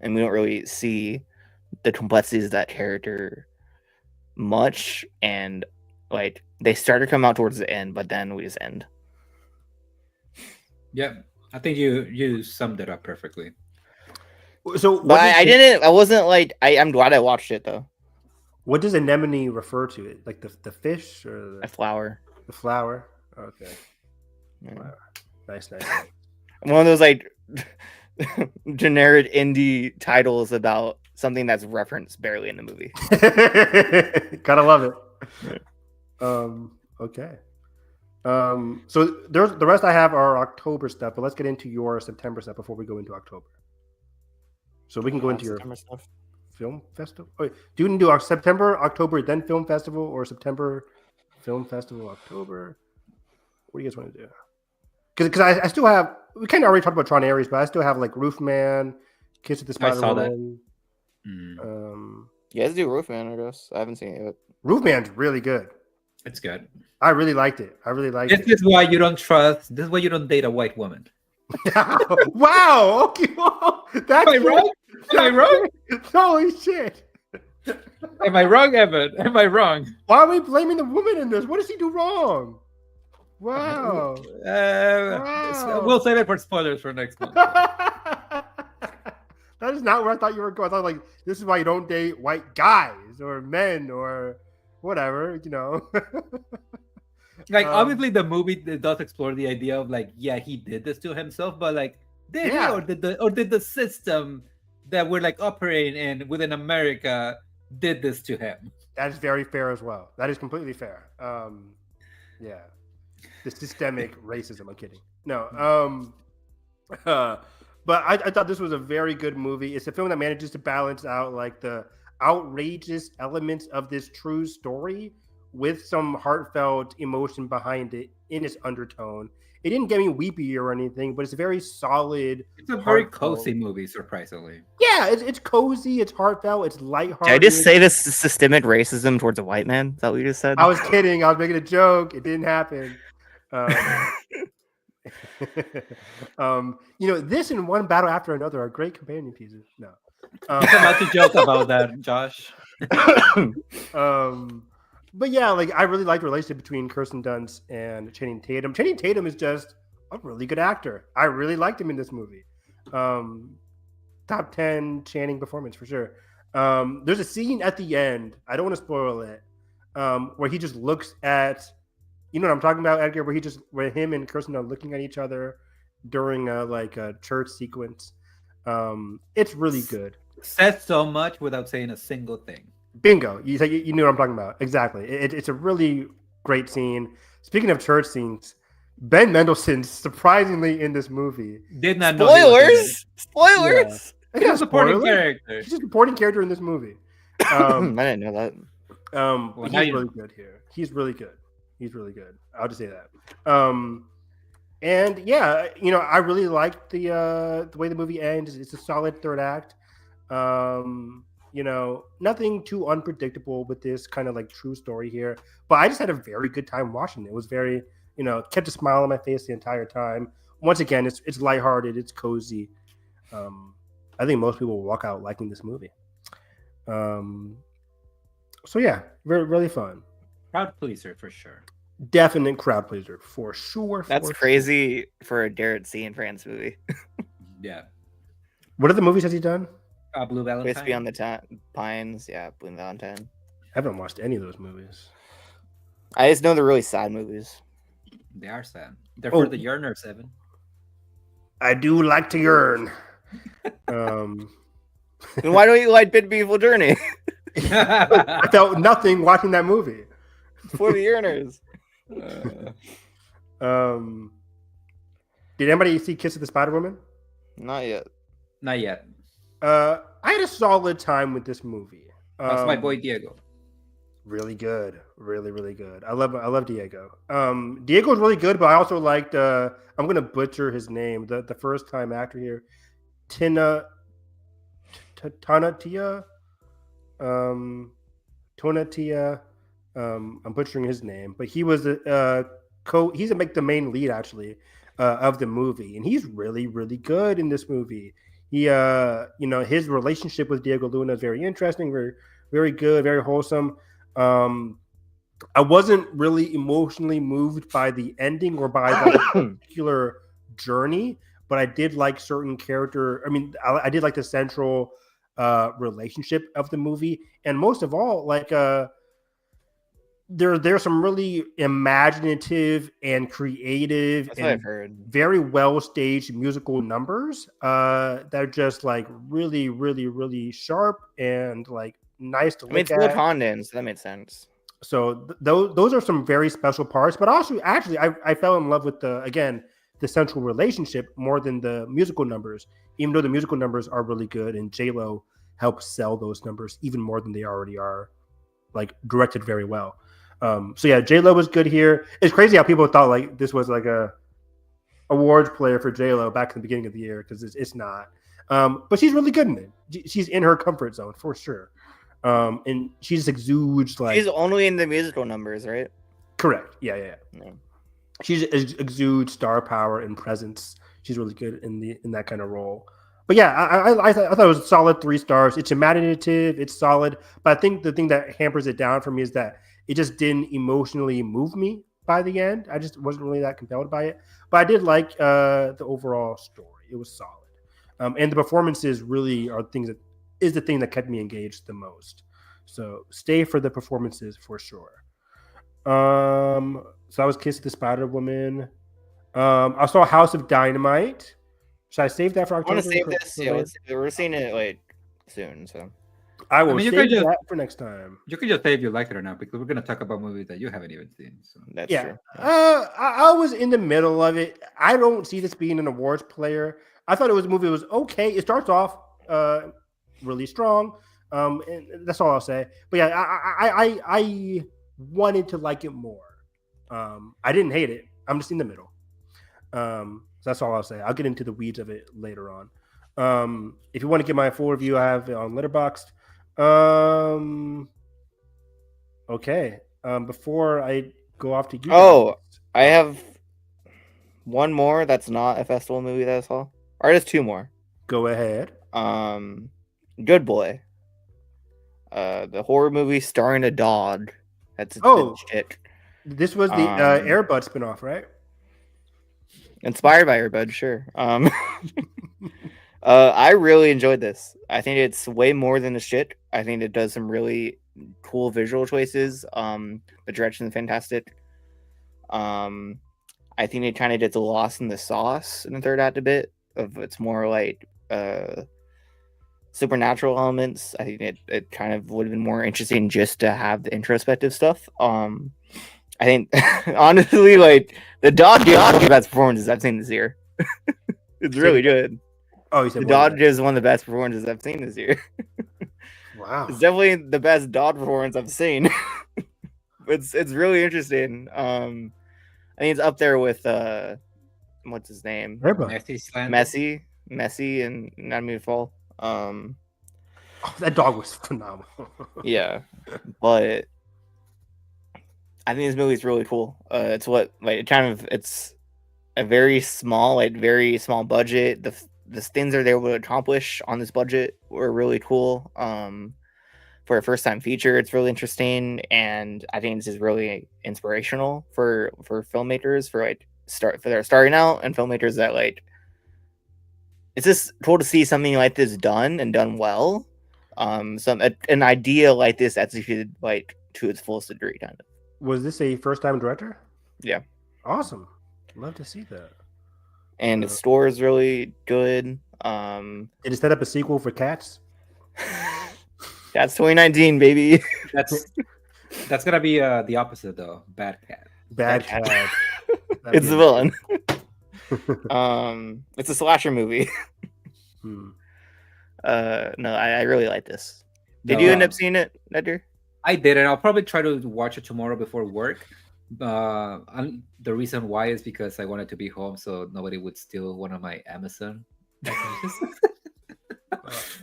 and we don't really see the complexities of that character much, and like they start to come out towards the end, but then we just end. Yeah, I think you summed it up perfectly. So, but I wasn't like I'm glad I watched it though. What does anemone refer to? It like the fish or the flower? The flower. Okay. Yeah. Wow. Nice. One of those like generic indie titles about something that's referenced barely in the movie. Gotta love it. Okay. So there's the rest I have are October stuff, but let's get into your September stuff before we go into October. So we can go into your stuff. Film festival. Wait, do you do our September, October, then film festival, or September, film festival, October? What do you guys want to do? Because I still have. We kind of already talked about Tron Ares, but I still have like Roofman, Kiss of the Spider Woman. You guys do Roofman, I guess. I haven't seen it yet. Roofman's really good. It's good. I really liked it. This is why you don't trust. This is why you don't date a white woman. Wow. Okay. Well, that's Am I wrong? Am I wrong? Holy shit. Am I wrong, Evan? Am I wrong? Why are we blaming the woman in this? What does he do wrong? Wow. Wow. We'll save it for spoilers for next month. That is not where I thought you were going. I thought like this is why you don't date white guys or men or whatever, you know. Like obviously the movie does explore the idea of like, yeah, he did this to himself, but like did he or did the system that we're like operating in within America did this to him? That is very fair as well. That is completely fair. Yeah. The systemic racism. I'm kidding. No. But I thought this was a very good movie. It's a film that manages to balance out like the outrageous elements of this true story with some heartfelt emotion behind it in its undertone. It didn't get me weepy or anything, but it's a very solid. It's a very heartfelt- cozy movie, surprisingly. Yeah, it's cozy, it's heartfelt, it's lighthearted. Did I just say this is systemic racism towards a white man? Is that what you just said? I was kidding. I was making a joke. It didn't happen. This and One Battle After Another are great companion pieces. No. It's about to joke about that, Josh. But yeah, like I really like the relationship between Kirsten Dunst and Channing Tatum. Channing Tatum is just a really good actor. I really liked him in this movie. Top 10 Channing performance for sure. There's a scene at the end. I don't want to spoil it. Where he just looks at, you know what I'm talking about, Edgar? Where him and Kirsten are looking at each other during a church sequence. It's really good. Said so much without saying a single thing. Bingo. You knew what I'm talking about. Exactly. It's a really great scene. Speaking of church scenes, Ben Mendelsohn's surprisingly in this movie. Did not know. He was in it. Spoilers! Yeah. He's a supporting character. He's a supporting character in this movie. I didn't know that. But now he's you really good here. He's really good. I'll just say that. And yeah, I really like the way the movie ends. It's a solid third act. Nothing too unpredictable with this kind of like true story here. But I just had a very good time watching it. It was very, kept a smile on my face the entire time. Once again, it's lighthearted, it's cozy. I think most people will walk out liking this movie. So yeah, really fun. Crowd pleaser for sure. Definite crowd pleaser for sure. That's crazy for a Garrett C. and France movie. Yeah. What other movies has he done? Blue Valentine. Place Beyond the Pines, yeah, Blue Valentine. I haven't watched any of those movies. I just know they're really sad movies. They are sad. They're for the yearners, Evan. I do like to yearn. And why don't you like Bit Beautiful Journey? I felt nothing watching that movie. For the yearners. Did anybody see Kiss of the Spider Woman? Not yet. Not yet. I had a solid time with this movie. That's my boy Diego. Really good, really good. I love Diego. Diego's really good, but I also liked. I'm gonna butcher his name. The first time actor here, Tanatia. Tonatia. I'm butchering his name, but he was he's the main lead actually of the movie, and he's really good in this movie. He his relationship with Diego Luna is very interesting, very good, very wholesome. I wasn't really emotionally moved by the ending or by the particular journey, but I did like certain character. I mean, I did like the central relationship of the movie, and most of all, like there's some really imaginative and creative That's what I've heard. very well staged musical numbers that are just like really sharp and like nice to look it's at. Will Condon, so that made sense. So those are some very special parts, but also actually I fell in love with the central relationship more than the musical numbers, even though the musical numbers are really good and J-Lo helps sell those numbers even more than they already are, like directed very well. So yeah, J-Lo was good here. It's crazy how people thought like this was like a awards player for J-Lo back in the beginning of the year, because it's not. But she's really good in it. She's in her comfort zone for sure. And she just exudes like. She's only in the musical numbers, right? Correct. Yeah. She exudes star power and presence. She's really good in that kind of role. But yeah, I thought it was a solid 3 stars. It's imaginative, it's solid. But I think the thing that hampers it down for me is that it just didn't emotionally move me by the end. I just wasn't really that compelled by it. But I did like the overall story. It was solid. And the performances really are the thing that kept me engaged the most. So stay for the performances for sure. So I was Kiss the Spider Woman. I saw House of Dynamite. Should I save that for October? I want to save this. Yeah, we're seeing it like soon, so I will save that for next time. You can just say if you like it or not, because we're going to talk about movies that you haven't even seen. So. That's true. I was in the middle of it. I don't see this being an awards player. I thought a movie was okay. It starts off really strong, and that's all I'll say. But yeah, wanted to like it more. I didn't hate it. I'm just in the middle. So that's all I'll say. I'll get into the weeds of it later on. If you want to get my full review, I have it on Letterboxd. Okay. Before I go off to you. Oh, I have one more that's not a festival movie that I saw. Or just two more. Go ahead. Good Boy. The horror movie starring a dog. That's shit. This was the Air Bud spinoff, right? Inspired by Air Bud, sure. I really enjoyed this. I think it's way more than the shit. I think it does some really cool visual choices. The direction is fantastic. I think it kind of gets lost in the sauce in the third act a bit. It's more like supernatural elements. I think it kind of would have been more interesting just to have the introspective stuff. I think honestly, like the dog is the best performances I've seen this year. It's really good. Oh, you said the dog is one of the best performances I've seen this year. Wow, it's definitely the best dog performance I've seen. It's really interesting. I think it's up there with what's his name? Messi, and Not Me to Fall. That dog was phenomenal. Yeah, but I think this movie is really cool. It's it's a very small budget. The things that they were able to accomplish on this budget were really cool. For a first time feature, it's really interesting, and I think this is really inspirational for filmmakers for they're starting out, and filmmakers that it's just cool to see something like this done well. An idea like this executed to its fullest degree, kind of. Was this a first time director? Yeah. Awesome. Love to see that. And its score is really good. Did it set up a sequel for Cats? That's 2019, baby. That's gonna be the opposite though. Bad Cat. Bad Cat. It's the villain. It's a slasher movie. No, I really like this. Did you end up seeing it, Edgar? I did, and I'll probably try to watch it tomorrow before work. The reason why is because I wanted to be home so nobody would steal one of my Amazon packages.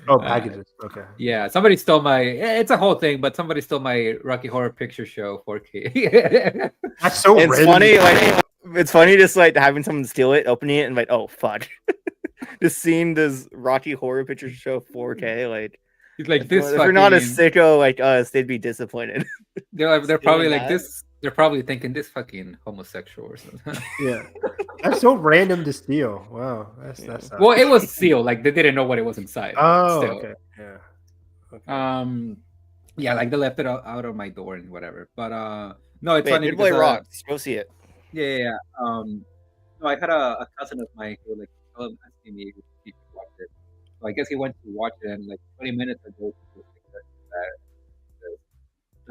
Packages. Okay. Yeah, somebody stole my. It's a whole thing, but somebody stole my Rocky Horror Picture Show 4K. That's so. It's funny. It's funny just having someone steal it, opening it, and oh fuck, just seeing this Rocky Horror Picture Show 4K. He's like this. If you're not a sicko like us, they'd be disappointed. They're probably like this. They're probably thinking this fucking homosexual or something. Yeah, that's so random to steal. Wow, that's. Well, it was sealed. They didn't know what it was inside. Oh, okay. Yeah. Okay. Yeah, they left it out of my door and whatever. But no, it's funny. Good Boy rocks. Go see it. Yeah. No, I had a cousin of mine who asking me if he could watch it. So I guess he went to watch it, and 20 minutes ago.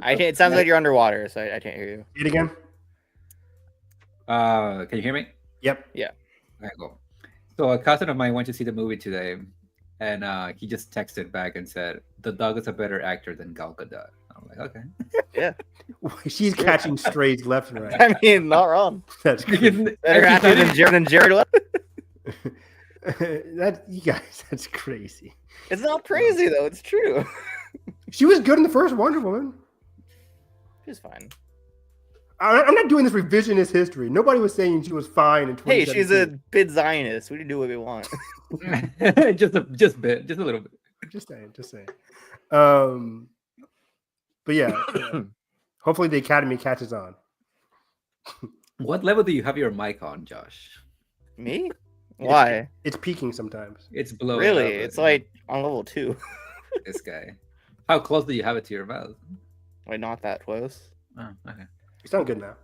It sounds like you're underwater, so I can't hear you. Say it again. Can you hear me? Yep. Yeah. All right, go. So a cousin of mine went to see the movie today, and he just texted back and said, "The dog is a better actor than Gal Gadot." I'm like, okay. Yeah. She's catching strays left and right. I mean, not wrong. That's better actor than Jared Leto. You guys, that's crazy. It's not crazy though. It's true. She was good in the first Wonder Woman. She's fine. I'm not doing this revisionist history. Nobody was saying she was fine in 2017. Hey, she's a bit Zionist. We can do what we want. just a little bit. Just saying. But yeah. Hopefully the Academy catches on. What level do you have your mic on, Josh? Me? Why? It's peaking sometimes. It's below. Really? It's on level 2. This guy. How close do you have it to your mouth? Not that close. Oh, okay. You sound good now.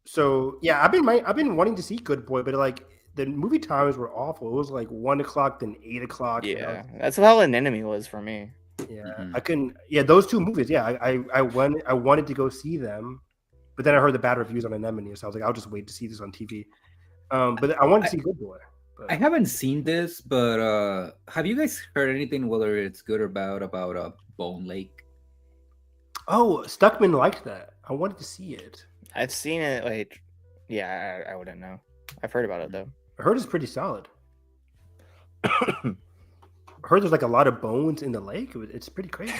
So yeah, I've been wanting to see Good Boy, but the movie times were awful. It was 1 o'clock, then 8 o'clock. Yeah, that's how Anemone was for me. Yeah, I couldn't. Yeah, those two movies. Yeah, I wanted to go see them, but then I heard the bad reviews on Anemone, so I was like, I'll just wait to see this on TV. But I wanted to see Good Boy. I haven't seen this, but have you guys heard anything, whether it's good or bad, about Bone Lake? Oh, Stuckman liked that. I wanted to see it. I've seen it. Like, yeah, I wouldn't know. I've heard about it though. I heard it's pretty solid. I heard there's like a lot of bones in the lake. It's pretty crazy.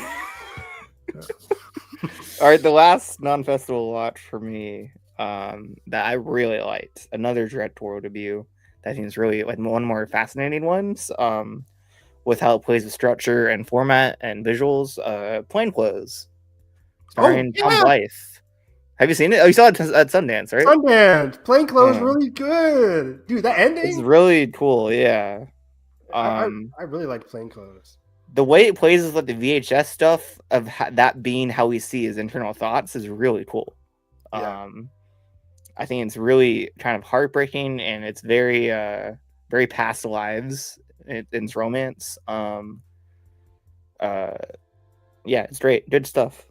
All right, the last non-festival watch for me that I really liked, another directorial debut that I think is really like one more fascinating ones with how it plays with structure and format and visuals. Plainclothes, starring Tom Blythe. Have you seen it? Oh, you saw it at Sundance, right? Sundance. Plainclothes, really good, dude. That ending, it's really cool. Yeah, I really like Plainclothes. The way it plays with like the VHS stuff of that being how we see his internal thoughts is really cool. Yeah. I think it's really kind of heartbreaking, and it's very, very past lives in its romance. Yeah, it's great, good stuff.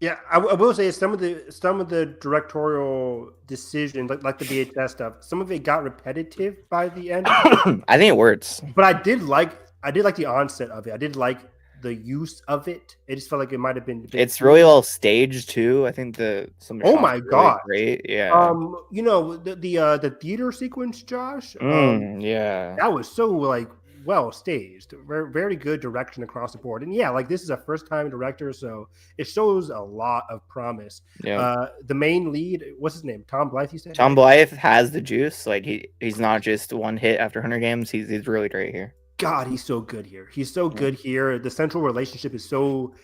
Yeah, I will say some of the directorial decisions, like the VHS stuff, some of it got repetitive by the end. I think it works, but I did like the onset of it. I did like the use of it. It just felt like it might have been. It's really well staged too. I think oh my god, great! Yeah. You know the theater sequence, Josh. Yeah, that was so like well staged. Very, very good direction across the board. And yeah, like this is a first time director, so it shows a lot of promise. Yeah. The main lead, what's his name? Tom Blythe. You said Tom Blythe has the juice. Like he's not just one hit after 100 games. He's really great here. God, he's so good here. He's so good here. The central relationship is so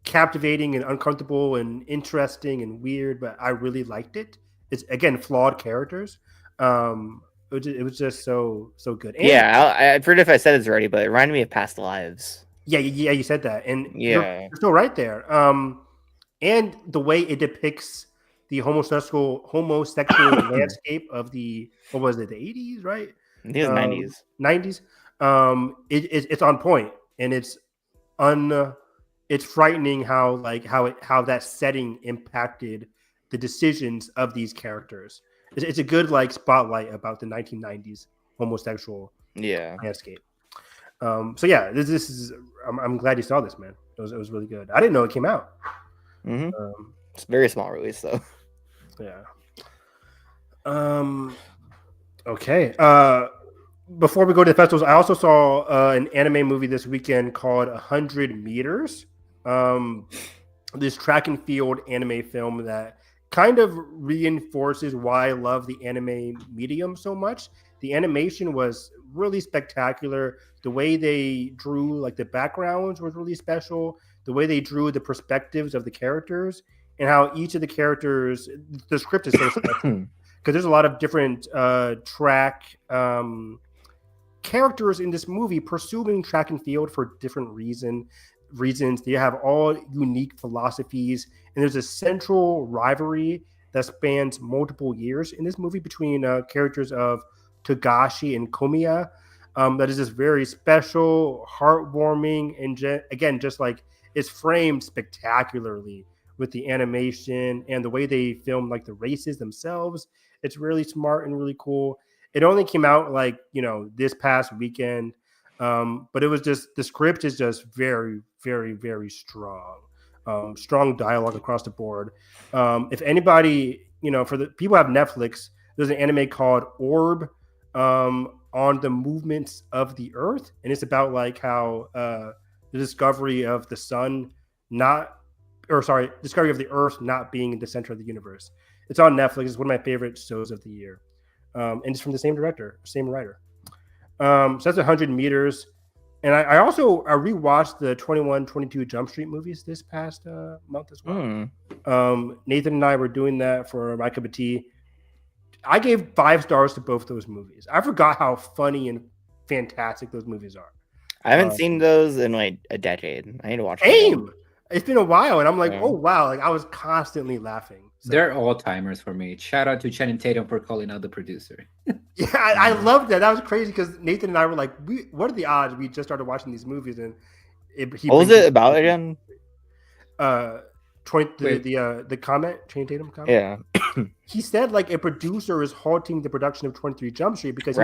captivating and uncomfortable and interesting and weird, but I really liked it. It's again flawed characters. It was just so good. And yeah, I forget if I said this already, but it reminded me of Past Lives. Yeah, you said that, and you're still right there. And the way it depicts the homosexual landscape of the what was it, the 80s, right? I think it was 90s. It's on point, and it's frightening how that setting impacted the decisions of these characters. It's a good like spotlight about the 1990s homosexual landscape. So yeah, this is I'm glad you saw this, man. It was really good. I didn't know it came out. Mm-hmm. It's a very small release though. Yeah. Okay. Before we go to the festivals, I also saw an anime movie this weekend called 100 Meters. This track and field anime film that kind of reinforces why I love the anime medium so much. The animation was really spectacular. The way they drew like the backgrounds was really special. The way they drew the perspectives of the characters and how each of the characters, the script is so special because there's a lot of different track characters in this movie pursuing track and field for different reasons. They have all unique philosophies, and there's a central rivalry that spans multiple years in this movie between characters of Togashi and Komiya. That is just very special, heartwarming, and again, just like it's framed spectacularly with the animation and the way they film like the races themselves. It's really smart and really cool. It only came out like, this past weekend. But it was just, the script is just very, very, very strong. Strong dialogue across the board. If anybody, for the people who have Netflix, there's an anime called Orb on the movements of the Earth. And it's about like how the discovery of the sun discovery of the Earth not being in the center of the universe. It's on Netflix. It's one of my favorite shows of the year. And it's from the same director, same writer. So that's 100 Meters. And I rewatched the 21-22 Jump Street movies this past month as well. Nathan and I were doing that for my cup of tea. I gave 5 stars to both those movies. I forgot how funny and fantastic those movies are. I haven't seen those in like a decade. I need to watch them. It's been a while, and I'm like, oh wow! Like I was constantly laughing. So. They're all timers for me. Shout out to Channing Tatum for calling out the producer. Yeah, I loved that. That was crazy because Nathan and I were like, what are the odds? We just started watching these movies, and what was it about again? The comment, Channing Tatum comment. Yeah, he said like a producer is halting the production of 23 Jump Street because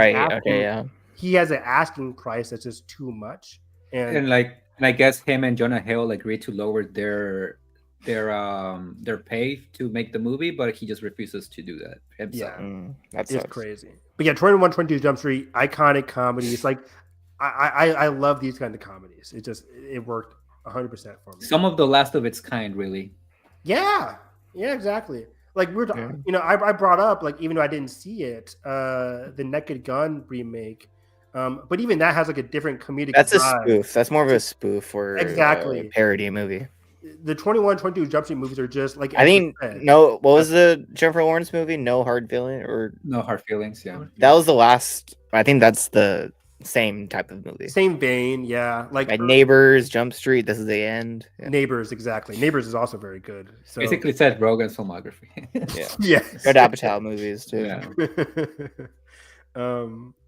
he has an asking price that's just too much, and I guess him and Jonah Hill agreed to lower their their pay to make the movie, but he just refuses to do that himself. Yeah. That It's sucks. crazy. But yeah, 21, 22 Jump Street, iconic comedies. Like, I love these kind of comedies. It worked 100% for me. Some of the last of its kind, really. Yeah, exactly. Like I brought up, like, even though I didn't see it, the Naked Gun remake, but even that has like a different comedic. That's a vibe. spoof. That's more of a spoof or Exactly. a parody movie. The 21, 22 Jump Street movies are just like, I think what was the Jennifer Lawrence movie? No Hard Feeling or No Hard Feelings. Yeah, that was the last. I think that's the same type of movie. Same vein, yeah. Like Neighbors, Jump Street. This is the end. Yeah. Neighbors, exactly. Neighbors is also very good. So basically, Seth Rogen's filmography. Yeah. Yes. Good Apatow movies too. Yeah.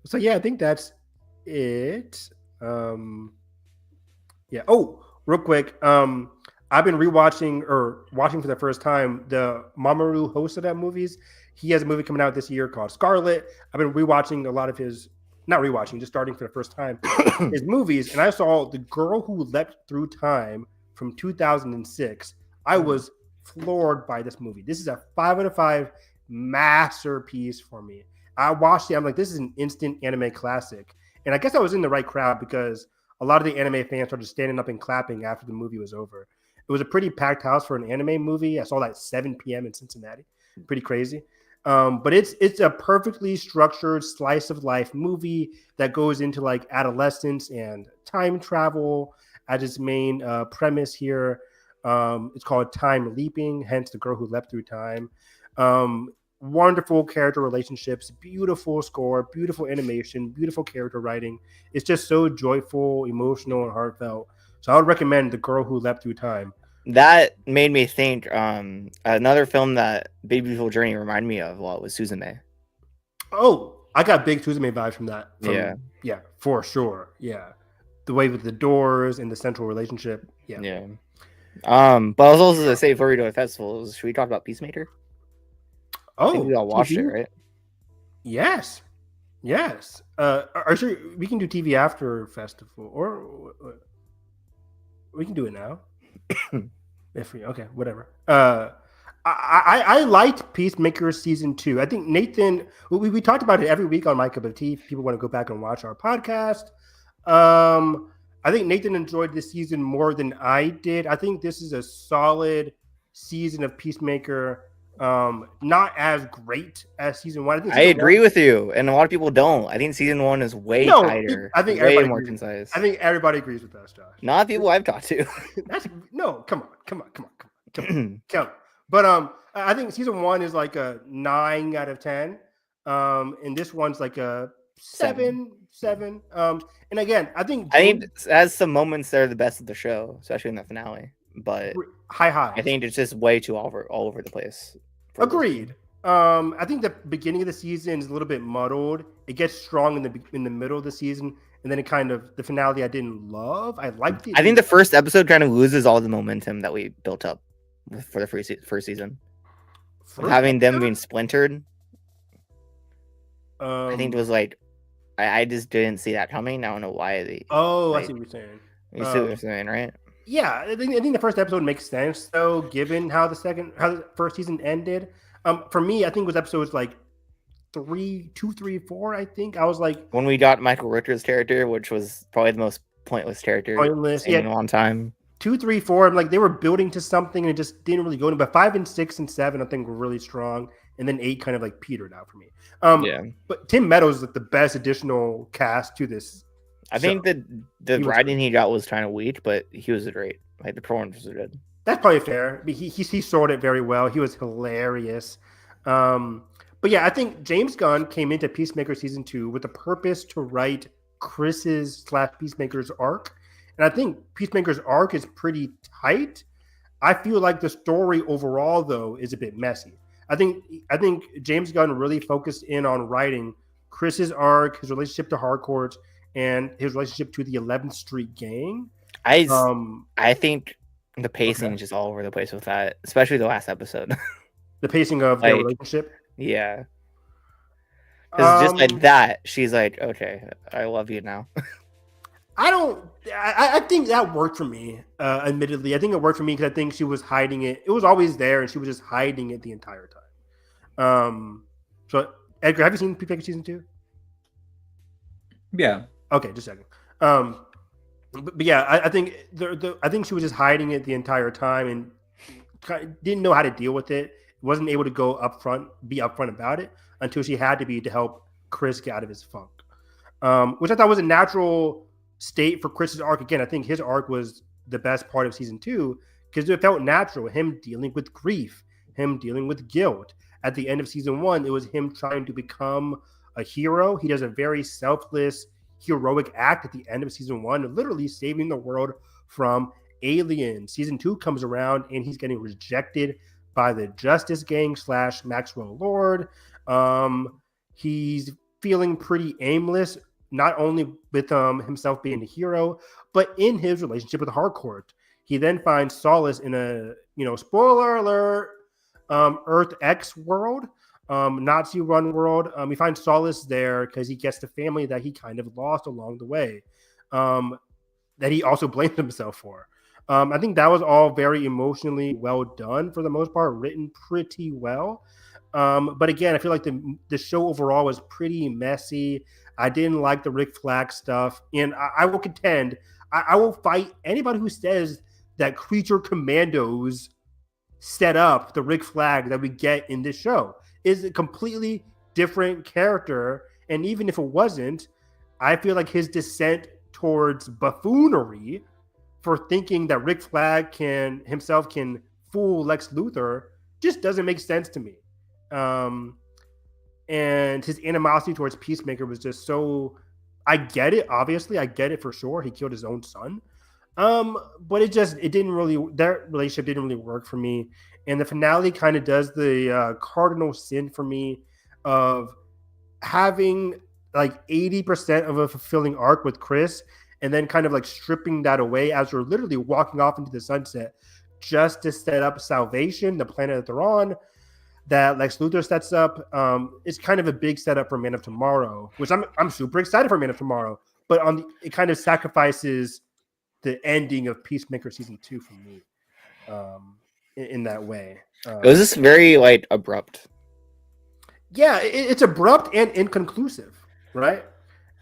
So yeah, I think that's it. Yeah. Oh, real quick. I've been rewatching or watching for the first time the Mamoru Hosoda movies. He has a movie coming out this year called Scarlet. I've been rewatching a lot of his, not rewatching, just starting for the first time, his movies. And I saw The Girl Who Leapt Through Time from 2006. I was floored by this movie. This is a 5 out of 5 masterpiece for me. I watched it. I'm like, this is an instant anime classic. And I guess I was in the right crowd because a lot of the anime fans started standing up and clapping after the movie was over. It was a pretty packed house for an anime movie. I saw that at 7 p.m. in Cincinnati. Pretty crazy. But it's a perfectly structured slice of life movie that goes into like adolescence and time travel as its main premise here. It's called Time Leaping, hence The Girl Who Leapt Through Time. Wonderful character relationships, beautiful score, beautiful animation, beautiful character writing. It's just so joyful, emotional, and heartfelt. So I would recommend The Girl Who Leapt Through Time. That made me think. Another film that Big Beautiful Journey reminded me of a lot was Suzume. Oh, I got big Suzume vibes from that. Yeah, for sure. Yeah, the way with the doors and the central relationship. Yeah. But I was also to say before we go to festivals, should we talk about Peacemaker? I think we all watched it, right? Yes. Are sure we can do TV after festival, or we can do it now? Okay, whatever. I liked Peacemaker season 2. I think Nathan, we talked about it every week on My Cup of Tea. If people want to go back and watch our podcast. I think Nathan enjoyed this season more than I did. I think this is a solid season of Peacemaker. Not as great as season 1. I agree with you, and a lot of people don't. I think season 1 is way tighter. I think way more concise. I think everybody agrees with us, Josh. Not people I've talked to. Come on. But I think season 1 is like a 9 out of 10. And this one's like a 7. And again, I think it has some moments that are the best of the show, especially in the finale. But high. I think it's just way too all over the place. Agreed. I think the beginning of the season is a little bit muddled. It gets strong in the middle of the season, and then the finale I didn't love. I liked it. I think the first episode kind of loses all the momentum that we built up for the first season. Having them being splintered. I think it was like I just didn't see that coming. I don't know why they. Oh, I see what you're saying. You see what I'm saying, right? Yeah, I think the first episode makes sense though, given how the first season ended. For me, I think it was episodes like 2, 3, 4. I think I was like when we got Michael Rooker's character, which was probably the most pointless character in a long time. 2, 3, 4. I'm like they were building to something and it just didn't really go in. But 5 and 6 and 7, I think were really strong, and then 8 kind of like petered out for me. But Tim Meadows is like the best additional cast to this. I think that the writing he got was kind of weak, but he was great. Like the performances were good. That's probably fair. He sold it very well. He was hilarious. But yeah, I think James Gunn came into Peacemaker season 2 with the purpose to write Chris's / Peacemaker's arc, and I think Peacemaker's arc is pretty tight. I feel like the story overall, though, is a bit messy. I think James Gunn really focused in on writing Chris's arc, his relationship to Harcourt, and his relationship to the 11th Street Gang. I think the pacing is just all over the place with that, especially the last episode. The pacing of their relationship? Yeah. Because just like that, she's like, okay, I love you now. I don't. I think that worked for me. Admittedly, I think it worked for me because I think she was hiding it. It was always there, and she was just hiding it the entire time. So Edgar, have you seen Peacemaker season 2? Yeah. Okay, just a second. But yeah, I think I think she was just hiding it the entire time and didn't know how to deal with it. Wasn't able to be upfront about it until she had to be to help Chris get out of his funk, which I thought was a natural state for Chris's arc. Again, I think his arc was the best part of season 2 because it felt natural. Him dealing with grief, him dealing with guilt. At the end of season 1, it was him trying to become a hero. He does a very selfless, heroic act at the end of season 1, literally saving the world from aliens. Season 2 comes around and he's getting rejected by the Justice Gang / Maxwell Lord. He's feeling pretty aimless, not only with himself being a hero, but in his relationship with Harcourt. He then finds solace in a, spoiler alert, Earth X world, Nazi run world. He finds solace there because he gets the family that he kind of lost along the way, that he also blamed himself for. I think that was all very emotionally well done for the most part, written pretty well. But again, I feel like the show overall was pretty messy. I didn't like the Rick Flag stuff, and I will contend, I will fight anybody who says that Creature Commandos set up the Rick Flag that we get in this show. Is a completely different character, and even if it wasn't, I feel like his descent towards buffoonery for thinking that Rick Flag can fool Lex Luthor just doesn't make sense to me. And his animosity towards Peacemaker was just so. I get it, obviously, I get it for sure. He killed his own son, but it didn't really. That relationship didn't really work for me. And the finale kind of does the cardinal sin for me of having like 80% of a fulfilling arc with Chris and then kind of like stripping that away as we're literally walking off into the sunset just to set up Salvation, the planet that they're on, that Lex Luthor sets up. It's kind of a big setup for Man of Tomorrow, which I'm super excited for Man of Tomorrow, but it kind of sacrifices the ending of Peacemaker season 2 for me. In that way. It was just very abrupt. Yeah, it's abrupt and inconclusive, right?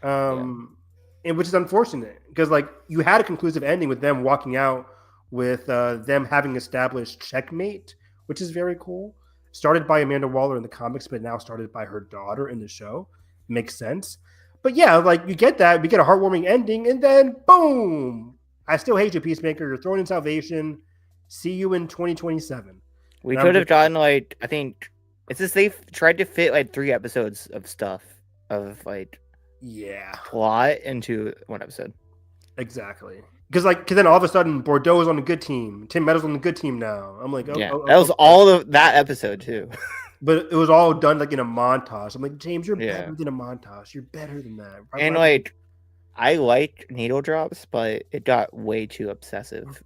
And which is unfortunate because you had a conclusive ending with them walking out with them having established checkmate, which is very cool. Started by Amanda Waller in the comics, but now started by her daughter in the show. Makes sense. But yeah, you get that. We get a heartwarming ending, and then boom! I still hate you, Peacemaker. You're throwing in Salvation. See you in 2027. We could have done I think it's just they've tried to fit 3 episodes of stuff of plot into 1 episode. Exactly. Because then all of a sudden Bordeaux is on the good team. Tim Meadows on the good team now. I'm like, that was all of that episode too. But it was all done in a montage. I'm like, James, you're better than a montage. You're better than that. And I liked needle drops, but it got way too obsessive.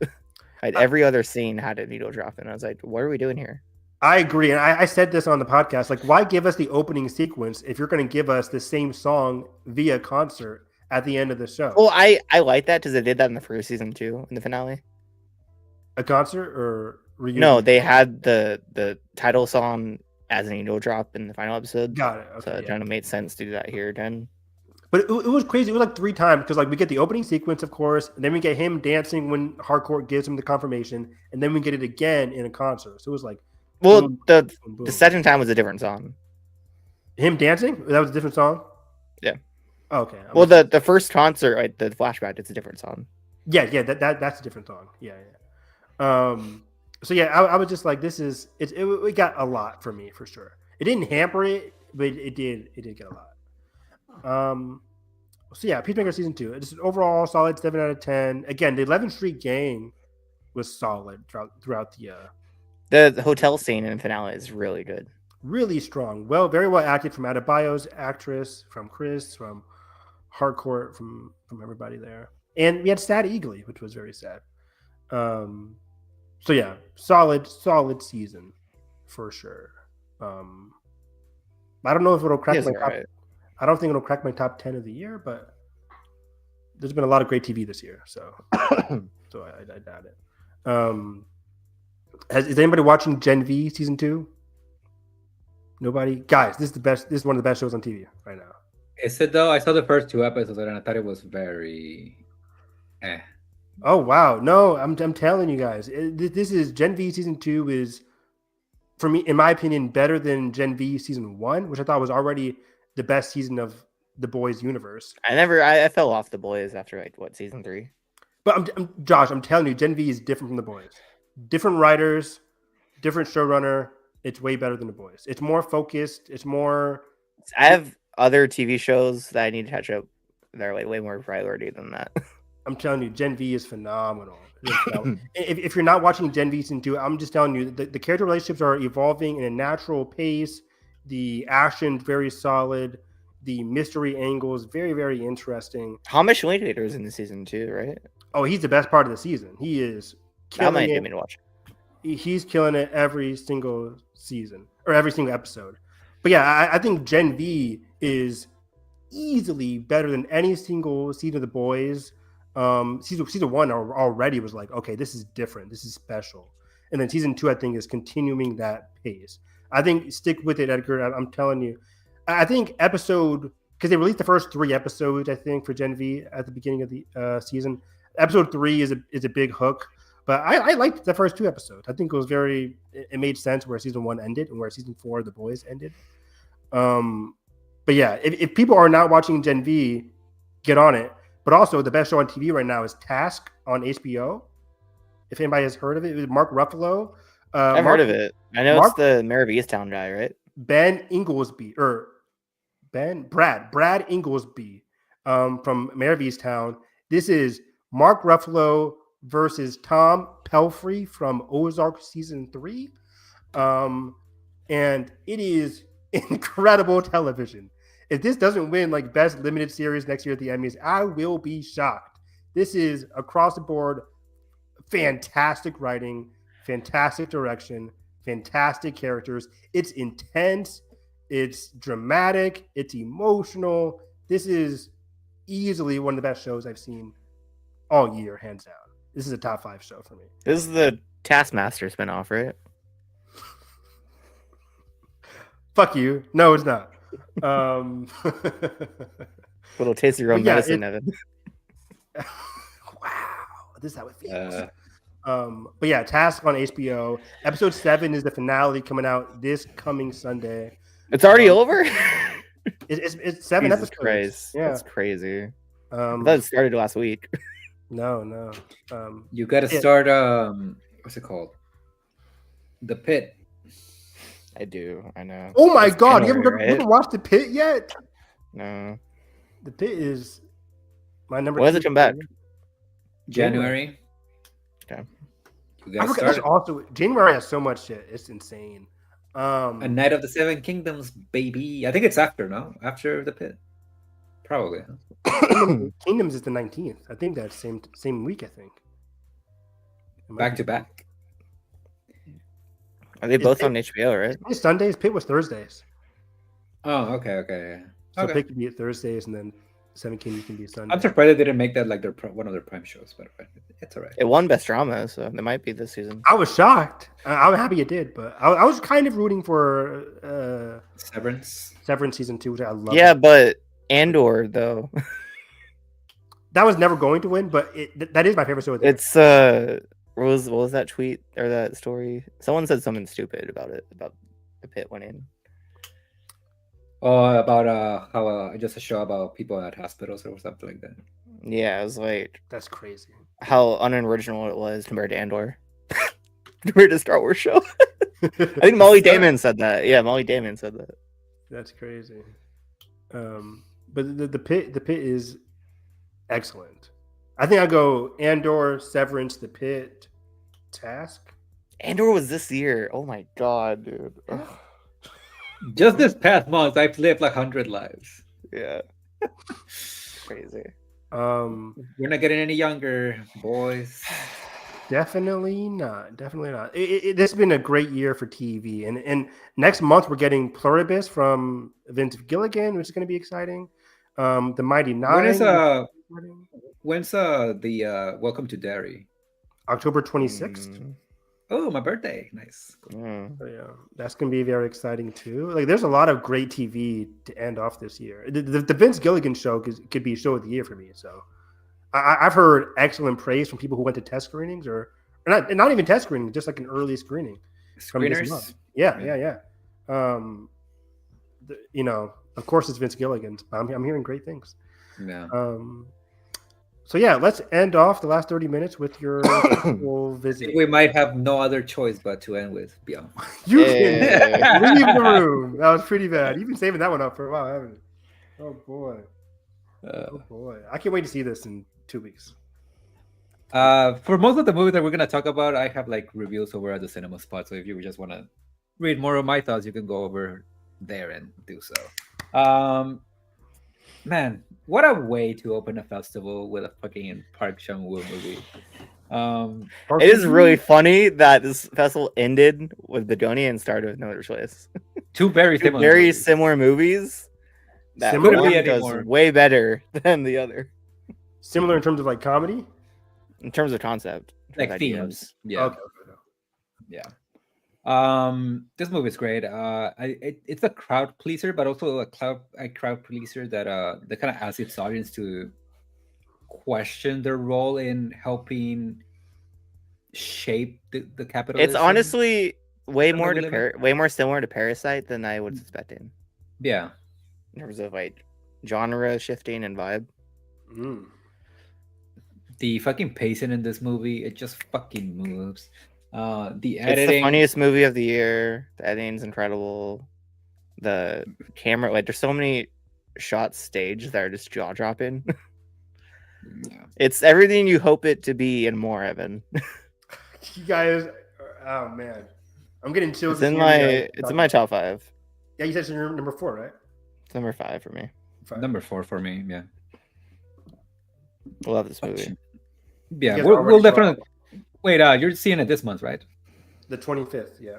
Every other scene had a needle drop, and I was like, what are we doing here? I agree. And I said this on the podcast, why give us the opening sequence if you're going to give us the same song via concert at the end of the show? Well, I like that because they did that in the first season too, in the finale. A concert or reunion? No, they had the title song as a needle drop in the final episode. Got it. Okay, so it kind of made sense to do that here then. But it was crazy. It was 3 times because we get the opening sequence, of course, and then we get him dancing when Harcourt gives him the confirmation, and then we get it again in a concert. So it was boom, the second time was a different song. Him dancing? That was a different song? Yeah. Okay. Well, the first concert, the flashback, it's a different song. Yeah, that's a different song. Yeah. So yeah, I was just it got a lot for me for sure. It didn't hamper it, but it did get a lot. So yeah, Peacemaker season 2. It's overall solid 7 out of 10. Again, the 11th Street Gang was solid throughout the hotel scene in the finale is really good. Really strong. Very well acted from Adebayo's actress, from Chris, from Harcourt, from everybody there. And we had Sad Eagly, which was very sad. So yeah, solid season for sure. I don't know if it'll crack my top. I don't think it'll crack my top 10 of the year, but there's been a lot of great TV this year, so so I doubt it. Is anybody watching Gen V season 2? Nobody, guys. This is the best. This is one of the best shows on TV right now. Is it though? I saw the first 2 episodes and I thought it was very. Oh wow, no, I'm telling you guys, this is Gen V season 2 is, for me, in my opinion, better than Gen V season 1, which I thought was already the best season of the Boys universe. I fell off the Boys after season 3. But Josh, I'm telling you, Gen V is different from the Boys. Different writers, different showrunner. It's way better than the Boys. It's more focused. It's more. I have other TV shows that I need to catch up. They're like way more priority than that. I'm telling you, Gen V is phenomenal. If you're not watching Gen V season 2, I'm just telling you, the character relationships are evolving in a natural pace. The action very solid. The mystery angle is very, very interesting. Hamish Linklater is in the season 2, right? Oh, he's the best part of the season. He is killing that might it. get me to watch. He's killing it every single season or every single episode. But yeah, I think Gen V is easily better than any single season of the Boys. Season 1 already was like, okay, this is different. This is special. And then season 2, I think, is continuing that pace. I think stick with it, Edgar. I'm telling you. I think because they released the first 3 episodes, I think, for Gen V at the beginning of the season. Episode 3 is a big hook. But I liked the first 2 episodes. I think it made sense where season 1 ended and where season 4 the Boys ended. But yeah, if people are not watching Gen V, get on it. But also the best show on TV right now is Task on HBO. If anybody has heard of it, it was Mark Ruffalo. I've heard of it. I know it's the Mayor of Easttown guy, right? Brad Inglesby from Mayor of Easttown. This is Mark Ruffalo versus Tom Pelphrey from Ozark season 3. And it is incredible television. If this doesn't win like best limited series next year at the Emmys, I will be shocked. This is across the board fantastic writing, fantastic direction, fantastic characters. It's intense, it's dramatic, it's emotional. This is easily one of the best shows I've seen all year, hands down. This is a top 5 show for me. This is the Taskmaster spinoff, right? Fuck you. No, it's not. Little taste of your own medicine, Evan. Wow, this is how it feels. But yeah, Task on HBO. Episode 7 is the finale coming out this coming Sunday. It's already over? It's 7 Jesus episodes. Christ. Yeah. That's crazy. I thought it started last week. No. You got to start. What's it called? The Pit. I do. I know. Oh my It's God! You January, haven't watched The Pit yet? No. The Pit is my number. When does it come back? January. Okay. You got to start. Also, January has so much shit. It's insane. A Night of the Seven Kingdoms, baby. I think it's after The Pit. Probably. Kingdoms is the 19th. I think that's same week. I think. Back to back. Are they both on HBO, right? It's Sundays. Pit was Thursdays. Oh, okay. So Pit could be at Thursdays, and then Seven Kingdoms can be Sunday. I'm surprised they didn't make that like one of their prime shows, but it's all right. It won Best Drama, so it might be this season. I was shocked. I'm happy it did, but I was kind of rooting for Severance season 2, which I love. Yeah, but Andor though. That was never going to win, but that is my favorite show. It's what was that tweet or that story? Someone said something stupid about the Pit winning. Oh, about how just a show about people at hospitals or something like that. Yeah, it was like that's crazy. How unoriginal it was compared to Andor. Compared to Star Wars show. I think Molly Damon said that. Yeah, Molly Damon said that. That's crazy. But the Pit is excellent. I think I go Andor, Severance, The Pit, Task. Andor was this year. Oh my God, dude. Ugh. Just this past month, I've lived like 100 lives. Yeah. Crazy. We're not getting any younger, boys. Definitely not. This has been a great year for TV. And next month, we're getting Pluribus from Vince Gilligan, which is going to be exciting. The Mighty Nine. When's the Welcome to Derry? October 26th. Oh, my birthday. Nice. Cool. Mm. So, yeah, that's gonna be very exciting too. Like, there's a lot of great TV to end off this year. The Vince Gilligan show could be show of the year for me. So, I've heard excellent praise from people who went to test screenings or not even test screening, just like an early screening. from this Screeners. month. Yeah. You know, of course, it's Vince Gilligan's. But I'm hearing great things. Yeah. So yeah, let's end off the last 30 minutes with your full visit. We might have no other choice but to end with Beyond. You can leave the room. That was pretty bad. You've been saving that one up for a while, haven't you? Oh boy. Oh boy. I can't wait to see this in 2 weeks. For most of the movies that we're gonna talk about, I have like reviews over at the cinema spot. So if you just want to read more of my thoughts, you can go over there and do so. Man, what a way to open a festival with a fucking Park Chan-wook movie. It is really funny that this festival ended with Bugonia and started with No Other Choice. Two very Two similar, very movies. similar movies. That Similar? one Couldn't be does anymore. way better than the other Similar in terms of like comedy. in terms of concept, in terms Like of ideas. themes. Yeah. Okay. Yeah. This movie is great. It's a crowd pleaser, but also a crowd pleaser that kind of asks its audience to question their role in helping shape the capitalism. It's honestly way That more we live in. way more similar to Parasite than I was expecting yeah. in terms of like genre shifting and vibe. Mm. The fucking pacing in this movie, it just fucking moves. The It's the editing, funniest movie of the year. The editing's incredible. The camera, like, there's so many shots staged that are just jaw dropping. yeah. It's everything you hope it to be and more, Evan. You guys, oh man, I'm getting chills. It's in my top 5. Yeah, you said it's your number 4, right? It's number 5 for me. 5. Number 4 for me. Yeah. I love this movie. Yeah, You guys we'll already definitely. Wait, you're seeing it this month, right? The 25th. Yeah.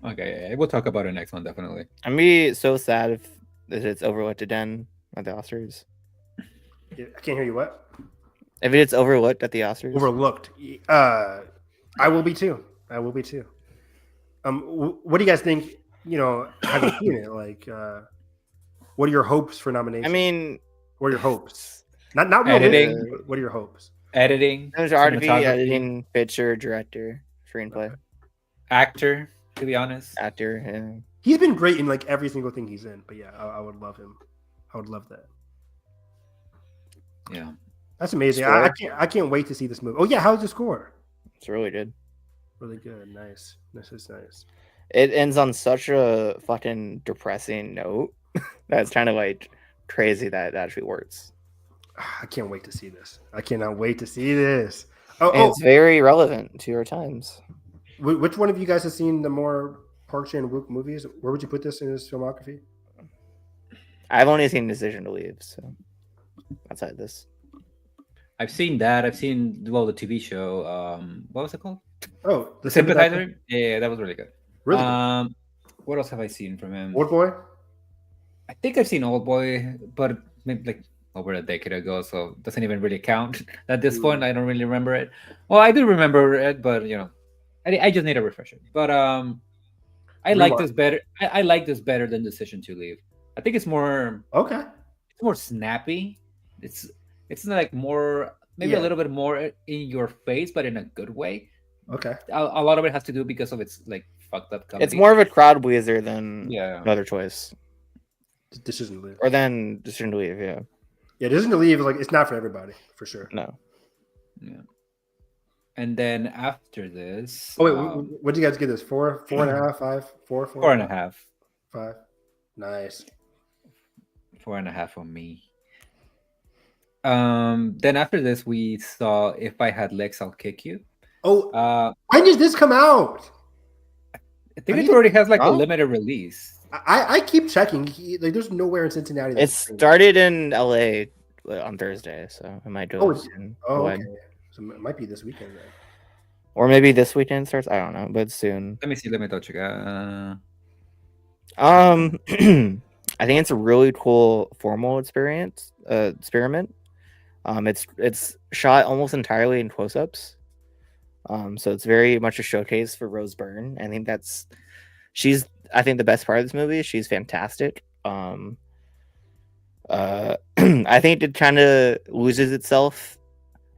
Okay, yeah, we'll talk about it next month, definitely. I'm be so sad if it's overlooked again at the Oscars. I can't hear you. What? If it's overlooked at the Oscars. Overlooked. I will be too. What do you guys think? You know, have you seen it? Like, what are your hopes for nominations? I mean, what are your hopes? Not real Editing. movies, but what are your hopes? Editing, cinematography, cinematography, editing, picture, director, screenplay, actor. To be honest, actor. Yeah. He's been great in like every single thing he's in. But yeah, I would love him. I would love that. yeah. That's amazing. Score? I can't wait to see this movie. Oh yeah, how's the score? It's really good. Really good. Nice. This is nice. It ends on such a fucking depressing note that's kind of like crazy that it actually works. I can't wait to see this. I cannot wait to see this. And it's very relevant to our times. Which one of you guys has seen the more Park Chan-wook movies? Where would you put this in his filmography? I've only seen Decision to Leave, so outside this. I've seen that. I've seen the TV show. What was it called? Oh, The Sympathizer. Yeah, that was really good. Really good. What else have I seen from him? Old Boy? I think I've seen Old Boy, but maybe like over a decade ago, so it doesn't even really count at this point. I don't really remember it. Well, I do remember it, but you know, I just need a refresher. But I like this better. I like this better than Decision to Leave. I think it's more Okay. it's more snappy. It's not like more maybe a little bit more in your face, but in a good way. Okay. A lot of it has to do because of its like fucked up comedy. It's more of a crowd pleaser than Yeah. Other Choice. Decision to Leave. Or then Decision to Leave, yeah. Yeah, Decision to Leave is like it's not for everybody, for sure. No. Yeah. And then after this, Oh wait, what did you guys give this? 4, 4.5, 5, 4, 4.5. 5. Nice. 4.5 for me. Then after this, we saw If I Had Legs, I'll Kick You. Oh, when did this come out? I think it already has like a Huh? limited release. I keep checking. Like, there's nowhere in Cincinnati. It that's- started in LA on Thursday, so it might go Oh, soon. Oh, When- okay. So it might be this weekend then. Or maybe this weekend starts. I don't know, but soon. Let me see. Let me double check. I think it's a really cool formal experiment. It's shot almost entirely in close-ups. So it's very much a showcase for Rose Byrne. I think she's the best part of this movie. She's fantastic. I think it kind of loses itself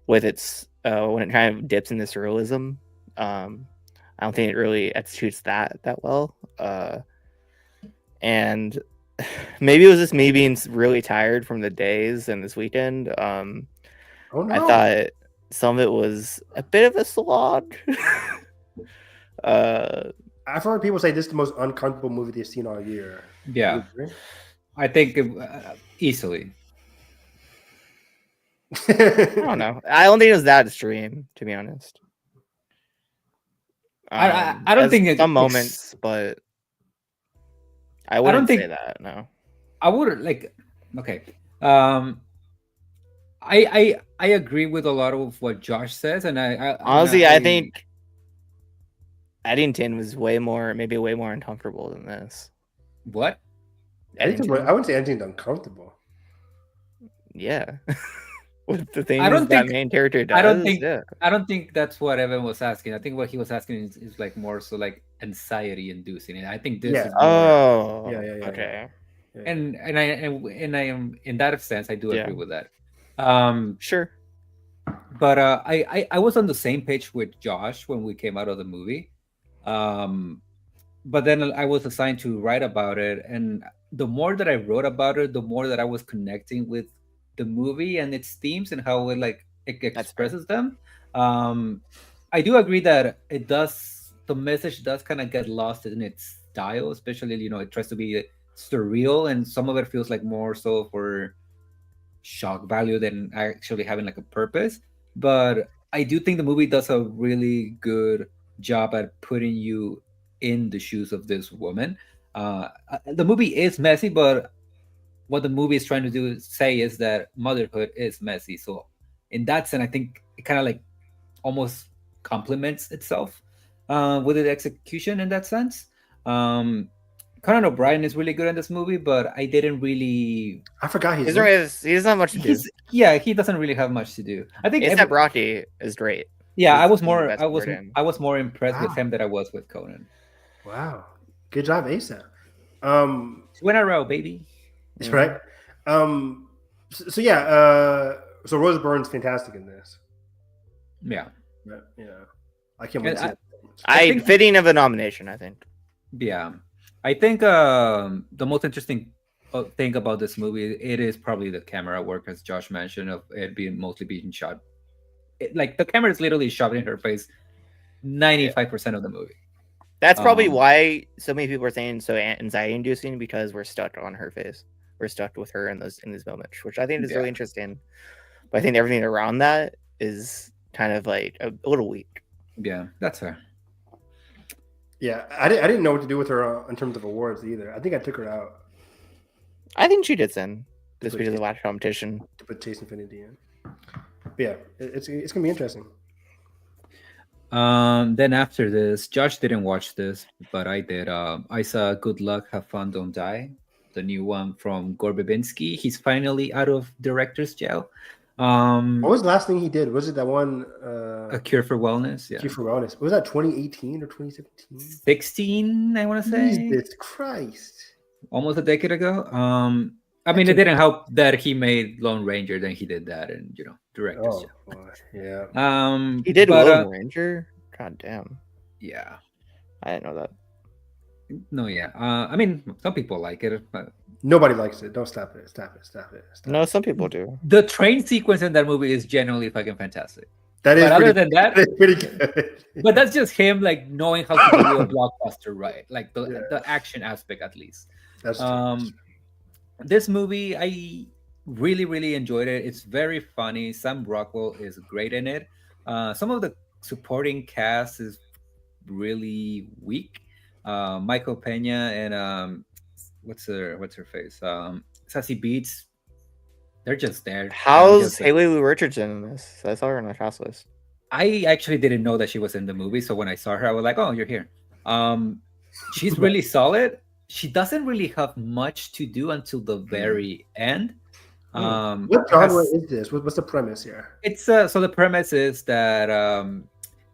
with its when it kind of dips into surrealism. I don't think it really executes that well. And maybe it was just me being really tired from the days and this weekend. Oh no! I thought some of it was a bit of a slog. I've heard people say this is the most uncomfortable movie they've seen all year. Yeah, I think easily. I don't know. I don't think it was that extreme, to be honest. I don't think some moments, but I wouldn't say that. No, I would like. Okay, I agree with a lot of what Josh says, and I honestly I think Eddington was maybe way more uncomfortable than this. What? Eddington? I wouldn't say Eddington's uncomfortable. Yeah. With the thing that main character does. I don't think that's what Evan was asking. I think what he was asking is like more so like anxiety inducing, and I think this is more, okay. Yeah. And I am in that sense I do agree with that. Sure. But I was on the same page with Josh when we came out of the movie. But then I was assigned to write about it, and the more that I wrote about it, the more that I was connecting with the movie and its themes and how it expresses them. I do agree that the message does kind of get lost in its style, especially it tries to be surreal, and some of it feels like more so for shock value than actually having like a purpose. But I do think the movie does a really good job at putting you in the shoes of this woman. The movie is messy, but what the movie is trying to say is that motherhood is messy. So in that sense, I think it kind of like almost complements itself with the execution in that sense. Conan O'Brien is really good in this movie, but I didn't really. I forgot he doesn't have much to do. He doesn't really have much to do. I think ASAP Rocky is great. Yeah, I was more impressed with him than I was with Conan. Wow, good job, ASAP. Win a row, baby. That's right. So Rose Byrne's fantastic in this. Yeah. I can't wait to see it. Fitting of a nomination, I think. Yeah. I think the most interesting thing about this movie, it is probably the camera work, as Josh mentioned, of it mostly being shot. The camera is literally shoved in her face 95% of the movie. That's probably why so many people are saying so anxiety-inducing, because we're stuck on her face. We're stuck with her in these moments, which I think is really interesting. But I think everything around that is kind of like a little weak. Yeah, that's fair. Yeah, I didn't know what to do with her in terms of awards either. I think I took her out. I think she did send this because of the last competition to put Chase Infinity in. But yeah, it's gonna be interesting. Then after this, Josh didn't watch this, but I did. I saw Good Luck, Have Fun, Don't Die, the new one from Gore Verbinski. He's finally out of director's jail. What was the last thing he did? Was it that one? A Cure for Wellness. Yeah. Cure for Wellness. Was that 2018 or 2017? 16, I want to say. Jesus Christ! Almost a decade ago. I mean, it didn't help that he made Lone Ranger, then he did that, and director's jail. Boy. Yeah. He did Lone Ranger. God damn. Yeah. I didn't know that. No, yeah. I mean, some people like it, but nobody likes it. Don't stop it. Stop it. No, some people do. The train sequence in that movie is genuinely fucking fantastic. That is. But other than that, it's pretty good. But that's just him like knowing how to do a blockbuster, right? Like the action aspect, at least. That's true. This movie, I really, really enjoyed it. It's very funny. Sam Rockwell is great in it. Some of the supporting cast is really weak. Michael Pena and what's her face? Sassy Beats. They're just there. How's Haley Lou Richardson in this? I saw her on the cast list. I actually didn't know that she was in the movie, so when I saw her, I was like, "Oh, you're here." She's really solid. She doesn't really have much to do until the very end. What genre is this? What's the premise here? It's so the premise is that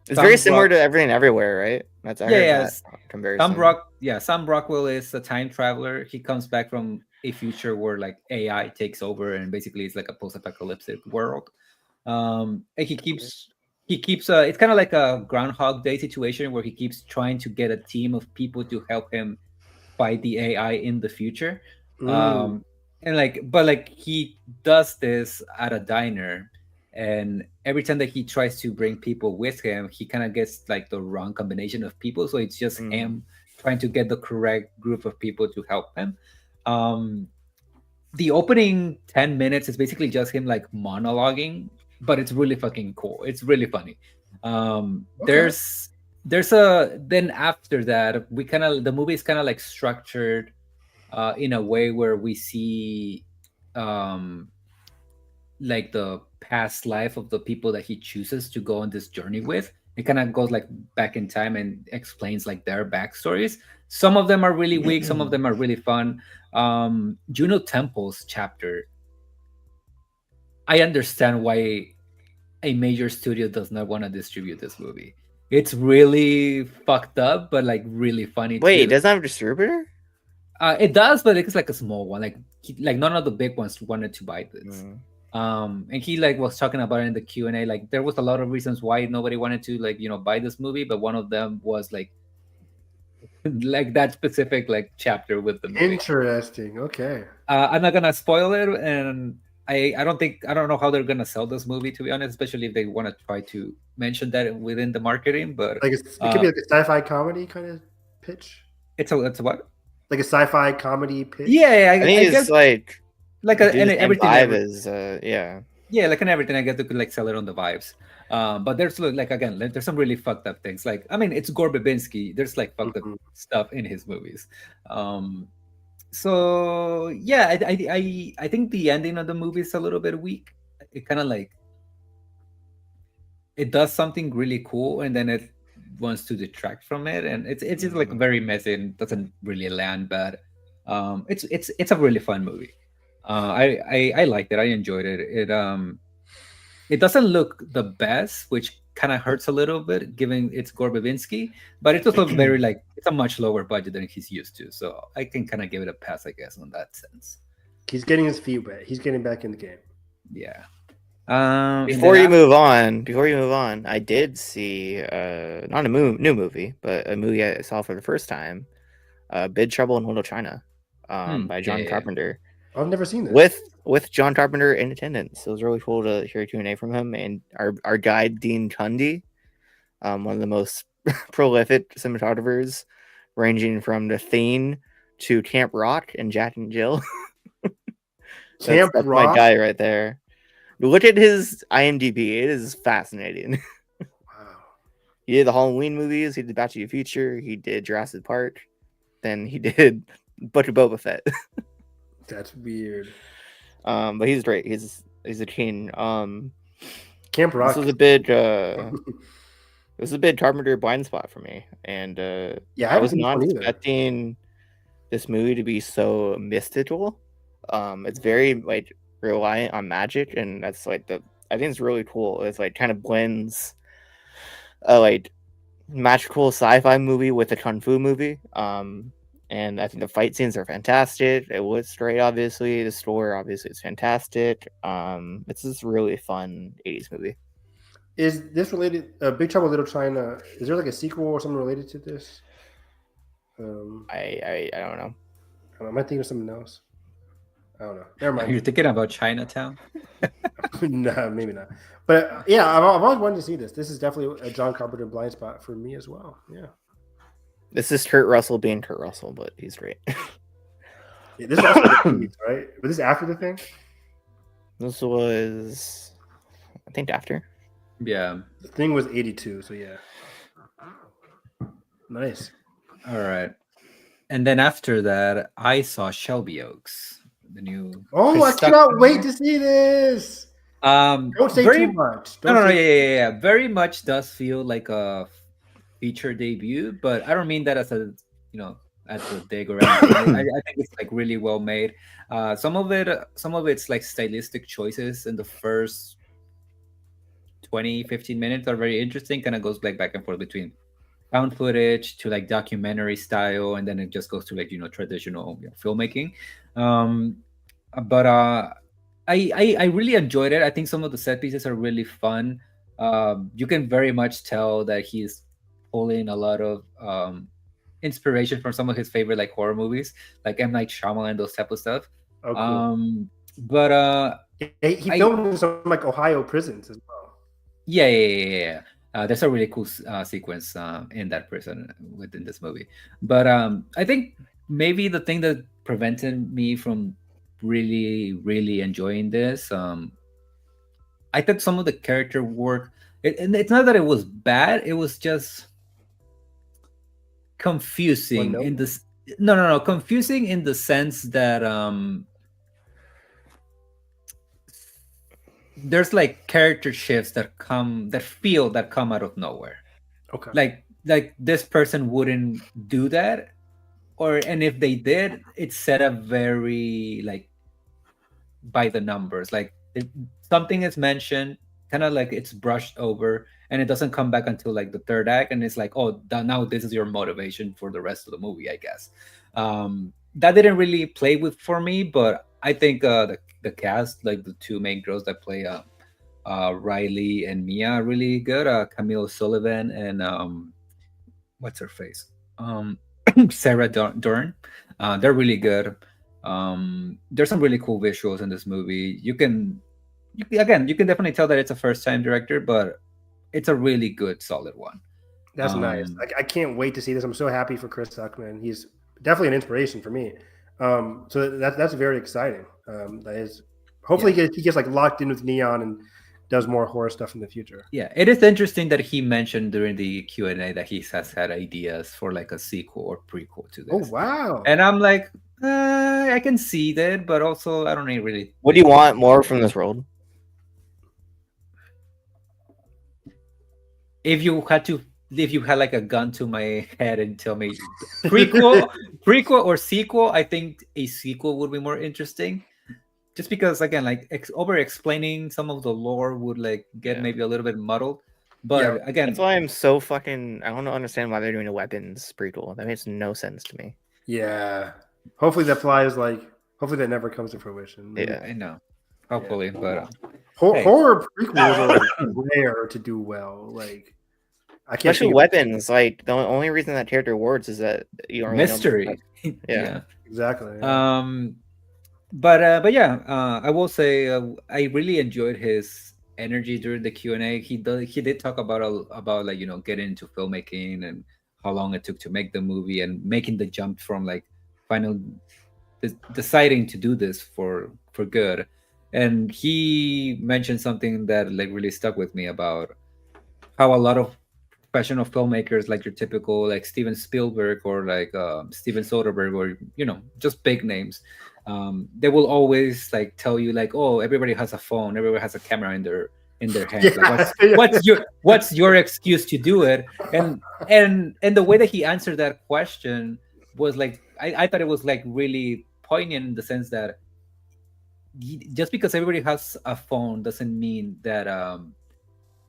It's very similar to Everything Everywhere, right? That's yes. comparison. Sam Rockwell is a time traveler. He comes back from a future where like AI takes over and basically it's like a post-apocalyptic world. And he keeps it's kind of like a Groundhog Day situation where he keeps trying to get a team of people to help him fight the AI in the future. And like he does this at a diner, and every time that he tries to bring people with him, he kind of gets like the wrong combination of people. So it's just him trying to get the correct group of people to help him. The opening 10 minutes is basically just him like monologuing, but it's really fucking cool. It's really funny. There's a then after that the movie is kind of like structured in a way where we see like the past life of the people that he chooses to go on this journey with. It kind of goes like back in time and explains like their backstories. Some of them are really weak, some of them are really fun. Juno Temple's chapter, I understand why a major studio does not want to distribute this movie. It's really fucked up, but like really funny. Wait, too. It doesn't have a distributor? It does, but it's like a small one. Like none of the big ones wanted to buy this. And he like was talking about it in the Q&A. Like there was a lot of reasons why nobody wanted to like buy this movie, but one of them was like that specific like chapter with the movie. Interesting. Okay. I'm not gonna spoil it, and I don't know how they're gonna sell this movie, to be honest, especially if they want to try to mention that within the marketing. But like it could be like a sci-fi comedy kind of pitch. It's a what? Like a sci-fi comedy pitch. Yeah, I think it's like everything. Vibe is Yeah, like and everything. I guess they could like sell it on the vibes. But there's like again, there's some really fucked up things. Like I mean, it's Gore Verbinski. There's like fucked up stuff in his movies. So yeah, I think the ending of the movie is a little bit weak. It kind of like it does something really cool, and then it wants to detract from it, and it's just like very messy and doesn't really land. But it's a really fun movie. I liked it. I enjoyed it. It doesn't look the best, which kind of hurts a little bit given it's Gore Verbinski, but it's also very like it's a much lower budget than he's used to. So I can kind of give it a pass, I guess, on that sense. He's getting his feet wet. He's getting back in the game. Yeah. Before you move on, I did see not a new movie, but a movie I saw for the first time, Big Trouble in Little China, by John Carpenter. I've never seen this. With John Carpenter in attendance. So it was really cool to hear a Q&A from him and our guide Dean Cundy, one of the most prolific cinematographers, ranging from The Thing to Camp Rock and Jack and Jill. That's my guy right there. Look at his IMDb. It is fascinating. Wow. He did the Halloween movies. He did Back to the Future. He did Jurassic Park. Then he did Book of Boba Fett. That's weird. But he's great. He's a king. Camp Rock. This was a big it was a big Carpenter blind spot for me. And I was not expecting this movie to be so mystical. It's very like reliant on magic, and that's like I think it's really cool. It's like kind of blends like magical sci-fi movie with a kung fu movie. And I think the fight scenes are fantastic. It looks great, obviously. The story, obviously, is fantastic. It's this really fun 80s movie. Is this related? Big Trouble in Little China. Is there like a sequel or something related to this? I don't know. Am I thinking of something else? I don't know. Never mind. You're thinking about Chinatown? No, maybe not. But yeah, I've always wanted to see this. This is definitely a John Carpenter blind spot for me as well. Yeah. This is Kurt Russell being Kurt Russell, but he's great. Yeah, this is also right? Was this after the thing? This was, I think, after. Yeah. The thing was 82, so yeah. Nice. All right. And then after that, I saw Shelby Oaks, the new. Oh, I cannot wait to see this. Don't say too much. Yeah. Very much does feel like a feature debut, but I don't mean that as a at the dig or anything. I think it's like really well made. Some of it's like stylistic choices in the first 20-15 minutes are very interesting. Kind of goes like back and forth between found footage to like documentary style, and then it just goes to like traditional filmmaking. But I really enjoyed it. I think some of the set pieces are really fun. You can very much tell that he's pulling a lot of inspiration from some of his favorite like horror movies, like M. Night Shyamalan, those type of stuff. Oh, cool. But he filmed in some like Ohio prisons as well. Yeah. There's a really cool sequence in that prison within this movie. But I think maybe the thing that prevented me from really enjoying this, I thought some of the character work. It's not that it was bad; it was just confusing in this. No, confusing in the sense that there's like character shifts that come out of nowhere. Okay. Like this person wouldn't do that, and if they did, it's set up very like by the numbers. Like something is mentioned, kind of like it's brushed over, and it doesn't come back until like the third act, and it's like, oh, now this is your motivation for the rest of the movie, I guess. That didn't really play with for me, but I think the cast, like the two main girls that play Riley and Mia, are really good. Camille Sullivan and what's her face? Sarah Dern. They're really good. There's some really cool visuals in this movie. You can definitely tell that it's a first-time director, but it's a really good, solid one. That's nice. I can't wait to see this. I'm so happy for Chris Tuckman. He's definitely an inspiration for me. So that's very exciting. That is, hopefully he gets like locked in with Neon and does more horror stuff in the future. Yeah, it is interesting that he mentioned during the Q&A that he has had ideas for like a sequel or prequel to this. Oh wow! And I'm like, I can see that, but also I don't really. What do you want more from this world? If you had like a gun to my head and tell me prequel or sequel, I think a sequel would be more interesting. Just because, again, like over explaining some of the lore would like get maybe a little bit muddled. But again, that's why I'm so fucking. I don't understand why they're doing a weapons prequel. That makes no sense to me. Yeah. Hopefully that flies like. Hopefully that never comes to fruition. Yeah, I know. Hopefully, but horror prequels are like rare to do well. Like. I can't Especially weapons. Like the only reason that character works is that you don't really mystery. Yeah, exactly. But yeah, I will say I really enjoyed his energy during the Q&A. He did talk about like getting into filmmaking and how long it took to make the movie and making the jump from like deciding to do this for good. And he mentioned something that like really stuck with me about how a lot of professional filmmakers, like your typical like Steven Spielberg or like Steven Soderbergh or just big names, they will always like tell you like, oh, everybody has a phone, everybody has a camera in their hands. Like, what's your excuse to do it? And the way that he answered that question was like, I thought it was like really poignant in the sense that just because everybody has a phone doesn't mean that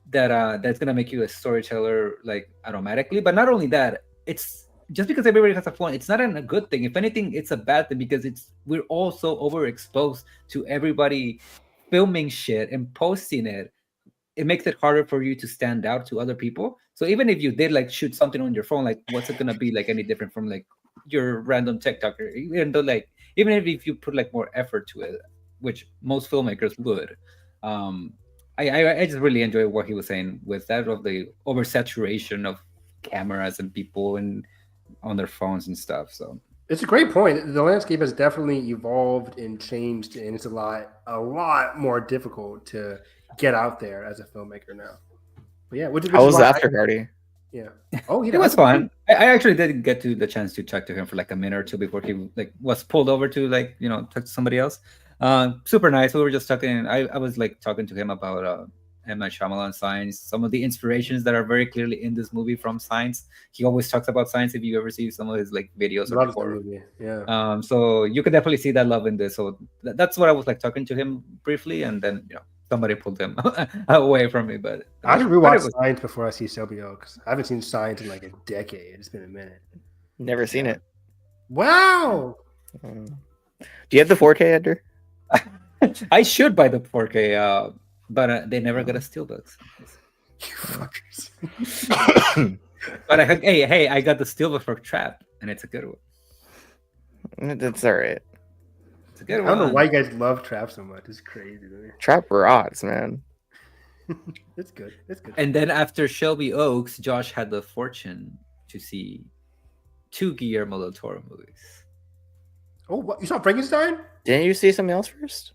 that's gonna make you a storyteller like automatically. But not only that, it's just because everybody has a phone, it's not a good thing. If anything, it's a bad thing because we're all so overexposed to everybody filming shit and posting it. It makes it harder for you to stand out to other people. So even if you did like shoot something on your phone, like what's it gonna be like any different from like your random TikToker? Even though like even if you put like more effort to it, which most filmmakers would. I just really enjoy what he was saying with that of the oversaturation of cameras and people and on their phones and stuff. So it's a great point. The landscape has definitely evolved and changed, and it's a lot more difficult to get out there as a filmmaker now. But yeah, how was the after party? Yeah. Oh, it was fun. I actually did get the chance to talk to him for like a minute or two before he like was pulled over to like talk to somebody else. Super nice. We were just talking. I was like talking to him about M. Night Shyamalan signs, some of the inspirations that are very clearly in this movie from Signs. He always talks about Signs if you ever see some of his like videos or Loves the before. movie. Yeah. So you could definitely see that love in this. So that's what I was like talking to him briefly, and then somebody pulled him away from me. But I should but rewatch it was- Signs before I see Shelby Oaks. I haven't seen Signs in like a decade. It's been a minute. Never seen it. Wow. Do you have the 4K, Edgar? I should buy the 4K, but they never got a steelbook. You fuckers. But hey, I got the steelbook for Trap, and it's a good one. That's all right. It's a good I one. don't know why you guys love Trap so much. It's crazy to me. Trap rocks, man. It's good. It's good. And then after Shelby Oaks, Josh had the fortune to see 2 Guillermo del Toro movies. Oh, what? You saw Frankenstein? Didn't you see something else first?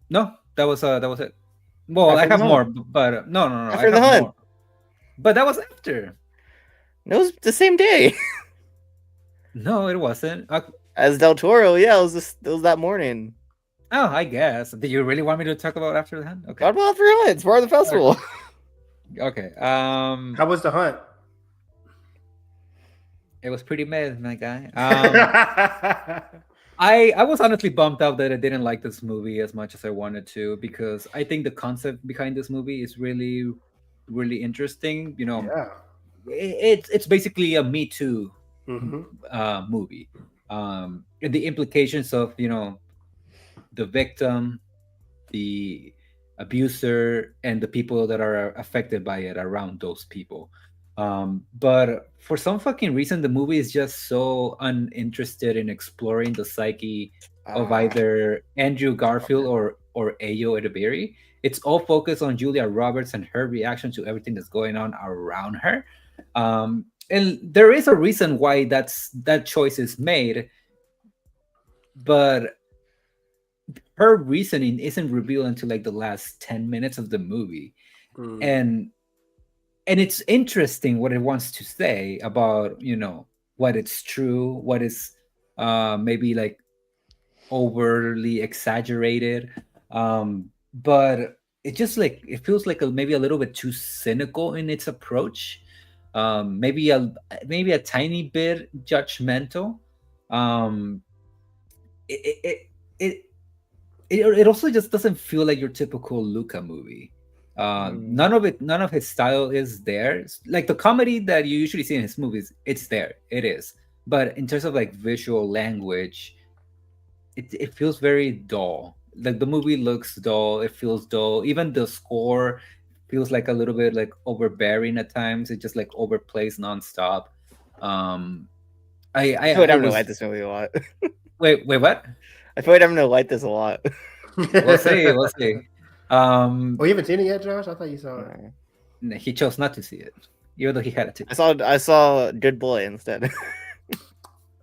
No, that was it. Well, After I have the more, but no. After I the have Hunt. more. But that was after. It was the same day No, it wasn't. as Del Toro. Yeah, it was that morning. Oh, I guess. Do you really want me to talk about After the Hunt? Okay. God Will After Hunt. It's part of the festival. Okay. How was the hunt? It was pretty mad, my guy. I was honestly bummed out that I didn't like this movie as much as I wanted to, because I think the concept behind this movie is really, really interesting. Yeah. It's basically a Me Too Mhm. movie. And the implications of the victim, the abuser, and the people that are affected by it around those people. But for some fucking reason, the movie is just so uninterested in exploring the psyche of either Andrew Garfield or Ayo Edebiri. It's all focused on Julia Roberts and her reaction to everything that's going on around her. And there is a reason why that choice is made, but her reasoning isn't revealed until like the last 10 minutes of the movie. And it's interesting what it wants to say about what it's true, what is maybe like overly exaggerated, but it just like it feels like maybe a little bit too cynical in its approach, maybe a tiny bit judgmental. It also just doesn't feel like your typical Luca movie. None of his style is there. Like the comedy that you usually see in his movies, it's there. It is. But in terms of like visual language, it feels very dull. Like the movie looks dull. It feels dull. Even the score feels like a little bit like overbearing at times. It just like overplays nonstop. I feel like I'm gonna like this movie a lot. Wait, what? I feel like I'm gonna like this a lot. We'll see. Oh, you haven't seen it yet, Josh? I thought you saw it. No, he chose not to see it, even though he had to. I saw Good Boy instead.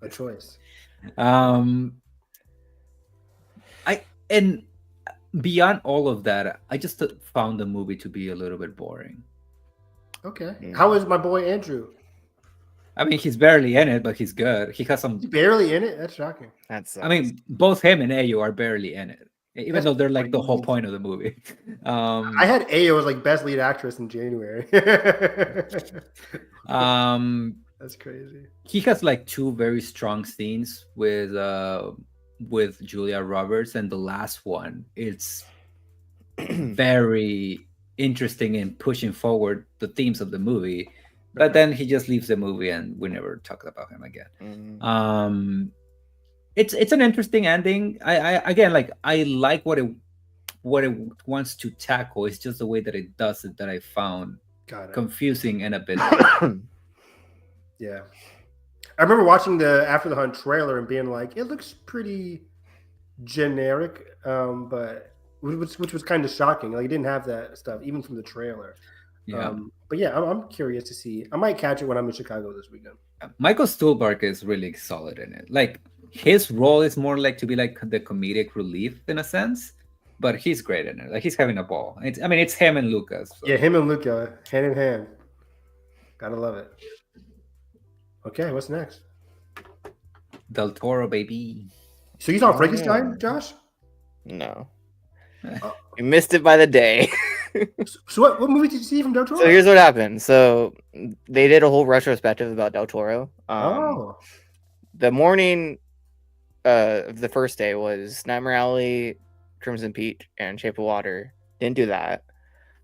A choice. And beyond all of that, I just found the movie to be a little bit boring. Okay. How is my boy Andrew? I mean, he's barely in it, but he's good. He has some. He's barely in it? That's shocking. I mean, both him and Ayo are barely in it, even though they're like the whole crazy. point of the movie. I had Ayo as like best lead actress in January. That's crazy. He has like 2 very strong scenes with Julia Roberts, and the last one it's very interesting in pushing forward the themes of the movie. But then he just leaves the movie, and we never talk about him again. It's an interesting ending. I like what it wants to tackle. It's just the way that it does it that I found confusing and a bit. Yeah, I remember watching the After the Hunt trailer and being like, it looks pretty generic, but which was kind of shocking. Like, it didn't have that stuff even from the trailer. Yeah. But yeah, I'm curious to see. I might catch it when I'm in Chicago this weekend. Michael Stuhlbarg is really solid in it. Like, his role is more like to be like the comedic relief in a sense, but he's great in it. Like, he's having a ball. It's him and Lucas. So. Yeah, him and Luca, hand in hand. Gotta love it. Okay, what's next? Del Toro, baby. So you saw Frankenstein, Josh? No. You missed it by the day. So what movie did you see from Del Toro? So here's what happened. So they did a whole retrospective about Del Toro. The morning of the first day was Nightmare Alley, Crimson Peak, and Shape of Water. Didn't do that.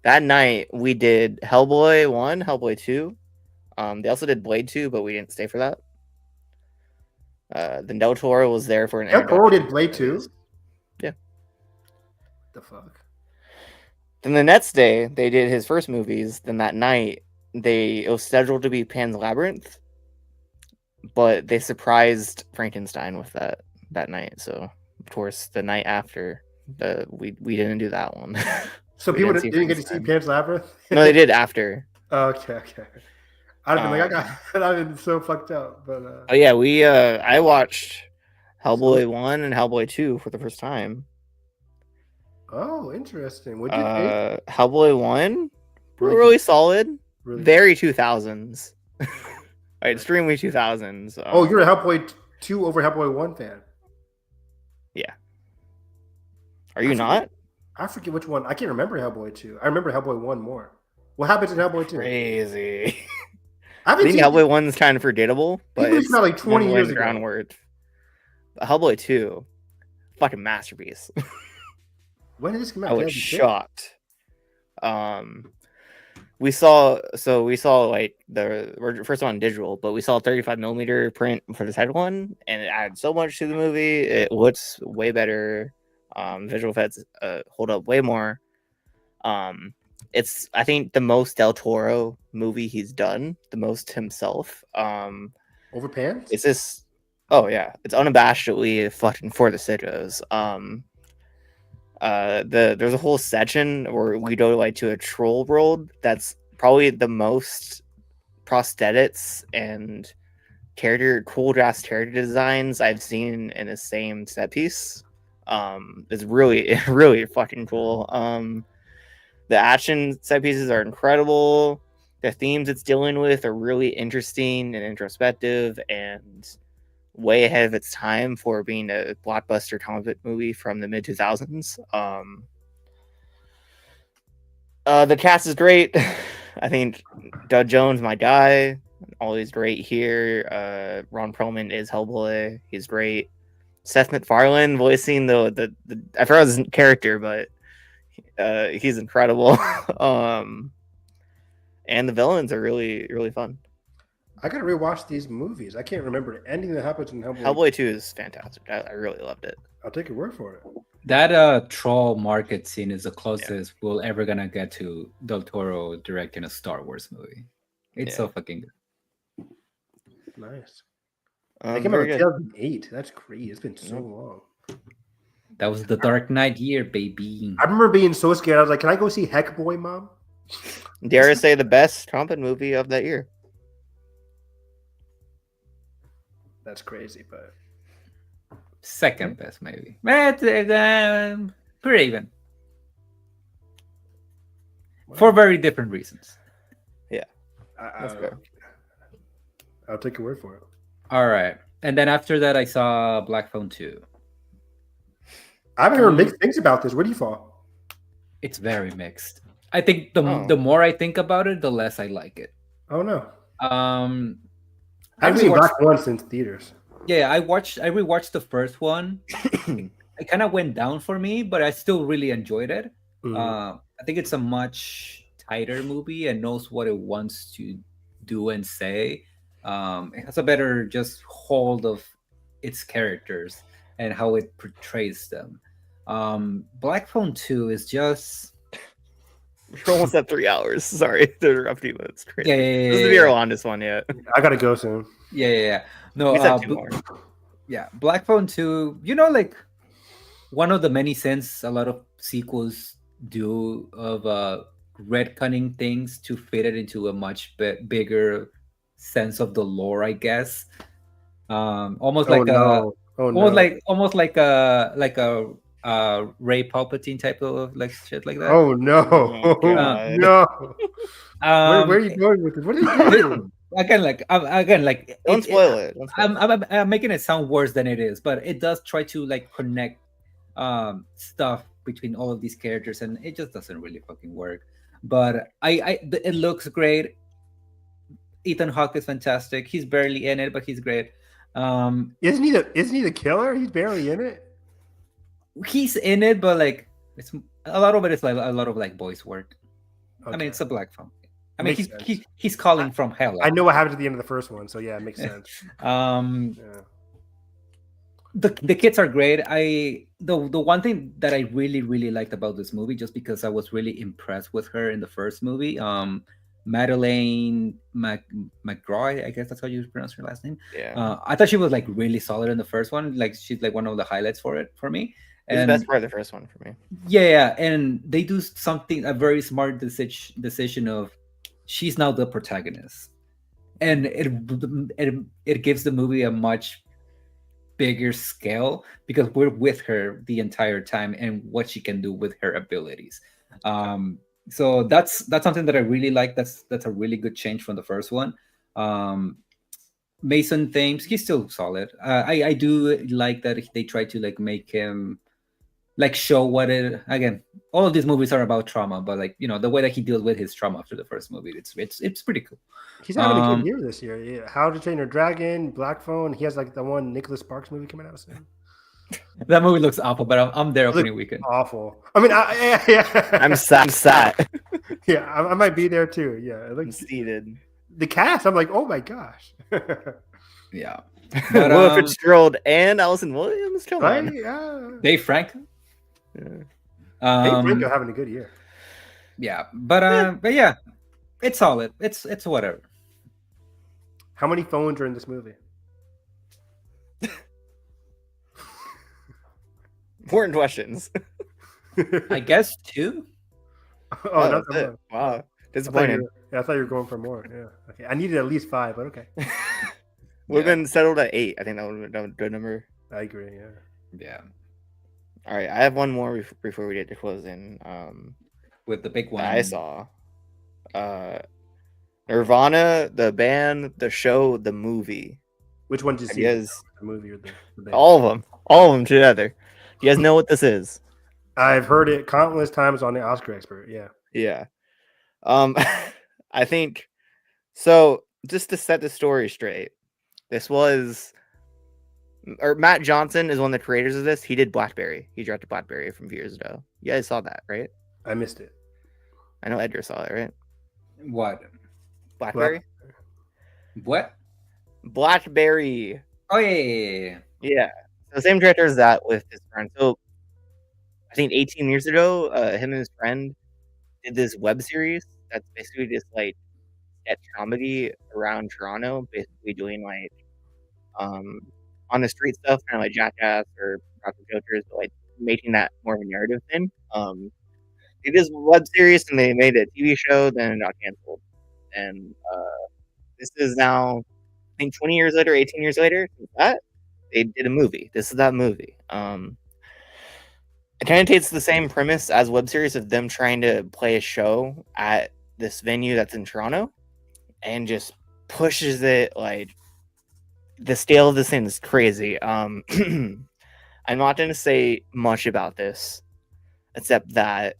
That night we did Hellboy 1, Hellboy 2. They also did Blade 2, but we didn't stay for that. Then Del Toro was there for an Del Toro did Blade 2? Yeah. What the fuck? Then the next day they did his first movies. Then that night it was scheduled to be Pan's Labyrinth, but they surprised Frankenstein with that night. So of course the night after we didn't do that one. So people didn't get to see Pan's Labyrinth? No, they did after. Okay. I'd have been I'd have been so fucked up. But oh yeah, I watched Hellboy 1 and Hellboy 2 for the first time. Oh, interesting. What did you think? Hellboy 1 really solid. Really? Very 2000s. Extremely 2000s. Oh, you're a Hellboy 2 over Hellboy 1 fan. Yeah. Are you not? I forget which one. I can't remember Hellboy 2. I remember Hellboy 1 more. What happens in Hellboy 2? Crazy. I think Hellboy 1's kind of forgettable, but it's not like 20 years ago. Groundwork. But Hellboy 2, fucking masterpiece. When did this come out? I was shocked. We saw like the first one digital, but we saw a 35mm print for the second one, and it added so much to the movie. It looks way better. Visual effects hold up way more. It's, I think, the most Del Toro movie he's done, the most himself. Over Pants? It's this. Oh yeah, it's unabashedly fucking for the sickos. There's a whole section where we go like to a troll world that's probably the most prosthetics and cool ass character designs I've seen in the same set piece. It's really fucking cool. The action set pieces are incredible. The themes it's dealing with are really interesting and introspective and way ahead of its time for being a blockbuster comic book movie from the mid 2000s. The cast is great. I think Doug Jones, my guy, always great here. Ron Perlman is Hellboy. He's great. Seth MacFarlane voicing the I forgot his character, but he's incredible. And the villains are really, really fun. I gotta rewatch these movies. I can't remember anything that happens in Hellboy. Hellboy 2 is fantastic. I really loved it. I'll take your word for it. That troll market scene is the closest we'll ever gonna get to Del Toro directing a Star Wars movie. It's so fucking good. Nice. I came out in 2008. That's crazy. It's been so long. That was the Dark Knight year, baby. I remember being so scared. I was like, "Can I go see Heckboy, Mom?" Dare I say the best comic movie of that year? That's crazy, but second best, maybe. Pretty even. For very different reasons. Yeah, that's fair. I'll take your word for it. All right, and then after that, I saw Black Phone 2. I haven't heard mixed things about this. Where do you fall? It's very mixed. I think the more I think about it, the less I like it. Oh no. I haven't seen Black One since theaters. Yeah, I rewatched the first one. It kind of went down for me, but I still really enjoyed it. I think it's a much tighter movie and knows what it wants to do and say. It has a better just hold of its characters and how it portrays them. Black Phone 2 is just... We're almost at 3 hours. Sorry to interrupt you, but it's crazy. Yeah. This is the Vero on this one yet. I gotta go soon. Yeah. No, we said 2 more. Yeah, Black Phone 2, like one of the many sins a lot of sequels do of retconning things to fit it into a much bigger sense of the lore, I guess. Almost like a Ray Palpatine type of like shit like that. Oh no! No! Where are you going with this? What are you doing? Don't spoil it. I'm making it sound worse than it is, but it does try to like connect stuff between all of these characters, and it just doesn't really fucking work. But it looks great. Ethan Hawke is fantastic. He's barely in it, but he's great. Isn't he the killer? He's barely in it. He's in it, but like it's a lot of it is like a lot of like voice work. Okay. I mean, it's a black film. I mean, Makes sense. he's calling from hell. I know what happened at the end of the first one, so yeah, it makes sense. Yeah. The kids are great. The one thing that I really liked about this movie, just because I was really impressed with her in the first movie, Madeleine McGraw, I guess that's how you pronounce her last name. Yeah. I thought she was like really solid in the first one. Like she's like one of the highlights for me. It's the best part of the first one for me. Yeah, and they do a very smart decision of she's now the protagonist, and it gives the movie a much bigger scale because we're with her the entire time and what she can do with her abilities. So that's something that I really like. That's a really good change from the first one. Mason Thames, he's still solid. I do like that they try to like make him like show what it again. All of these movies are about trauma, but like the way that he deals with his trauma after the first movie, it's pretty cool. He's having a good year this year. Yeah. How to Train Your Dragon, Black Phone. He has like the one Nicholas Sparks movie coming out soon. That movie looks awful, but I'm there opening weekend. Awful. I mean, yeah. I'm sad. Yeah, I might be there too. Yeah, it looks seated. The cast. I'm like, oh my gosh. Yeah. But, Will Fitzgerald and Allison Williams. Come on. Yeah. Dave Franco. Yeah. Dave Franco having a good year. Yeah, but yeah, it's solid. It's whatever. How many phones are in this movie? Important questions. I guess 2. Oh, that's it. Wow, disappointing. I thought you were going for more. Yeah. Okay. I needed at least 5, but okay. We've been settled at 8. I think that would have been a good number. I agree. Yeah. Yeah. All right, I have one more before we get to closing. With the big one I saw, Nirvana, the band, the show, the movie. Which one did you see? The movie or the band? All of them together. You guys know what this is? I've heard it countless times on the Oscar Expert. Yeah. Yeah. I think so. Just to set the story straight, Matt Johnson is one of the creators of this. He did Blackberry. He directed Blackberry from years ago. You guys saw that, right? I missed it. I know Edgar saw it, right? What? Blackberry? What? Blackberry. Oh, yeah. Yeah. So the same director as that with his friend. So I think 18 years ago, him and his friend did this web series that's basically just like sketch comedy around Toronto, basically doing like on the street stuff, kind of like Jackass or Practical Jokers, but like making that more of a narrative thing. It is a web series, and they made a TV show, then it got canceled. And this is now, I think, 20 years later, 18 years later, since that, they did a movie. This is that movie. It kind of takes the same premise as web series of them trying to play a show at this venue that's in Toronto, and just pushes it like the scale of this thing is crazy. I'm not going to say much about this, except that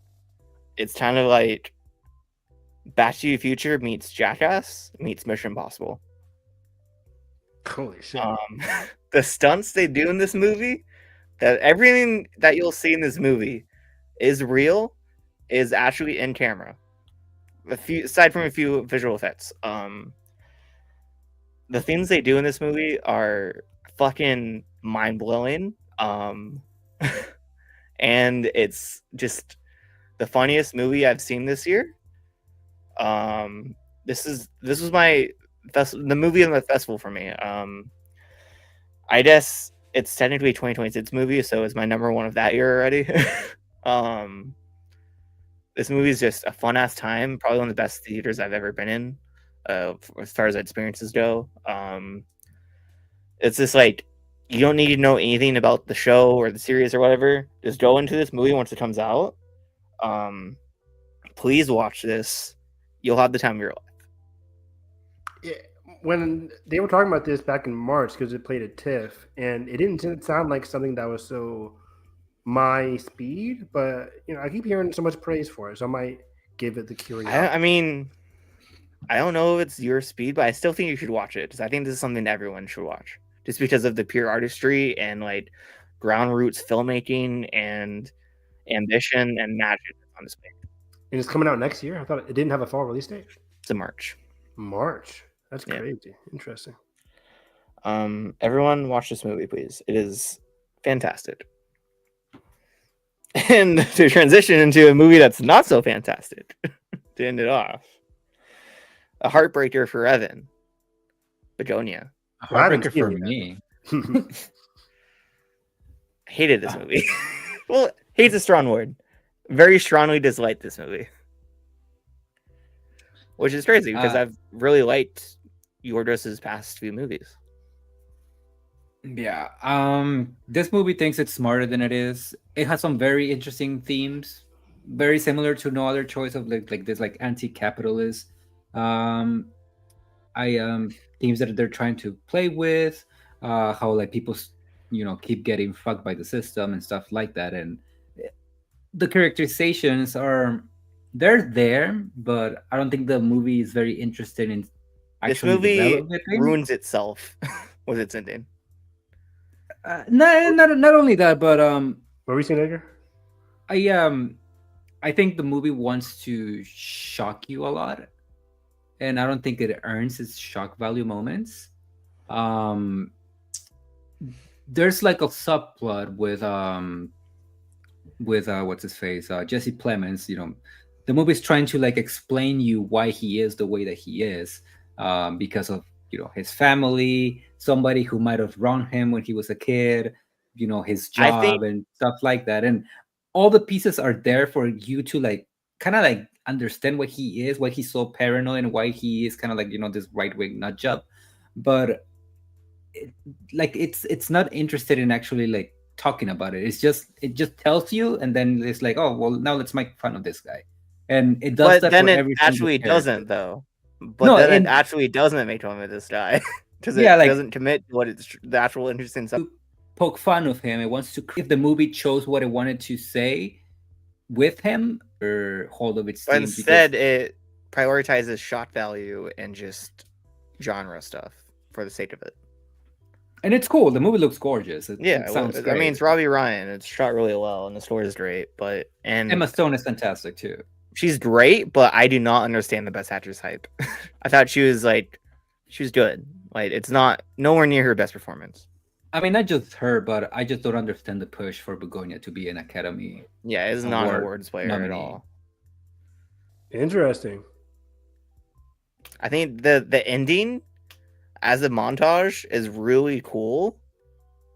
it's kind of like Back to the Future meets Jackass meets Mission Impossible. Holy shit. The stunts they do in this movie, that everything that you'll see in this movie is real, is actually in camera. Aside from a few visual effects. The things they do in this movie are fucking mind-blowing. And it's just the funniest movie I've seen this year. This was the movie of the festival for me. I guess it's technically a 2026 movie, so it's my number one of that year already. This movie is just a fun ass time. Probably one of the best theaters I've ever been in, as far as experiences go. It's just like, you don't need to know anything about the show or the series or whatever. Just go into this movie once it comes out. Please watch this. You'll have the time of your life. Yeah, when they were talking about this back in March, because it played at TIFF, and it didn't sound like something that was so my speed, but I keep hearing so much praise for it, so I might give it the curiosity. I mean, I don't know if it's your speed, but I still think you should watch it because I think this is something everyone should watch, just because of the pure artistry and like ground roots filmmaking and ambition and magic on display. And it's coming out next year. I thought it didn't have a fall release date. It's in March. March. That's crazy. Interesting. Everyone watch this movie, please. It is fantastic. And to transition into a movie that's not so fantastic, to end it off, a heartbreaker for Evan, Bugonia. A heartbreaker for me. I hated this movie. Well, hate's a strong word. Very strongly disliked this movie. Which is crazy because I've really liked Yorgos's past few movies. Yeah. This movie thinks it's smarter than it is. It has some very interesting themes, very similar to No Other Choice of like this like anti-capitalist themes that they're trying to play with, how like people keep getting fucked by the system and stuff like that. And the characterizations they're there, but I don't think the movie is very interested in actually. This movie ruins itself with its ending. Not only that, but what were we saying, Edgar? I think the movie wants to shock you a lot, and I don't think it earns its shock value moments. There's like a subplot with what's his face, Jesse Plemons. The movie's trying to like explain you why he is the way that he is, because of his family, somebody who might have wronged him when he was a kid, his job and stuff like that. And all the pieces are there for you to like kind of like understand what he is, why he's so paranoid, and why he is kind of like this right-wing nut job. But it's not interested in actually like talking about it. It just tells you, and then it's like, oh well, now let's make fun of this guy, and it does. But then it actually doesn't, though. But no, then it actually doesn't make fun of this guy because it doesn't commit to what it's the actual interesting stuff. Poke fun of him. It wants to. If the movie chose what it wanted to say with him, or hold of its. But instead, it prioritizes shock value and just genre stuff for the sake of it. And it's cool. The movie looks gorgeous. It sounds great. I mean, it's Robbie Ryan. It's shot really well, and the story is great. And Emma Stone is fantastic too. She's great, but I do not understand the Best Actress hype. I thought she was good. Like, it's not nowhere near her best performance. I mean, not just her, but I just don't understand the push for Bugonia to be an Academy. Yeah, it's not an awards player at all. Interesting. I think the ending as a montage is really cool.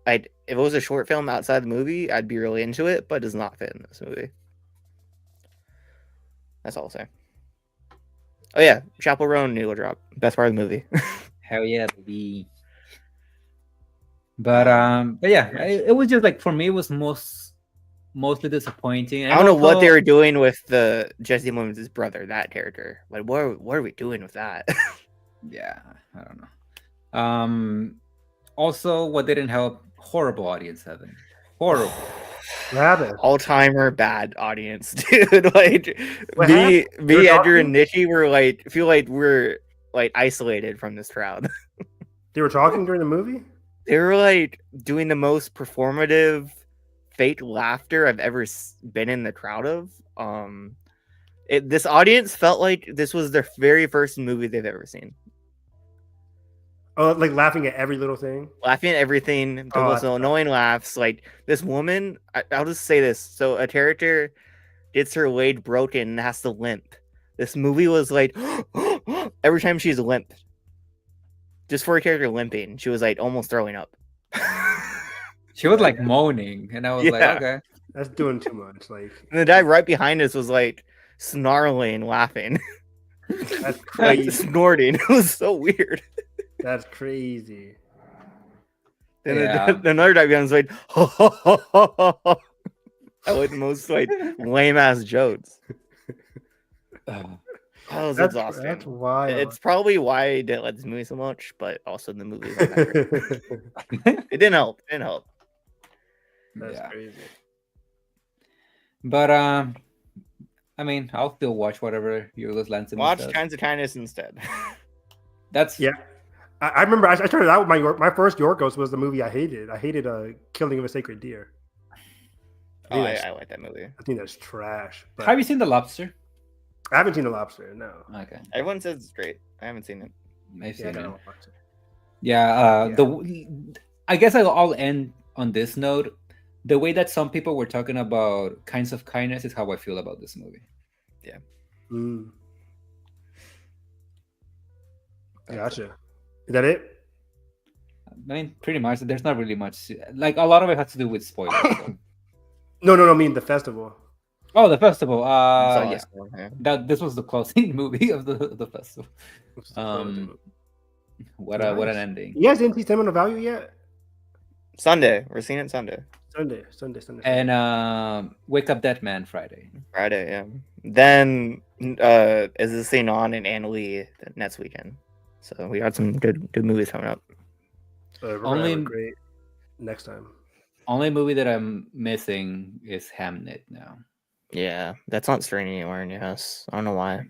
If it was a short film outside the movie, I'd be really into it, but it does not fit in this movie. That's all I'll say. Oh yeah, Chapel Roan needle drop. Best part of the movie. Hell yeah, baby. But yeah, it was just like, for me, it was mostly disappointing. And I don't know what they were doing with the Jesse Plemons' brother, that character. Like, what are we doing with that? Yeah, I don't know. Also, what didn't help, horrible audience, Evan. Horrible. All-timer bad audience, dude. Like, me, Edgar, and Nikki were like, feel like we're like isolated from this crowd. They were talking during the movie? They were like doing the most performative fake laughter I've ever been in the crowd of. This audience felt like this was their very first movie they've ever seen. Oh, like laughing at every little thing? Laughing at everything. The most annoying laughs. Like, this woman, I'll just say this. So a character gets her leg broken and has to limp. This movie was like, every time she's limp. Just for a character limping, she was like almost throwing up. She was like moaning, and I was like, okay. That's doing too much. Like, and the guy right behind us was like snarling, laughing. That's crazy. Like, snorting. It was so weird. That's crazy. Then another guy behind was like, ho, ho, ho, ho, ho, ho. Like the most like lame ass jokes. That was exhausting. That's wild. It's probably why I didn't like this movie so much, but also the movie. It didn't help. That's crazy. But I mean, I'll still watch whatever Yorgos Lanthimos Watch does. Kinds of Kindness instead. That's Yeah. I remember I started out with my first Yorgos was the movie I hated. I hated Killing of a Sacred Deer. Oh, I like that movie. I think that's trash. But Have you seen The Lobster? I haven't seen The Lobster. No. Okay, Everyone says it's great. I haven't seen it. I've seen Yeah, it. no, watch it. Yeah, Yeah. I guess I'll end on this note. The way that some people were talking about Kinds of Kindness is how I feel about this movie. Mm. Gotcha. Is that it? I mean, pretty much. There's not really much. Like a lot of it has to do with spoilers. So. No. I mean the festival. Oh, the festival. So, Yeah. yeah. This was the closing movie of the festival. What an ending. You guys didn't see Sentimental Value yet? Sunday. We're seeing it Sunday. Sunday. And Wake Up Dead Man Friday. Friday, yeah. Then is this thing on in Annalee next weekend? So we got some good movies coming up. We're gonna have a great next time. Only movie that I'm missing is Hamnet now. Yeah, that's not streaming anywhere in US. I don't know why.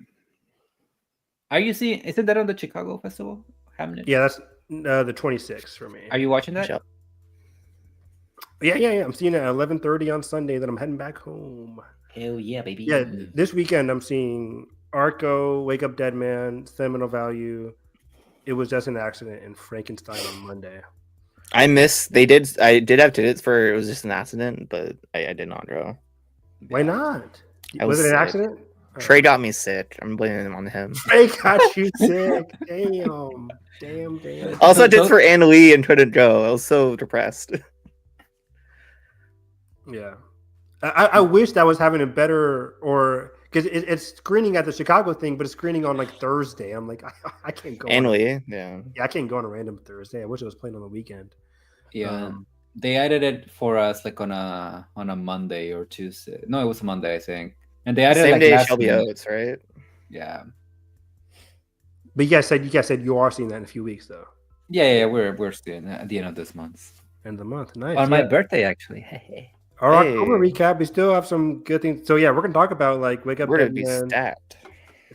Are you seeing? Isn't that on the Chicago Festival? Hamnet. Yeah, that's the 26th for me. Are you watching that? Yep. Yeah. I'm seeing it at 11:30 on Sunday. Then I'm heading back home. Hell yeah, baby. Yeah, this weekend I'm seeing Arco, Wake Up Dead Man, Sentimental Value. It Was Just an Accident, and Frankenstein on Monday. I did have tickets for It Was Just an Accident, but I did not go. Why not? I Was was it an sick. accident? Trey got me sick. I'm blaming him on him. Trey got you sick. Damn. Also, I did for Annalee and couldn't go. I was so depressed. Yeah, I wish that was having a better or because it's screening at the Chicago thing, but it's screening on like Thursday. I'm like, I can't go. Annalee, yeah. Yeah, I can't go on a random Thursday. I wish it was playing on the weekend. Yeah, they added it for us like on a Monday or Tuesday. No, it was a Monday, I think. And they added Same like day as last Shelby minute. Oaks, right? Yeah. But you guys said you are seeing that in a few weeks though. Yeah. We're still at the end of this month. End of the month, nice. On my birthday, actually. Our October recap. We still have some good things. So yeah, we're gonna talk about like Wake Up We're Dead gonna be Man, stacked.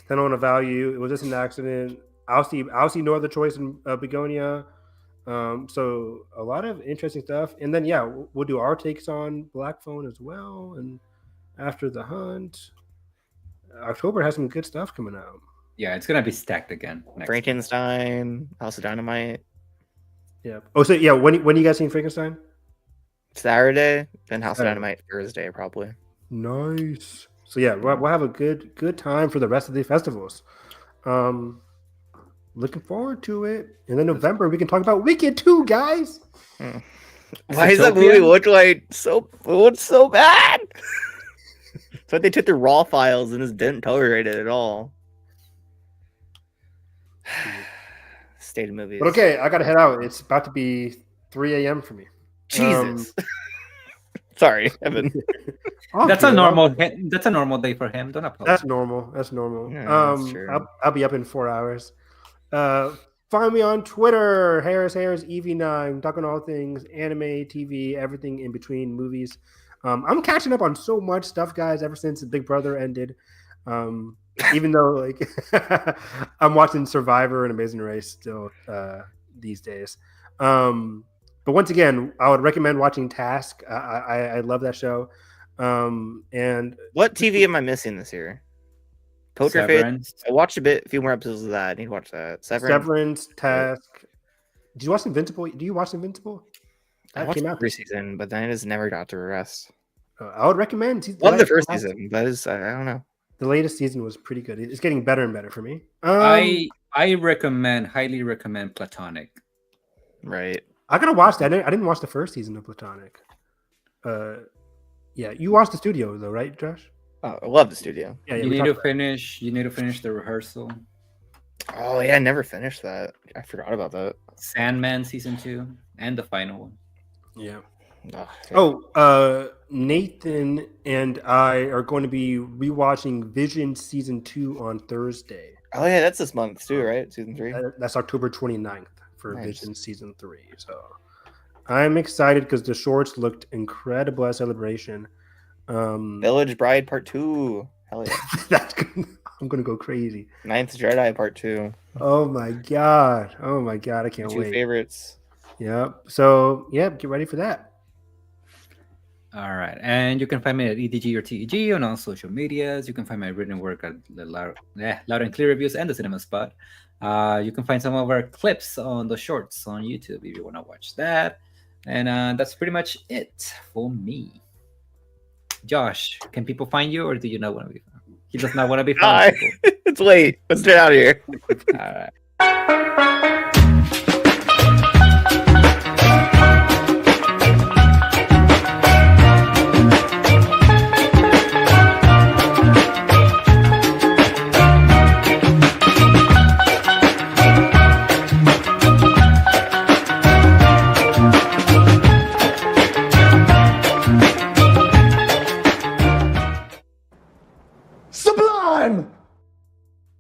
Stand on a Value. It Was Just an Accident. I'll see No Other Choice in Bugonia. So a lot of interesting stuff. And then yeah, we'll do our takes on Black Phone as well. And After the Hunt. October has some good stuff coming out. Yeah, it's gonna be stacked again. Frankenstein, House of Dynamite. Yeah. Oh, so yeah, when you guys seen Frankenstein? Saturday, then House of Dynamite Thursday, probably. Nice. So yeah, we'll have a good time for the rest of the festivals. Looking forward to it. And then November we can talk about Wicked too, guys. Why is that movie look so bad? So they took the raw files and just didn't tolerate it at all. State of movies. But okay, I gotta head out. It's about to be 3 a.m. for me. Jesus. Sorry, Evan. That's a normal day for him. Don't apologize. That's normal. Yeah, that's true. I'll be up in 4 hours. Find me on Twitter, Harris EV9, talking all things anime, TV, everything in between, movies. I'm catching up on so much stuff, guys, ever since Big Brother ended. Even though like I'm watching Survivor and Amazing Race still these days. But once again, I would recommend watching Task. I love that show. And what TV am I missing this year? Poker Face. I watched a few more episodes of that. I need to watch that. Severance, Task. Did you watch Invincible? Do you watch Invincible? I watched the first season, but then I just never got to the rest. I would recommend. Love the first season, but I don't know. The latest season was pretty good. It's getting better and better for me. I highly recommend Platonic. Right. I gotta watch that. I didn't watch the first season of Platonic. Yeah, you watched the studio though, right, Josh? Oh, I love the studio. Yeah, you need to finish. You need to finish the rehearsal. Oh yeah, I never finished that. I forgot about that. Sandman season 2 and the final one. Yeah. Oh, Nathan and I are going to be rewatching Vision season 2 on Thursday. Oh yeah, that's this month too, right? Season 3. That's October 29th for Nice. Vision season 3. So I'm excited because the shorts looked incredible at Celebration. Village Bride Part 2. Hell yeah. I'm gonna go crazy. Ninth Jedi Part 2. Oh my god! Oh my god! I can't Two wait. favorites. Yep. So get ready for that. All right, and you can find me at EDG or TEG on all social medias. You can find my written work at the Loud and Clear Reviews and the Cinema Spot. You can find some of our clips on the shorts on YouTube if you want to watch that. And that's pretty much it for me. Josh, can people find you, or do you not want to be found? He does not want to be found. It's late. Let's get out of here. All right.